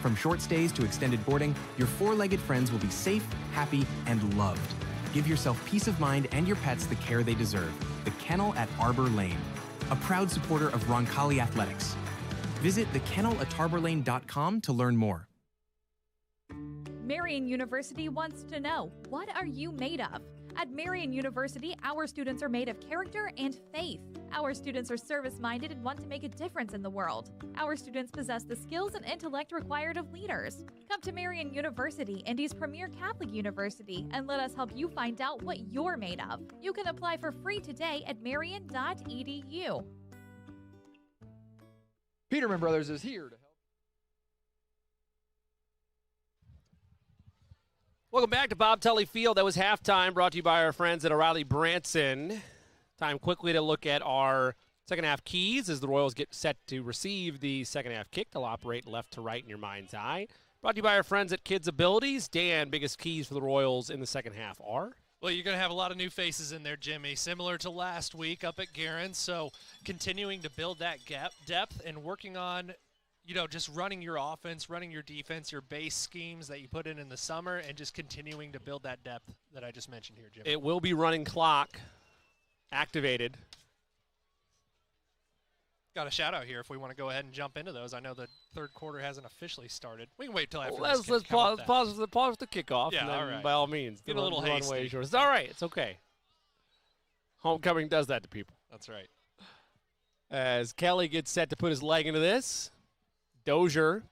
From short stays to extended boarding, your four-legged friends will be safe, happy, and loved. Give yourself peace of mind and your pets the care they deserve. The Kennel at Arbor Lane, a proud supporter of Roncalli Athletics. Visit thekennelatarbor.com to learn more. Marian University wants to know, what are you made of? At Marian University, our students are made of character and faith. Our students are service-minded and want to make a difference in the world. Our students possess the skills and intellect required of leaders. Come to Marian University, Indy's premier Catholic university, and let us help you find out what you're made of. You can apply for free today at marian.edu. Peterman Brothers is here to help. Welcome back to Bob Tully Field. That was halftime, brought to you by our friends at O'Reilly Branson. Time quickly to look at our second half keys as the Royals get set to receive the second half kick. They'll operate left to right in your mind's eye. Brought to you by our friends at Kids Abilities. Dan, biggest keys for the Royals in the second half are? Well, you're going to have a lot of new faces in there, Jimmy, similar to last week up at Guerin. So continuing to build that depth and working on, just running your offense, running your defense, your base schemes that you put in the summer, and just continuing to build that depth that I just mentioned here, Jimmy. It will be running clock activated. Got a shout out here if we want to go ahead and jump into those. I know the third quarter hasn't officially started. We can wait till after. Let's pause the kickoff. Yeah, and then all right. By all means, get a little hasty. It's all right. It's okay. Homecoming does that to people. That's right. As Kelly gets set to put his leg into this, Dozier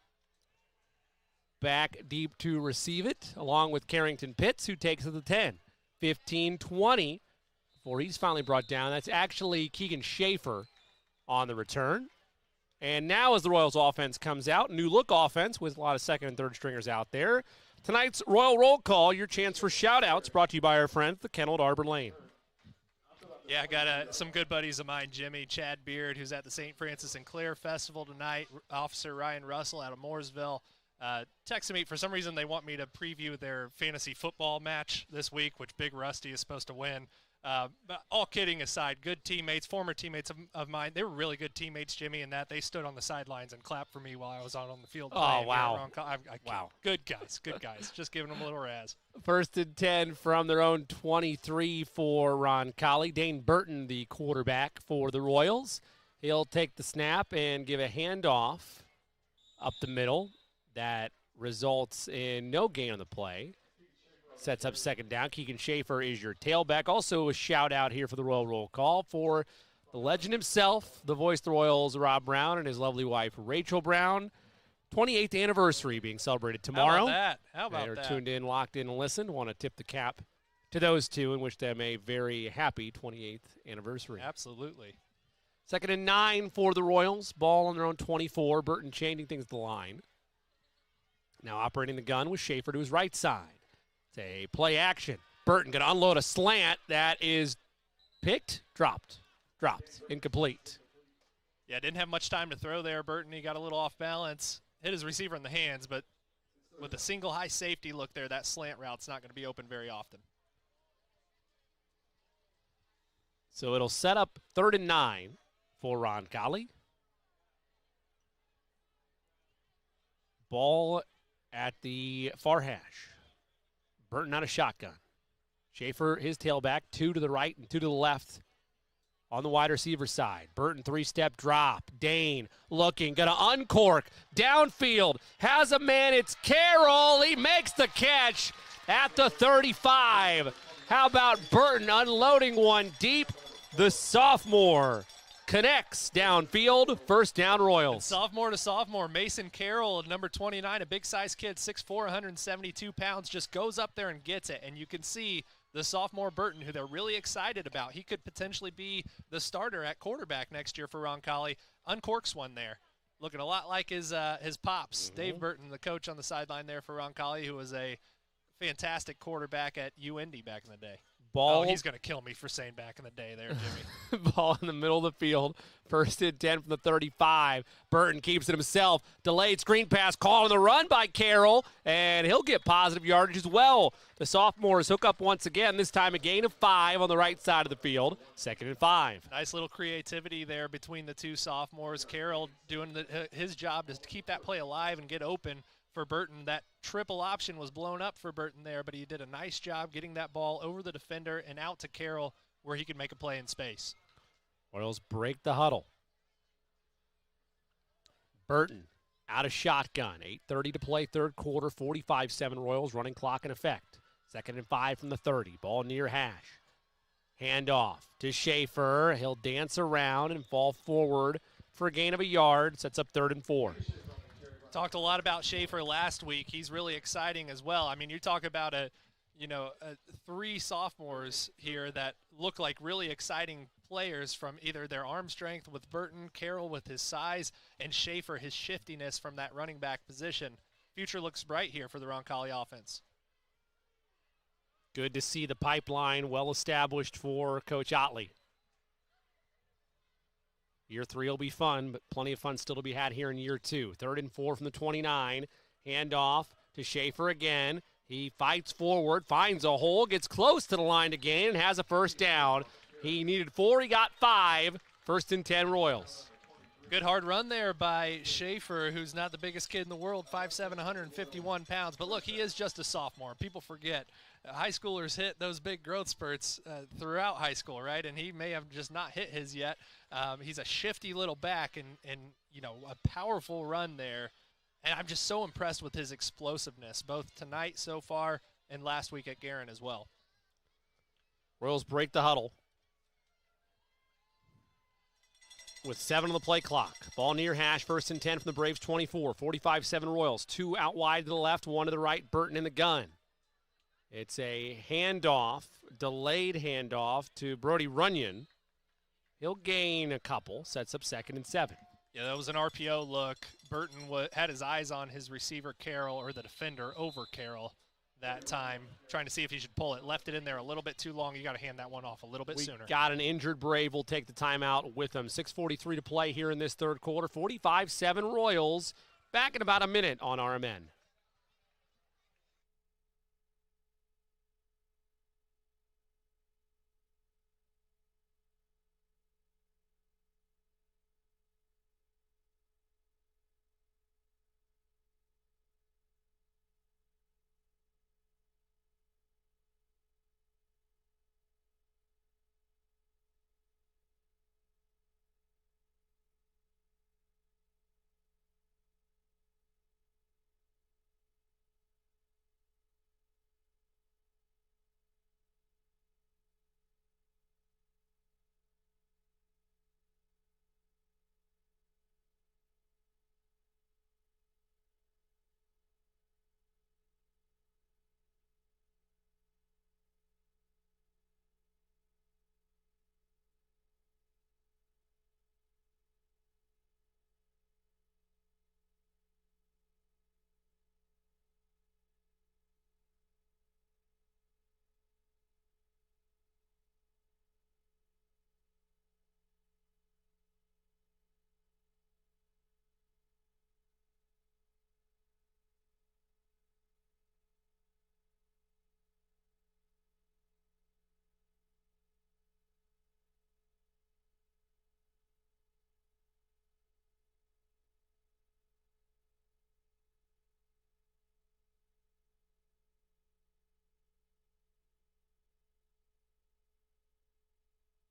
back deep to receive it, along with Carrington Pitts, who takes it to the 10. 15-20 before he's finally brought down. That's actually Keegan Schaefer on the return. And now as the Royals offense comes out, new look offense with a lot of second and third stringers out there. Tonight's Royal Roll Call, your chance for shout-outs, brought to you by our friends at the Kennel at Arbor Lane. Yeah, I got some good buddies of mine, Jimmy, Chad Beard, who's at the St. Francis and Clair Festival tonight, Officer Ryan Russell out of Mooresville. Texted me. For some reason, they want me to preview their fantasy football match this week, which Big Rusty is supposed to win. But all kidding aside, good teammates, former teammates of mine. They were really good teammates, Jimmy, in that they stood on the sidelines and clapped for me while I was out on the field. Oh, wow. Wow. Good guys. Just giving them a little razz. First and 10 from their own 23 for Roncalli. Dane Burton, the quarterback for the Royals. He'll take the snap and give a handoff up the middle. That results in no gain on the play. Sets up second down. Keegan Schaefer is your tailback. Also a shout-out here for the Royal Roll Call for the legend himself, the voice of the Royals, Rob Brown, and his lovely wife, Rachel Brown. 28th anniversary being celebrated tomorrow. How about that? They're tuned in, locked in, and listened. Want to tip the cap to those two and wish them a very happy 28th anniversary. Absolutely. Second and 9 for the Royals. Ball on their own 24. Burton changing things at the line. Now operating the gun with Schaefer to his right side. It's a play action. Burton going to unload a slant that is picked, dropped, incomplete. Yeah, didn't have much time to throw there, Burton. He got a little off balance, hit his receiver in the hands, but with a single high safety look there, that slant route's not going to be open very often. So it'll set up 3rd and 9 for Roncalli. Ball at the far hash. Burton out of shotgun. Schaefer, his tailback, 2 to the right and 2 to the left on the wide receiver side. Burton 3-step drop. Dane looking, going to uncork. Downfield, has a man, it's Carroll. He makes the catch at the 35. How about Burton unloading one deep? The sophomore connects downfield, first down Royals. And sophomore to sophomore, Mason Carroll, number 29, a big-sized kid, 6'4", 172 pounds, just goes up there and gets it. And you can see the sophomore Burton, who they're really excited about. He could potentially be the starter at quarterback next year for Roncalli. Uncorks one there. Looking a lot like his pops, Dave Burton, the coach on the sideline there for Roncalli, who was a fantastic quarterback at UIndy back in the day. Ball. Oh, he's going to kill me for saying back in the day there, Jimmy. Ball in the middle of the field. First and 10 from the 35. Burton keeps it himself. Delayed screen pass call on the run by Carroll, and he'll get positive yardage as well. The sophomores hook up once again, this time a gain of 5 on the right side of the field. 2nd and 5. Nice little creativity there between the two sophomores. Carroll doing his job to keep that play alive and get open for Burton. That triple option was blown up for Burton there, but he did a nice job getting that ball over the defender and out to Carroll where he could make a play in space. Royals break the huddle. Burton out of shotgun. 8:30 to play, third quarter, 45-7 Royals, running clock in effect. 2nd and 5 from the 30. Ball near hash. Handoff to Schaefer. He'll dance around and fall forward for a gain of a yard. Sets up 3rd and 4. Talked a lot about Schaefer last week. He's really exciting as well. I mean, you talk about 3 sophomores here that look like really exciting players from either their arm strength with Burton, Carroll with his size, and Schaefer, his shiftiness from that running back position. Future looks bright here for the Roncalli offense. Good to see the pipeline well established for Coach Otley. Year 3 will be fun, but plenty of fun still to be had here in year 2. 3rd and 4 from the 29. Handoff to Schaefer again. He fights forward, finds a hole, gets close to the line to gain, and has a first down. He needed 4, he got 5. 1st and 10 Royals. Good hard run there by Schaefer, who's not the biggest kid in the world, 5'7", 151 pounds. But look, he is just a sophomore. People forget. High schoolers hit those big growth spurts throughout high school, right? And he may have just not hit his yet. He's a shifty little back and a powerful run there. And I'm just so impressed with his explosiveness, both tonight so far and last week at Guerin as well. Royals break the huddle. with 7 on the play clock. Ball near hash, 1st and 10 from the Braves 24. 45-7 Royals. 2 out wide to the left, 1 to the right. Burton in the gun. It's a handoff, delayed handoff to Brody Runyon. He'll gain a couple, sets up 2nd and 7. Yeah, that was an RPO look. Burton had his eyes on his receiver, Carroll, or the defender over Carroll that time, trying to see if he should pull it. Left it in there a little bit too long. You got to hand that one off a little bit sooner. Got an injured Brave. We'll take the timeout with them. 6:43 to play here in this third quarter. 45-7 Royals. Back in about a minute on RMN.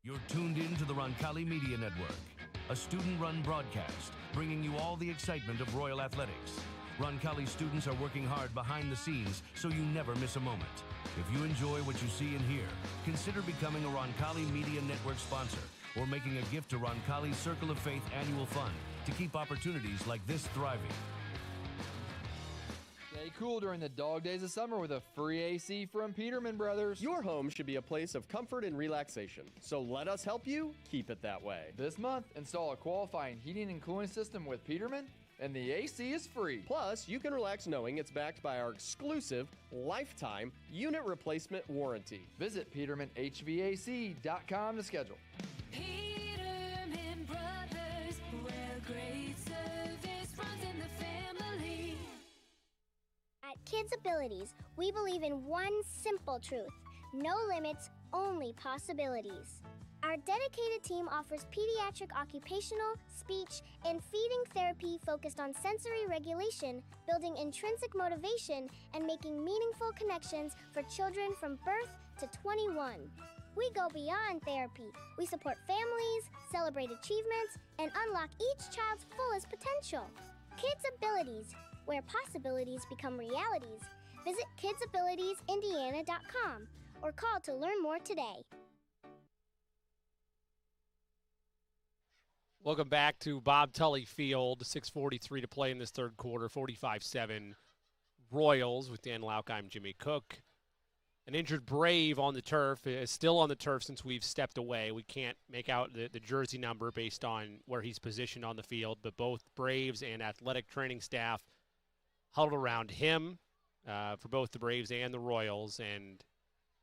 You're tuned in to the Roncalli Media Network, a student-run broadcast bringing you all the excitement of Royal Athletics. Roncalli students are working hard behind the scenes so you never miss a moment. If you enjoy what you see and hear, consider becoming a Roncalli Media Network sponsor or making a gift to Roncalli's Circle of Faith Annual Fund to keep opportunities like this thriving. Stay cool during the dog days of summer with a free AC from Peterman Brothers. Your home should be a place of comfort and relaxation, so let us help you keep it that way. This month, install a qualifying heating and cooling system with Peterman, and the AC is free. Plus, you can relax knowing it's backed by our exclusive lifetime unit replacement warranty. Visit PetermanHVAC.com to schedule. Peterman Brothers, where great service runs in the family. At Kids Abilities, we believe in one simple truth: no limits, only possibilities. Our dedicated team offers pediatric occupational, speech, and feeding therapy focused on sensory regulation, building intrinsic motivation, and making meaningful connections for children from birth to 21. We go beyond therapy. We support families, celebrate achievements, and unlock each child's fullest potential. Kids Abilities, where possibilities become realities. Visit kidsabilitiesindiana.com or call to learn more today. Welcome back to Bob Tully Field. 6:43 to play in this third quarter. 45-7 Royals with Dan Lauk. I'm Jimmy Cook. An injured Brave on the turf is still on the turf since we've stepped away. We can't make out the jersey number based on where he's positioned on the field, but both Braves and athletic training staff huddled around him for both the Braves and the Royals, and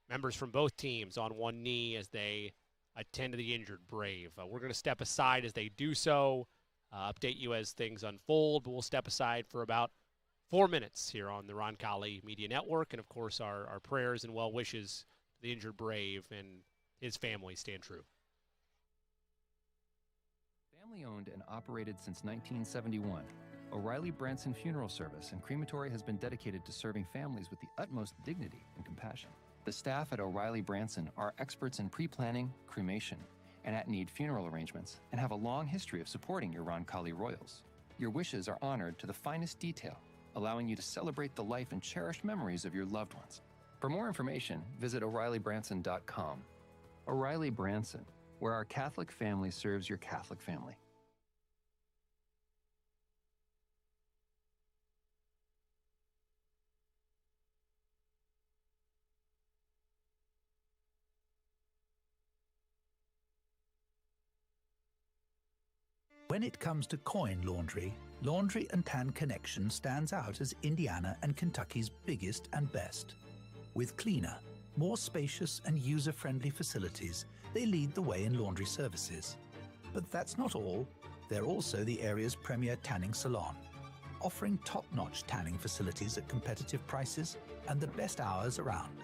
members from both teams on one knee as they attend to the injured Brave. We're going to step aside as they do so, update you as things unfold, but we'll step aside for about 4 minutes here on the Roncalli Media Network, and of course our prayers and well wishes to the injured Brave and his family stand true. Family owned and operated since 1971, O'Reilly Branson Funeral Service and Crematory has been dedicated to serving families with the utmost dignity and compassion. The staff at O'Reilly Branson are experts in pre-planning, cremation, and at-need funeral arrangements, and have a long history of supporting your Roncalli Royals. Your wishes are honored to the finest detail, allowing you to celebrate the life and cherished memories of your loved ones. For more information, visit O'ReillyBranson.com. O'Reilly Branson, where our Catholic family serves your Catholic family. When it comes to coin laundry, Laundry and Tan Connection stands out as Indiana and Kentucky's biggest and best. With cleaner, more spacious and user-friendly facilities, they lead the way in laundry services. But that's not all. They're also the area's premier tanning salon, offering top-notch tanning facilities at competitive prices and the best hours around.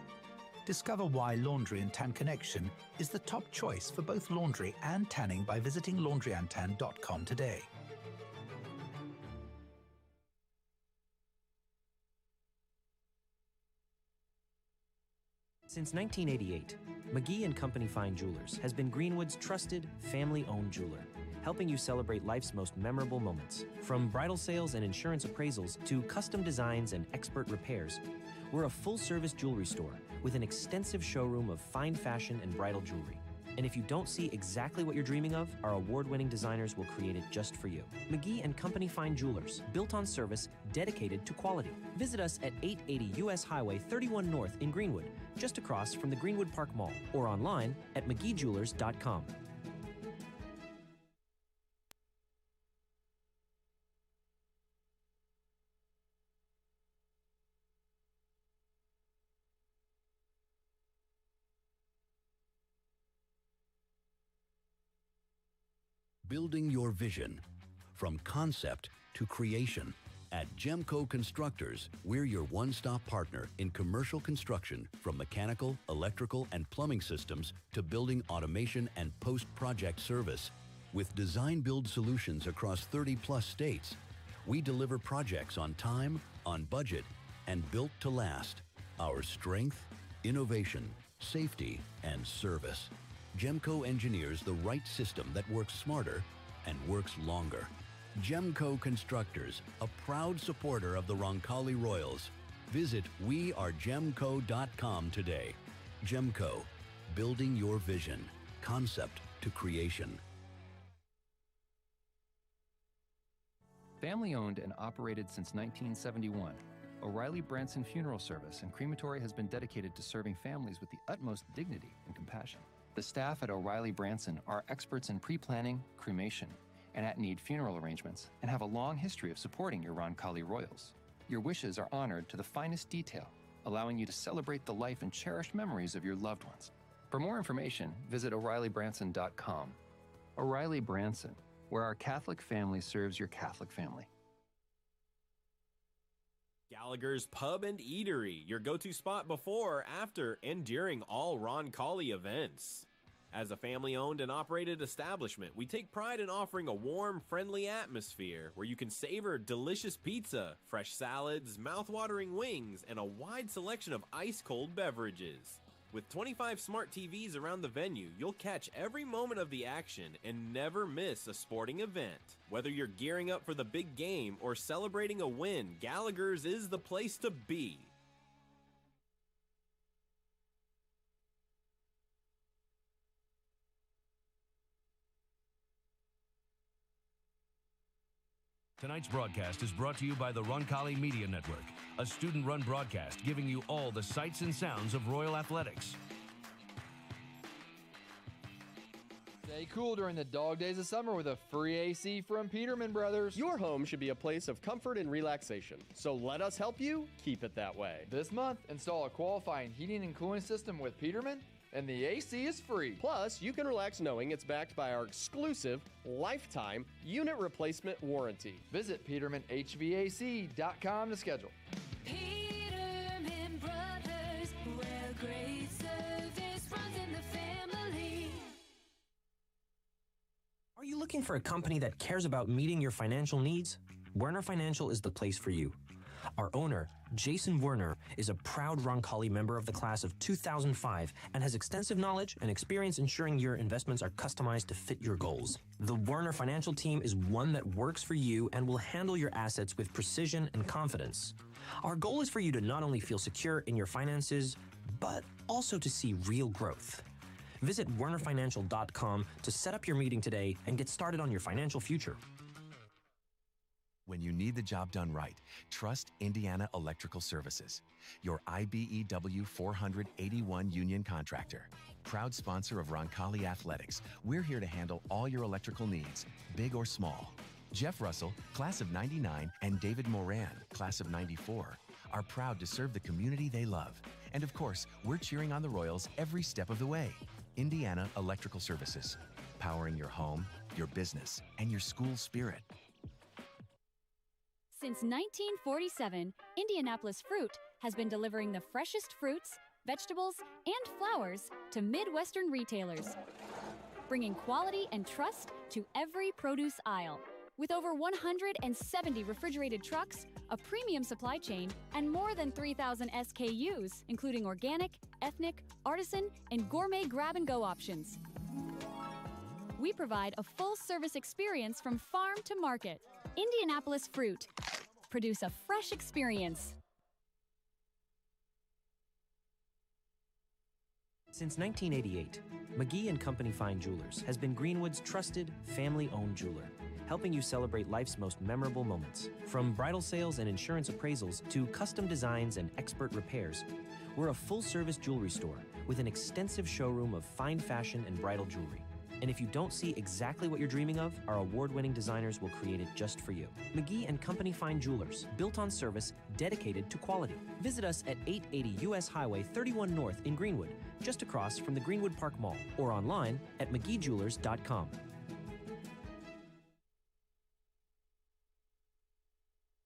Discover why Laundry and Tan Connection is the top choice for both laundry and tanning by visiting laundryandtan.com today. Since 1988, McGee & Company Fine Jewelers has been Greenwood's trusted, family-owned jeweler, helping you celebrate life's most memorable moments. From bridal sales and insurance appraisals to custom designs and expert repairs, we're a full-service jewelry store with an extensive showroom of fine fashion and bridal jewelry. And if you don't see exactly what you're dreaming of, our award-winning designers will create it just for you. McGee & Company Fine Jewelers, built on service, dedicated to quality. Visit us at 880 U.S. Highway 31 North in Greenwood, just across from the Greenwood Park Mall, or online at mcgeejewelers.com. Building your vision from concept to creation. At Gemco Constructors, we're your one-stop partner in commercial construction, from mechanical, electrical, and plumbing systems to building automation and post-project service. With design-build solutions across 30-plus states, we deliver projects on time, on budget, and built to last. Our strength, innovation, safety, and service. Gemco engineers the right system that works smarter and works longer. Gemco Constructors, a proud supporter of the Roncalli Royals. Visit wearegemco.com today. Gemco, building your vision, concept to creation. Family owned and operated since 1971, O'Reilly Branson Funeral Service and Crematory has been dedicated to serving families with the utmost dignity and compassion. The staff at O'Reilly Branson are experts in pre-planning, cremation, and at-need funeral arrangements, and have a long history of supporting your Roncalli Royals. Your wishes are honored to the finest detail, allowing you to celebrate the life and cherished memories of your loved ones. For more information, visit O'ReillyBranson.com. O'Reilly Branson, where our Catholic family serves your Catholic family. Gallagher's Pub and Eatery, your go-to spot before, after, and during all Roncalli events. As a family-owned and operated establishment, we take pride in offering a warm, friendly atmosphere where you can savor delicious pizza, fresh salads, mouth-watering wings, and a wide selection of ice-cold beverages. With 25 smart TVs around the venue, you'll catch every moment of the action and never miss a sporting event. Whether you're gearing up for the big game or celebrating a win, Gallagher's is the place to be. Tonight's broadcast is brought to you by the Roncalli Media Network, a student-run broadcast giving you all the sights and sounds of Royal Athletics. Stay cool during the dog days of summer with a free AC from Peterman Brothers. Your home should be a place of comfort and relaxation, so let us help you keep it that way. This month, install a qualifying heating and cooling system with Peterman, and the AC is free. Plus, you can relax knowing it's backed by our exclusive lifetime unit replacement warranty. Visit PetermanHVAC.com to schedule. Peterman Brothers, where great service runs in the family. Are you looking for a company that cares about meeting your financial needs? Werner Financial is the place for you. Our owner, Jason Werner, is a proud Roncalli member of the class of 2005 and has extensive knowledge and experience ensuring your investments are customized to fit your goals. The Werner Financial team is one that works for you and will handle your assets with precision and confidence. Our goal is for you to not only feel secure in your finances, but also to see real growth. Visit wernerfinancial.com to set up your meeting today and get started on your financial future. When you need the job done right, trust Indiana Electrical Services, your IBEW 481 union contractor. Proud sponsor of Roncalli Athletics, we're here to handle all your electrical needs, big or small. Jeff Russell, class of '99, and David Moran, class of '94, are proud to serve the community they love. And of course, we're cheering on the Royals every step of the way. Indiana Electrical Services, powering your home, your business, and your school spirit. Since 1947, Indianapolis Fruit has been delivering the freshest fruits, vegetables, and flowers to Midwestern retailers, bringing quality and trust to every produce aisle. With over 170 refrigerated trucks, a premium supply chain, and more than 3,000 SKUs, including organic, ethnic, artisan, and gourmet grab-and-go options. We provide a full-service experience from farm to market. Indianapolis Fruit. Produce a fresh experience. Since 1988, McGee & Company Fine Jewelers has been Greenwood's trusted, family-owned jeweler, helping you celebrate life's most memorable moments. From bridal sales and insurance appraisals to custom designs and expert repairs, we're a full-service jewelry store with an extensive showroom of fine fashion and bridal jewelry. And if you don't see exactly what you're dreaming of, our award-winning designers will create it just for you. McGee & Company Fine Jewelers, built on service, dedicated to quality. Visit us at 880 U.S. Highway 31 North in Greenwood, just across from the Greenwood Park Mall, or online at mcgeejewelers.com.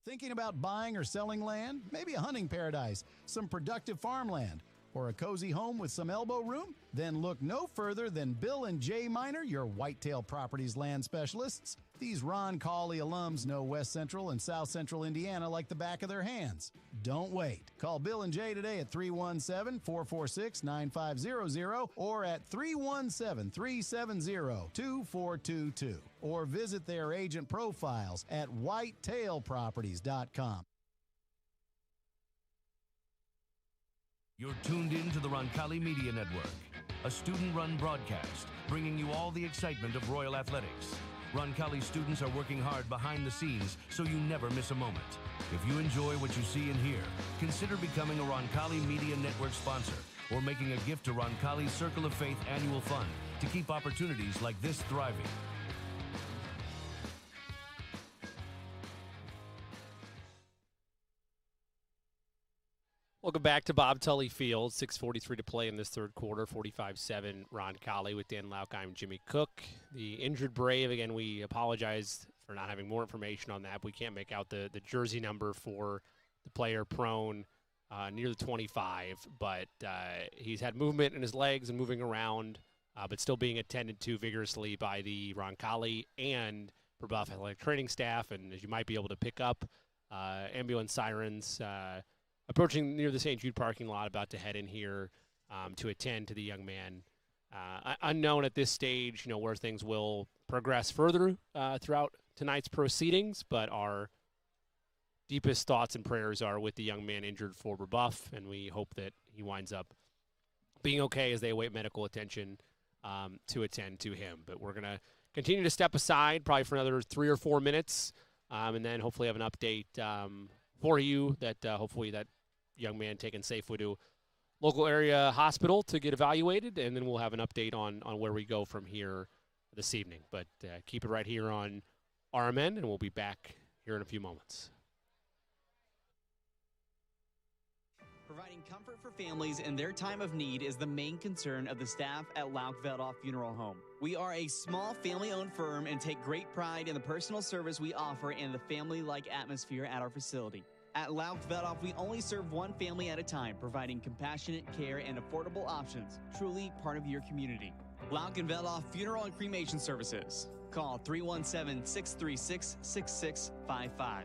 Thinking about buying or selling land? Maybe a hunting paradise, some productive farmland, or a cozy home with some elbow room? Then look no further than Bill and Jay Miner, your Whitetail Properties land specialists. These Roncalli alums know West Central and South Central Indiana like the back of their hands. Don't wait. Call Bill and Jay today at 317-446-9500 or at 317-370-2422. Or visit their agent profiles at whitetailproperties.com. You're tuned in to the Roncalli Media Network, a student-run broadcast bringing you all the excitement of Royal Athletics. Roncalli students are working hard behind the scenes so you never miss a moment. If you enjoy what you see and hear, consider becoming a Roncalli Media Network sponsor or making a gift to Roncalli's Circle of Faith Annual Fund to keep opportunities like this thriving. Welcome back to Bob Tully Field. 6:43 to play in this third quarter. 45-7 Roncalli with Dan Laukheim and Jimmy Cook. The injured Brave, again, we apologize for not having more information on that. We can't make out the jersey number for the player prone near the 25, but he's had movement in his legs and moving around, but still being attended to vigorously by the Roncalli and Brebeuf athletic training staff. And as you might be able to pick up, ambulance sirens approaching near the St. Jude parking lot, about to head in here to attend to the young man. Unknown at this stage, where things will progress further throughout tonight's proceedings, but our deepest thoughts and prayers are with the young man injured for Brebeuf, and we hope that he winds up being okay as they await medical attention to attend to him. But we're going to continue to step aside probably for another 3 or 4 minutes, and then hopefully have an update for you that hopefully that young man taken safely to local area hospital to get evaluated, and then we'll have an update on where we go from here this evening. But keep it right here on RMN, and we'll be back here in a few moments. Providing comfort for families in their time of need is the main concern of the staff at Lauk-Veldoff Funeral Home. We are a small family-owned firm and take great pride in the personal service we offer and the family-like atmosphere at our facility. At Lauk-Veldoff, we only serve one family at a time, providing compassionate care and affordable options, truly part of your community. Lauk-Veldoff Funeral and Cremation Services. Call 317-636-6655.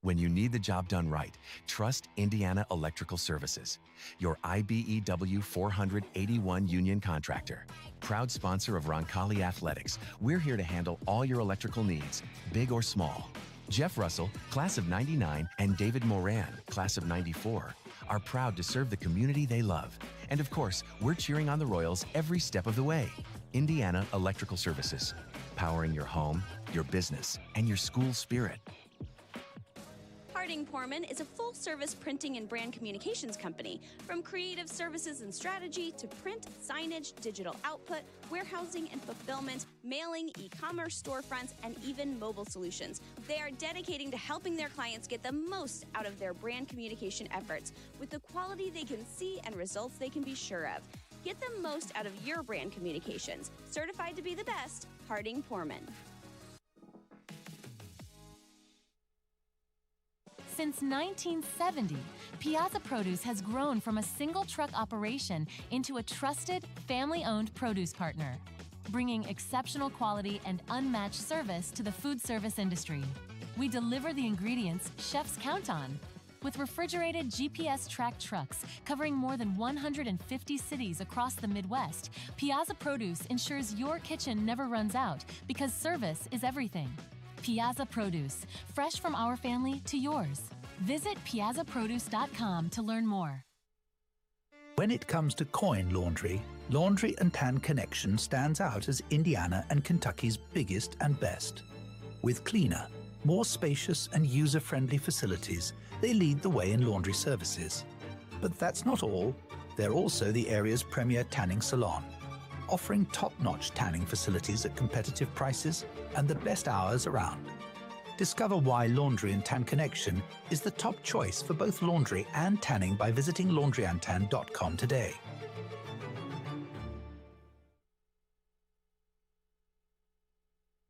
When you need the job done right, trust Indiana Electrical Services, your IBEW 481 union contractor. Proud sponsor of Roncalli Athletics, we're here to handle all your electrical needs, big or small. Jeff Russell, class of 99, and David Moran, class of 94, are proud to serve the community they love. And of course, we're cheering on the Royals every step of the way. Indiana Electrical Services, powering your home, your business, and your school spirit. Harding Porman is a full-service printing and brand communications company. From creative services and strategy to print, signage, digital output, warehousing and fulfillment, mailing, e-commerce storefronts, and even mobile solutions. They are dedicating to helping their clients get the most out of their brand communication efforts with the quality they can see and results they can be sure of. Get the most out of your brand communications. Certified to be the best, Harding Porman. Since 1970, Piazza Produce has grown from a single truck operation into a trusted, family-owned produce partner, bringing exceptional quality and unmatched service to the food service industry. We deliver the ingredients chefs count on. With refrigerated GPS-tracked trucks covering more than 150 cities across the Midwest, Piazza Produce ensures your kitchen never runs out because service is everything. Piazza Produce, fresh from our family to yours. Visit piazzaproduce.com to learn more. When it comes to coin laundry, Laundry and Tan Connection stands out as Indiana and Kentucky's biggest and best. With cleaner, more spacious and user-friendly facilities, they lead the way in laundry services. But that's not all. They're also the area's premier tanning salon, offering top-notch tanning facilities at competitive prices and the best hours around. Discover why Laundry and Tan Connection is the top choice for both laundry and tanning by visiting laundryandtan.com today.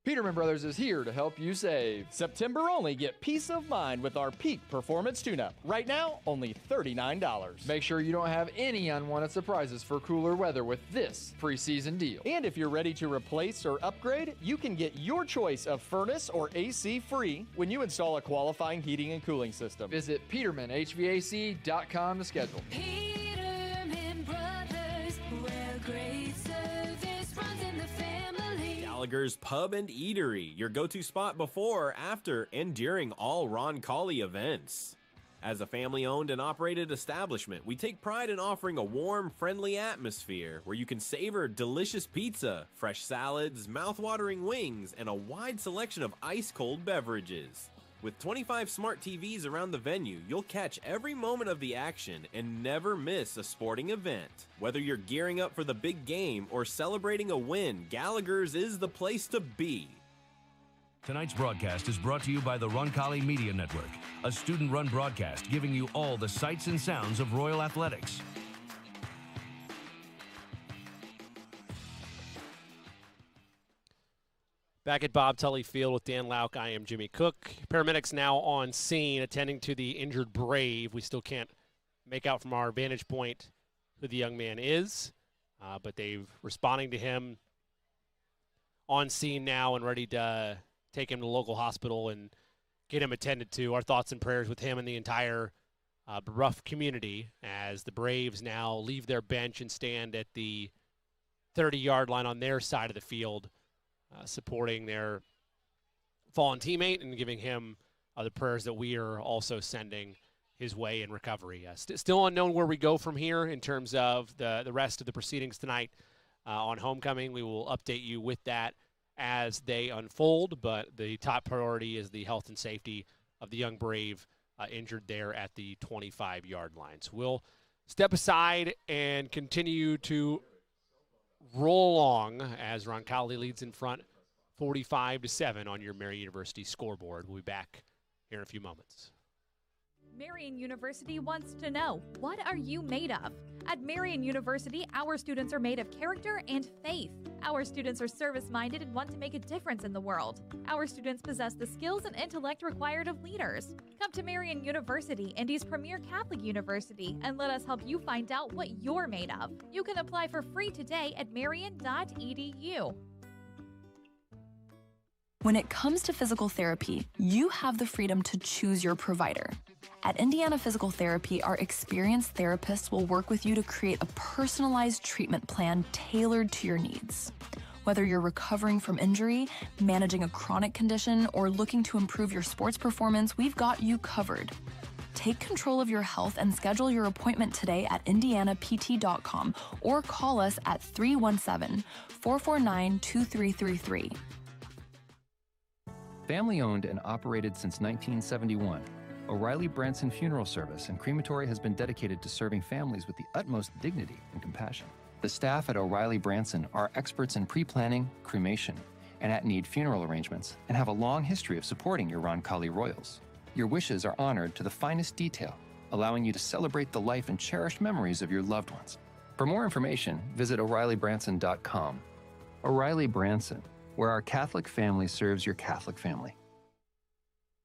Peterman Brothers is here to help you save. September only, get peace of mind with our Peak Performance Tune-Up. Right now, only $39. Make sure you don't have any unwanted surprises for cooler weather with this preseason deal. And if you're ready to replace or upgrade, you can get your choice of furnace or AC free when you install a qualifying heating and cooling system. Visit PetermanHVAC.com to schedule. Peterman Brothers, where great service runs in the family. Gallagher's Pub and Eatery, your go-to spot before, after, and during all Roncalli events. As a family-owned and operated establishment, we take pride in offering a warm, friendly atmosphere where you can savor delicious pizza, fresh salads, mouth-watering wings, and a wide selection of ice-cold beverages. With 25 smart TVs around the venue, you'll catch every moment of the action and never miss a sporting event. Whether you're gearing up for the big game or celebrating a win, Gallagher's is the place to be. Tonight's broadcast is brought to you by the Roncalli Media Network, a student-run broadcast giving you all the sights and sounds of Royal Athletics. Back at Bob Tully Field with Dan Lauk, I am Jimmy Cook. Paramedics now on scene attending to the injured Brave. We still can't make out from our vantage point who the young man is, but they've responding to him on scene now and ready to take him to the local hospital and get him attended to. Our thoughts and prayers with him and the entire Brebeuf community as the Braves now leave their bench and stand at the 30-yard line on their side of the field, supporting their fallen teammate and giving him the prayers that we are also sending his way in recovery. Still unknown where we go from here in terms of the rest of the proceedings tonight on homecoming. We will update you with that as they unfold, but the top priority is the health and safety of the young Brave injured there at the 25-yard line. So we'll step aside and continue to roll along as Roncalli leads in front 45-7 on your Marian University scoreboard. We'll be back here in a few moments. Marian University wants to know, what are you made of? At Marian University, our students are made of character and faith. Our students are service-minded and want to make a difference in the world. Our students possess the skills and intellect required of leaders. Come to Marian University, Indy's premier Catholic university, and let us help you find out what you're made of. You can apply for free today at marian.edu. When it comes to physical therapy, you have the freedom to choose your provider. At Indiana Physical Therapy, our experienced therapists will work with you to create a personalized treatment plan tailored to your needs. Whether you're recovering from injury, managing a chronic condition, or looking to improve your sports performance, we've got you covered. Take control of your health and schedule your appointment today at indianapt.com or call us at 317-449-2333. Family owned and operated since 1971, O'Reilly Branson Funeral Service and Crematory has been dedicated to serving families with the utmost dignity and compassion. The staff at O'Reilly Branson are experts in pre-planning, cremation, and at-need funeral arrangements, and have a long history of supporting your Roncalli Royals. Your wishes are honored to the finest detail, allowing you to celebrate the life and cherished memories of your loved ones. For more information, visit O'ReillyBranson.com. O'Reilly Branson, where our Catholic family serves your Catholic family.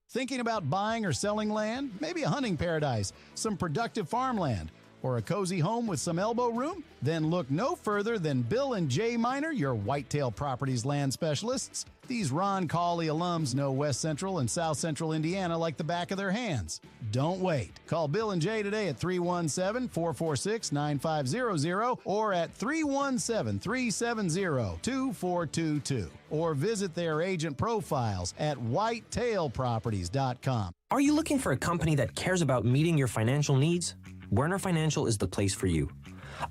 Thinking about buying or selling land? Maybe a hunting paradise, some productive farmland, or a cozy home with some elbow room? Then look no further than Bill and Jay Miner, your Whitetail Properties land specialists. These Roncalli alums know West Central and South Central Indiana like the back of their hands. Don't wait. Call Bill and Jay today at 317-446-9500 or at 317-370-2422 or visit their agent profiles at whitetailproperties.com. Are you looking for a company that cares about meeting your financial needs? Werner Financial is the place for you.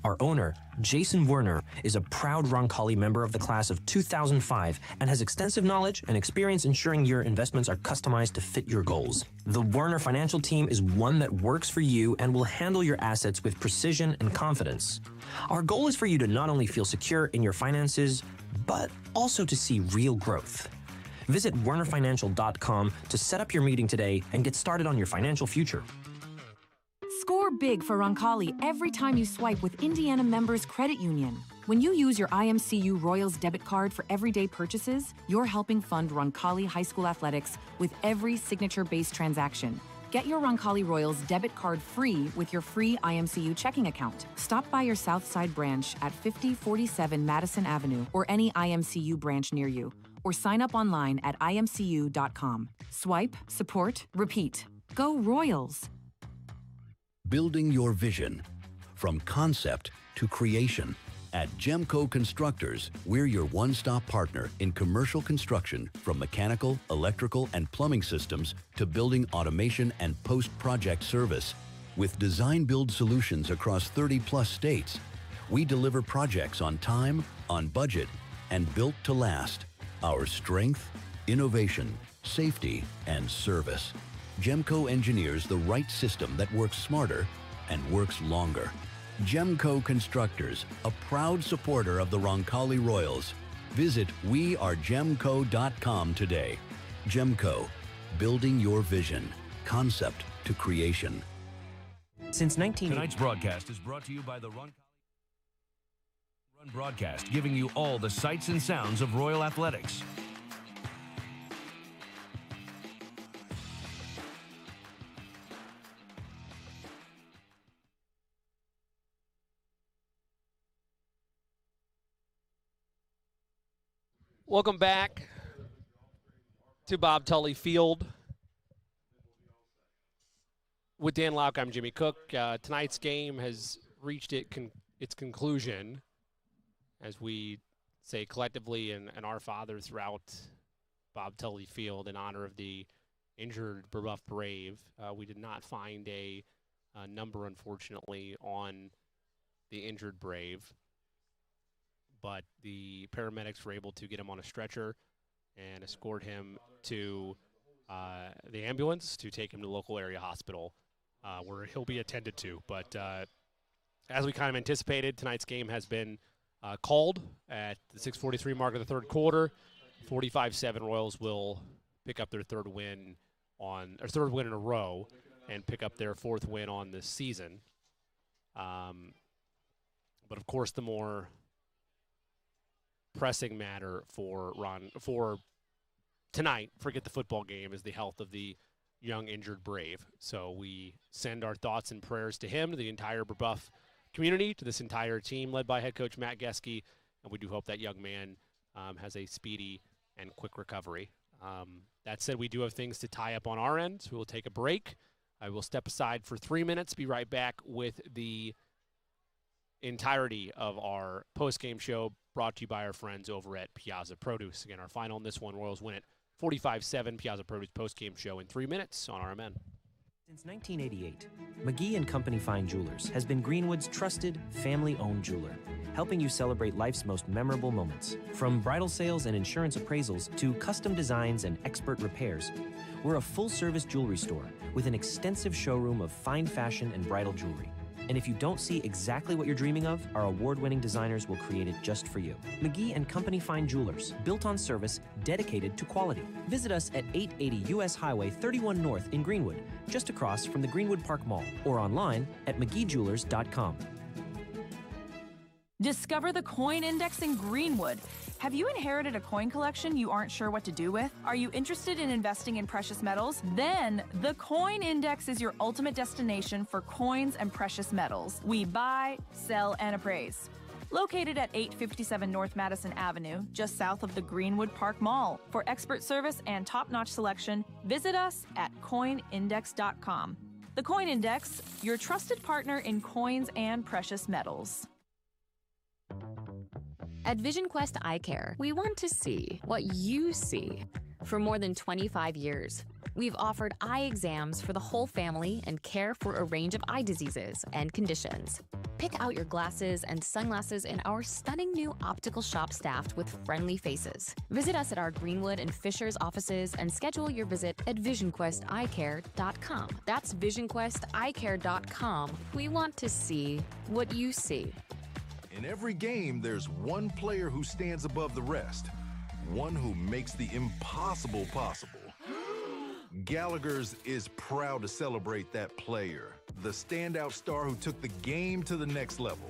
Our owner, Jason Werner, is a proud Roncalli member of the class of 2005 and has extensive knowledge and experience ensuring your investments are customized to fit your goals. The Werner Financial team is one that works for you and will handle your assets with precision and confidence. Our goal is for you to not only feel secure in your finances, but also to see real growth. Visit wernerfinancial.com to set up your meeting today and get started on your financial future. Score big for Roncalli every time you swipe with Indiana Members Credit Union. When you use your IMCU Royals debit card for everyday purchases, you're helping fund Roncalli High School athletics with every signature-based transaction. Get your Roncalli Royals debit card free with your free IMCU checking account. Stop by your Southside branch at 5047 Madison Avenue or any IMCU branch near you, or sign up online at imcu.com. Swipe, support, repeat. Go Royals! Building your vision. From concept to creation. At Gemco Constructors, we're your one-stop partner in commercial construction, from mechanical, electrical, and plumbing systems to building automation and post-project service. With design-build solutions across 30-plus states, we deliver projects on time, on budget, and built to last. Our strength, innovation, safety, and service. Gemco engineers the right system that works smarter and works longer. Gemco Constructors, a proud supporter of the Roncalli Royals. Visit wearegemco.com today. Gemco, building your vision, concept to creation. Since Tonight's broadcast is brought to you by the Roncalli Run Broadcast, giving you all the sights and sounds of Royal Athletics. Welcome back to Bob Tully Field. With Dan Lauck, I'm Jimmy Cook. Tonight's game has reached its conclusion, as we say collectively and our father throughout Bob Tully Field in honor of the injured Brebeuf Brave. We did not find a number, unfortunately, on the injured Brave, but the paramedics were able to get him on a stretcher and escort him to the ambulance to take him to the local area hospital where he'll be attended to. But as we kind of anticipated, tonight's game has been called at the 6:43 mark of the third quarter. 45-7 Royals will pick up their third win in a row and pick up their fourth win on this season. But of course, the more pressing matter for tonight, forget the football game, is the health of the young injured Brave. So we send our thoughts and prayers to him, to the entire Brebeuf community, to this entire team led by head coach Matt Geske, and we do hope that young man has a speedy and quick recovery. That said, we do have things to tie up on our end, so we'll take a break. I will step aside for 3 minutes, be right back with the entirety of our post-game show, brought to you by our friends over at Piazza Produce. Again, our final in this one, Royals win it 45-7. Piazza Produce post-game show in 3 minutes on RMN. Since 1988, McGee and Company Fine Jewelers has been Greenwood's trusted, family-owned jeweler, helping you celebrate life's most memorable moments. From bridal sales and insurance appraisals to custom designs and expert repairs, we're a full-service jewelry store with an extensive showroom of fine fashion and bridal jewelry. And if you don't see exactly what you're dreaming of, our award-winning designers will create it just for you. McGee and Company Fine Jewelers, built on service, dedicated to quality. Visit us at 880 U.S. Highway 31 North in Greenwood, just across from the Greenwood Park Mall, or online at mcgeejewelers.com. Discover the Coin Index in Greenwood. Have you inherited a coin collection you aren't sure what to do with? Are you interested in investing in precious metals? Then the Coin Index is your ultimate destination for coins and precious metals. We buy, sell, and appraise. Located at 857 North Madison Avenue, just south of the Greenwood Park Mall. For expert service and top-notch selection, visit us at coinindex.com. The Coin Index, your trusted partner in coins and precious metals. At Vision Quest Eye Care, we want to see what you see. For more than 25 years, we've offered eye exams for the whole family and care for a range of eye diseases and conditions. Pick out your glasses and sunglasses in our stunning new optical shop staffed with friendly faces. Visit us at our Greenwood and Fishers offices and schedule your visit at visionquesteyecare.com. That's visionquesteyecare.com. We want to see what you see. In every game, there's one player who stands above the rest. One who makes the impossible possible. Gallagher's is proud to celebrate that player, the standout star who took the game to the next level.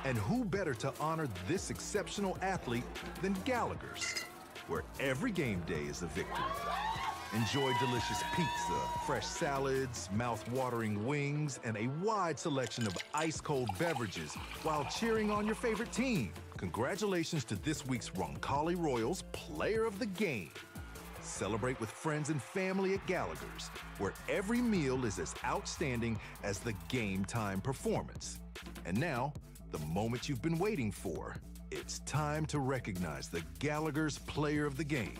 And who better to honor this exceptional athlete than Gallagher's, where every game day is a victory. Enjoy delicious pizza, fresh salads, mouth-watering wings, and a wide selection of ice-cold beverages while cheering on your favorite team. Congratulations to this week's Roncalli Royals Player of the Game. Celebrate with friends and family at Gallagher's, where every meal is as outstanding as the game-time performance. And now, the moment you've been waiting for. It's time to recognize the Gallagher's Player of the Game.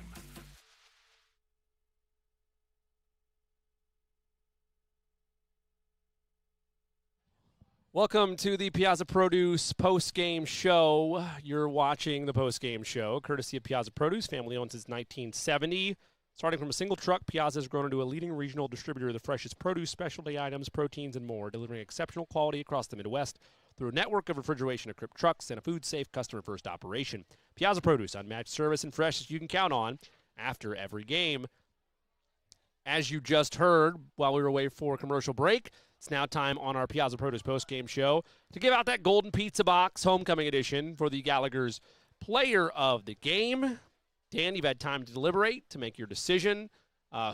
Welcome to the Piazza Produce post-game show. You're watching the post-game show, courtesy of Piazza Produce, family owned since 1970. Starting from a single truck, Piazza has grown into a leading regional distributor of the freshest produce, specialty items, proteins, and more, delivering exceptional quality across the Midwest through a network of refrigeration-equipped trucks and a food-safe, customer-first operation. Piazza Produce, unmatched service and freshness you can count on after every game. As you just heard while we were away for a commercial break, it's now time on our Piazza Produce postgame show to give out that Golden Pizza Box Homecoming Edition for the Gallagher's Player of the Game. Dan, you've had time to deliberate, to make your decision.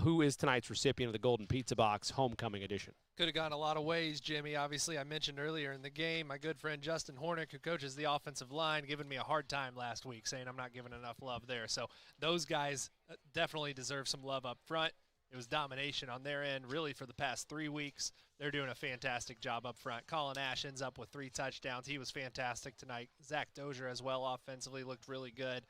Who is tonight's recipient of the Golden Pizza Box Homecoming Edition? Could have gone a lot of ways, Jimmy. Obviously, I mentioned earlier in the game, my good friend Justin Hornick, who coaches the offensive line, giving me a hard time last week, saying I'm not giving enough love there. So those guys definitely deserve some love up front. It was domination on their end, really, for the past 3 weeks. They're doing a fantastic job up front. Colin Ash ends up with 3 touchdowns. He was fantastic tonight. Zach Dozier as well offensively looked really good.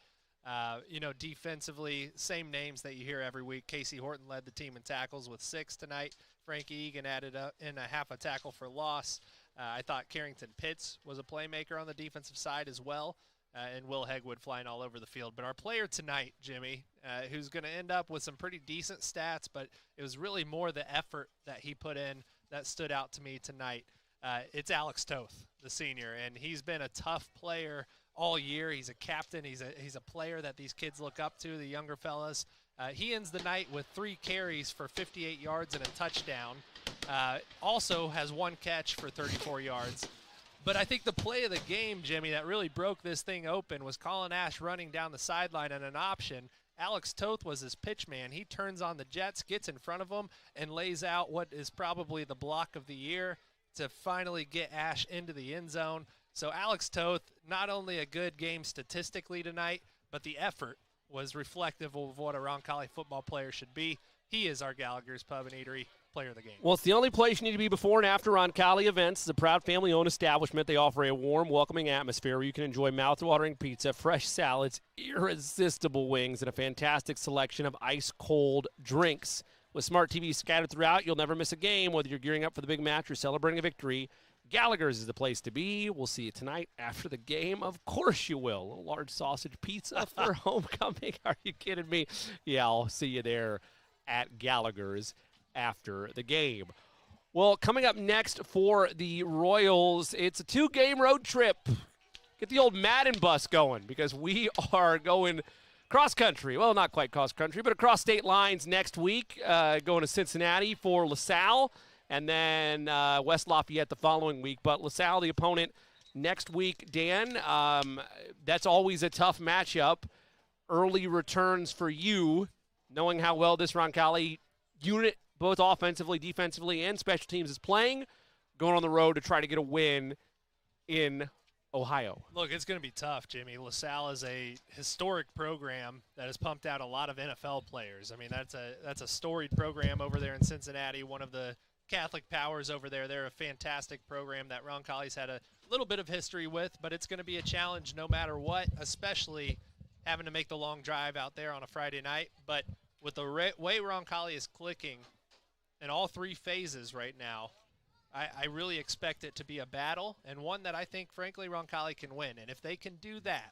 Defensively, same names that you hear every week. Casey Horton led the team in tackles with 6 tonight. Frankie Egan added in a half a tackle for loss. I thought Carrington Pitts was a playmaker on the defensive side as well. And Will Hegwood flying all over the field. But our player tonight, Jimmy, who's going to end up with some pretty decent stats, but it was really more the effort that he put in that stood out to me tonight. It's Alex Toth, the senior, and he's been a tough player all year. He's a captain. He's a player that these kids look up to, the younger fellas. He ends the night with 3 carries for 58 yards and a touchdown. Also has 1 catch for 34 yards. But I think the play of the game, Jimmy, that really broke this thing open was Colin Ash running down the sideline on an option. Alex Toth was his pitch man. He turns on the jets, gets in front of him, and lays out what is probably the block of the year to finally get Ash into the end zone. So Alex Toth, not only a good game statistically tonight, but the effort was reflective of what a Roncalli football player should be. He is our Gallagher's Pub and Eatery player of the game. Well, it's the only place you need to be before and after Roncalli events. It's a proud family-owned establishment. They offer a warm, welcoming atmosphere where you can enjoy mouth-watering pizza, fresh salads, irresistible wings, and a fantastic selection of ice-cold drinks. With smart TVs scattered throughout, you'll never miss a game, whether you're gearing up for the big match or celebrating a victory. Gallagher's is the place to be. We'll see you tonight after the game. Of course you will. A large sausage pizza for homecoming. Are you kidding me? Yeah, I'll see you there at Gallagher's after the game. Well, coming up next for the Royals, it's a 2-game road trip. Get the old Madden bus going because we are going cross-country. Well, not quite cross-country, but across state lines next week, going to Cincinnati for LaSalle. And then West Lafayette the following week. But LaSalle, the opponent next week. Dan, that's always a tough matchup. Early returns for you, knowing how well this Roncalli unit, both offensively, defensively, and special teams, is playing, going on the road to try to get a win in Ohio. Look, it's going to be tough, Jimmy. LaSalle is a historic program that has pumped out a lot of NFL players. I mean, that's a storied program over there in Cincinnati, one of the Catholic powers over there. They're a fantastic program that Roncalli's had a little bit of history with, but it's going to be a challenge no matter what, especially having to make the long drive out there on a Friday night. But with the way Roncalli is clicking in all three phases right now, I really expect it to be a battle, and one that I think, frankly, Roncalli can win. And if they can do that,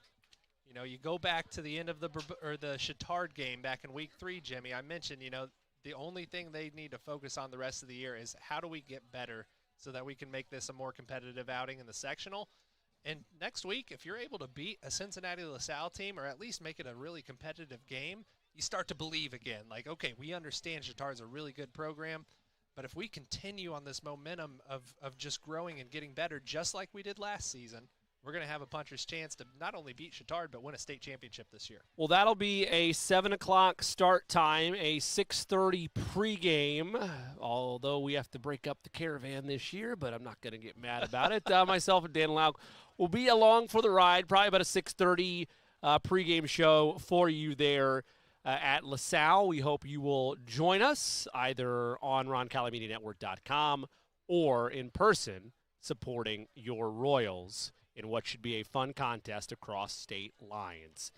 you know, you go back to the end of the Chittard game back in week 3, Jimmy. I mentioned, you know, the only thing they need to focus on the rest of the year is how do we get better so that we can make this a more competitive outing in the sectional. And next week, if you're able to beat a Cincinnati LaSalle team or at least make it a really competitive game, you start to believe again. Like, okay, we understand Chittard's a really good program, but if we continue on this momentum of just growing and getting better just like we did last season, we're going to have a puncher's chance to not only beat Chittard, but win a state championship this year. Well, that'll be a 7 o'clock start time, a 6:30 pregame, although we have to break up the caravan this year, but I'm not going to get mad about it. Myself and Dan Lauk will be along for the ride, probably about a 6:30 pregame show for you there at LaSalle. We hope you will join us either on RoncalliMediaNetwork.com or in person supporting your Royals in what should be a fun contest across state lines.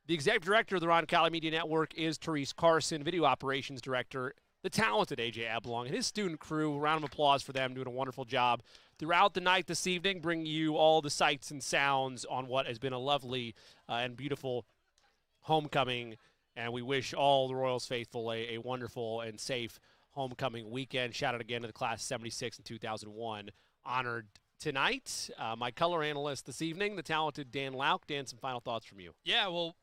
The executive director of the Roncalli Media Network is Therese Carson, video operations director, the talented A.J. Ablong, and his student crew. Round of applause for them, doing a wonderful job throughout the night this evening, bringing you all the sights and sounds on what has been a lovely and beautiful homecoming. And we wish all the Royals faithful a wonderful and safe homecoming weekend. Shout out again to the class 76 and 2001 honored tonight. My color analyst this evening, the talented Dan Lauk. Dan, some final thoughts from you. Yeah, well,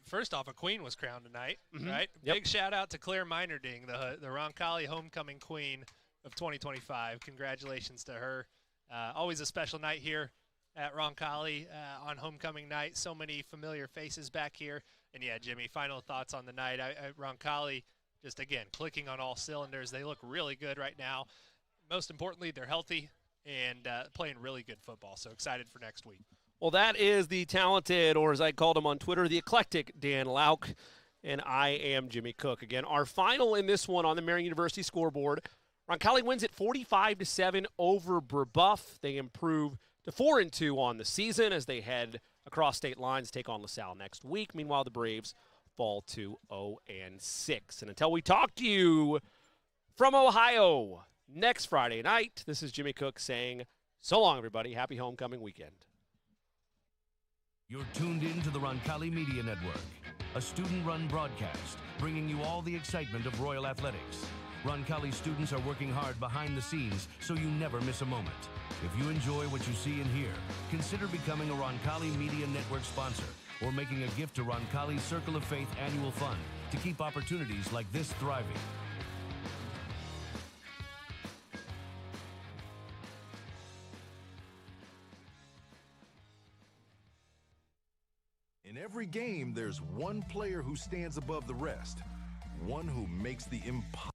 first off, a queen was crowned tonight, right? Yep. Big shout out to Claire Meinerding, the Roncalli homecoming queen of 2025. Congratulations to her. Always a special night here at Roncalli on homecoming night. So many familiar faces back here. And yeah, Jimmy, final thoughts on the night. Roncalli, just again, clicking on all cylinders. They look really good right now. Most importantly, they're healthy and playing really good football. So excited for next week. Well, that is the talented, or as I called him on Twitter, the eclectic Dan Lauk, and I am Jimmy Cook. Again, our final in this one on the Marian University scoreboard, Roncalli wins it 45-7 over Brebeuf. They improve to 4-2 on the season as they head across state lines, take on LaSalle next week. Meanwhile, the Braves fall to 0-6. And until we talk to you from Ohio next Friday night, this is Jimmy Cook saying so long, everybody. Happy homecoming weekend. You're tuned in to the Roncalli Media Network, a student-run broadcast bringing you all the excitement of Royal Athletics. Roncalli students are working hard behind the scenes so you never miss a moment. If you enjoy what you see and hear, consider becoming a Roncalli Media Network sponsor or making a gift to Roncalli's Circle of Faith Annual Fund to keep opportunities like this thriving. In every game, there's one player who stands above the rest, one who makes the impossible.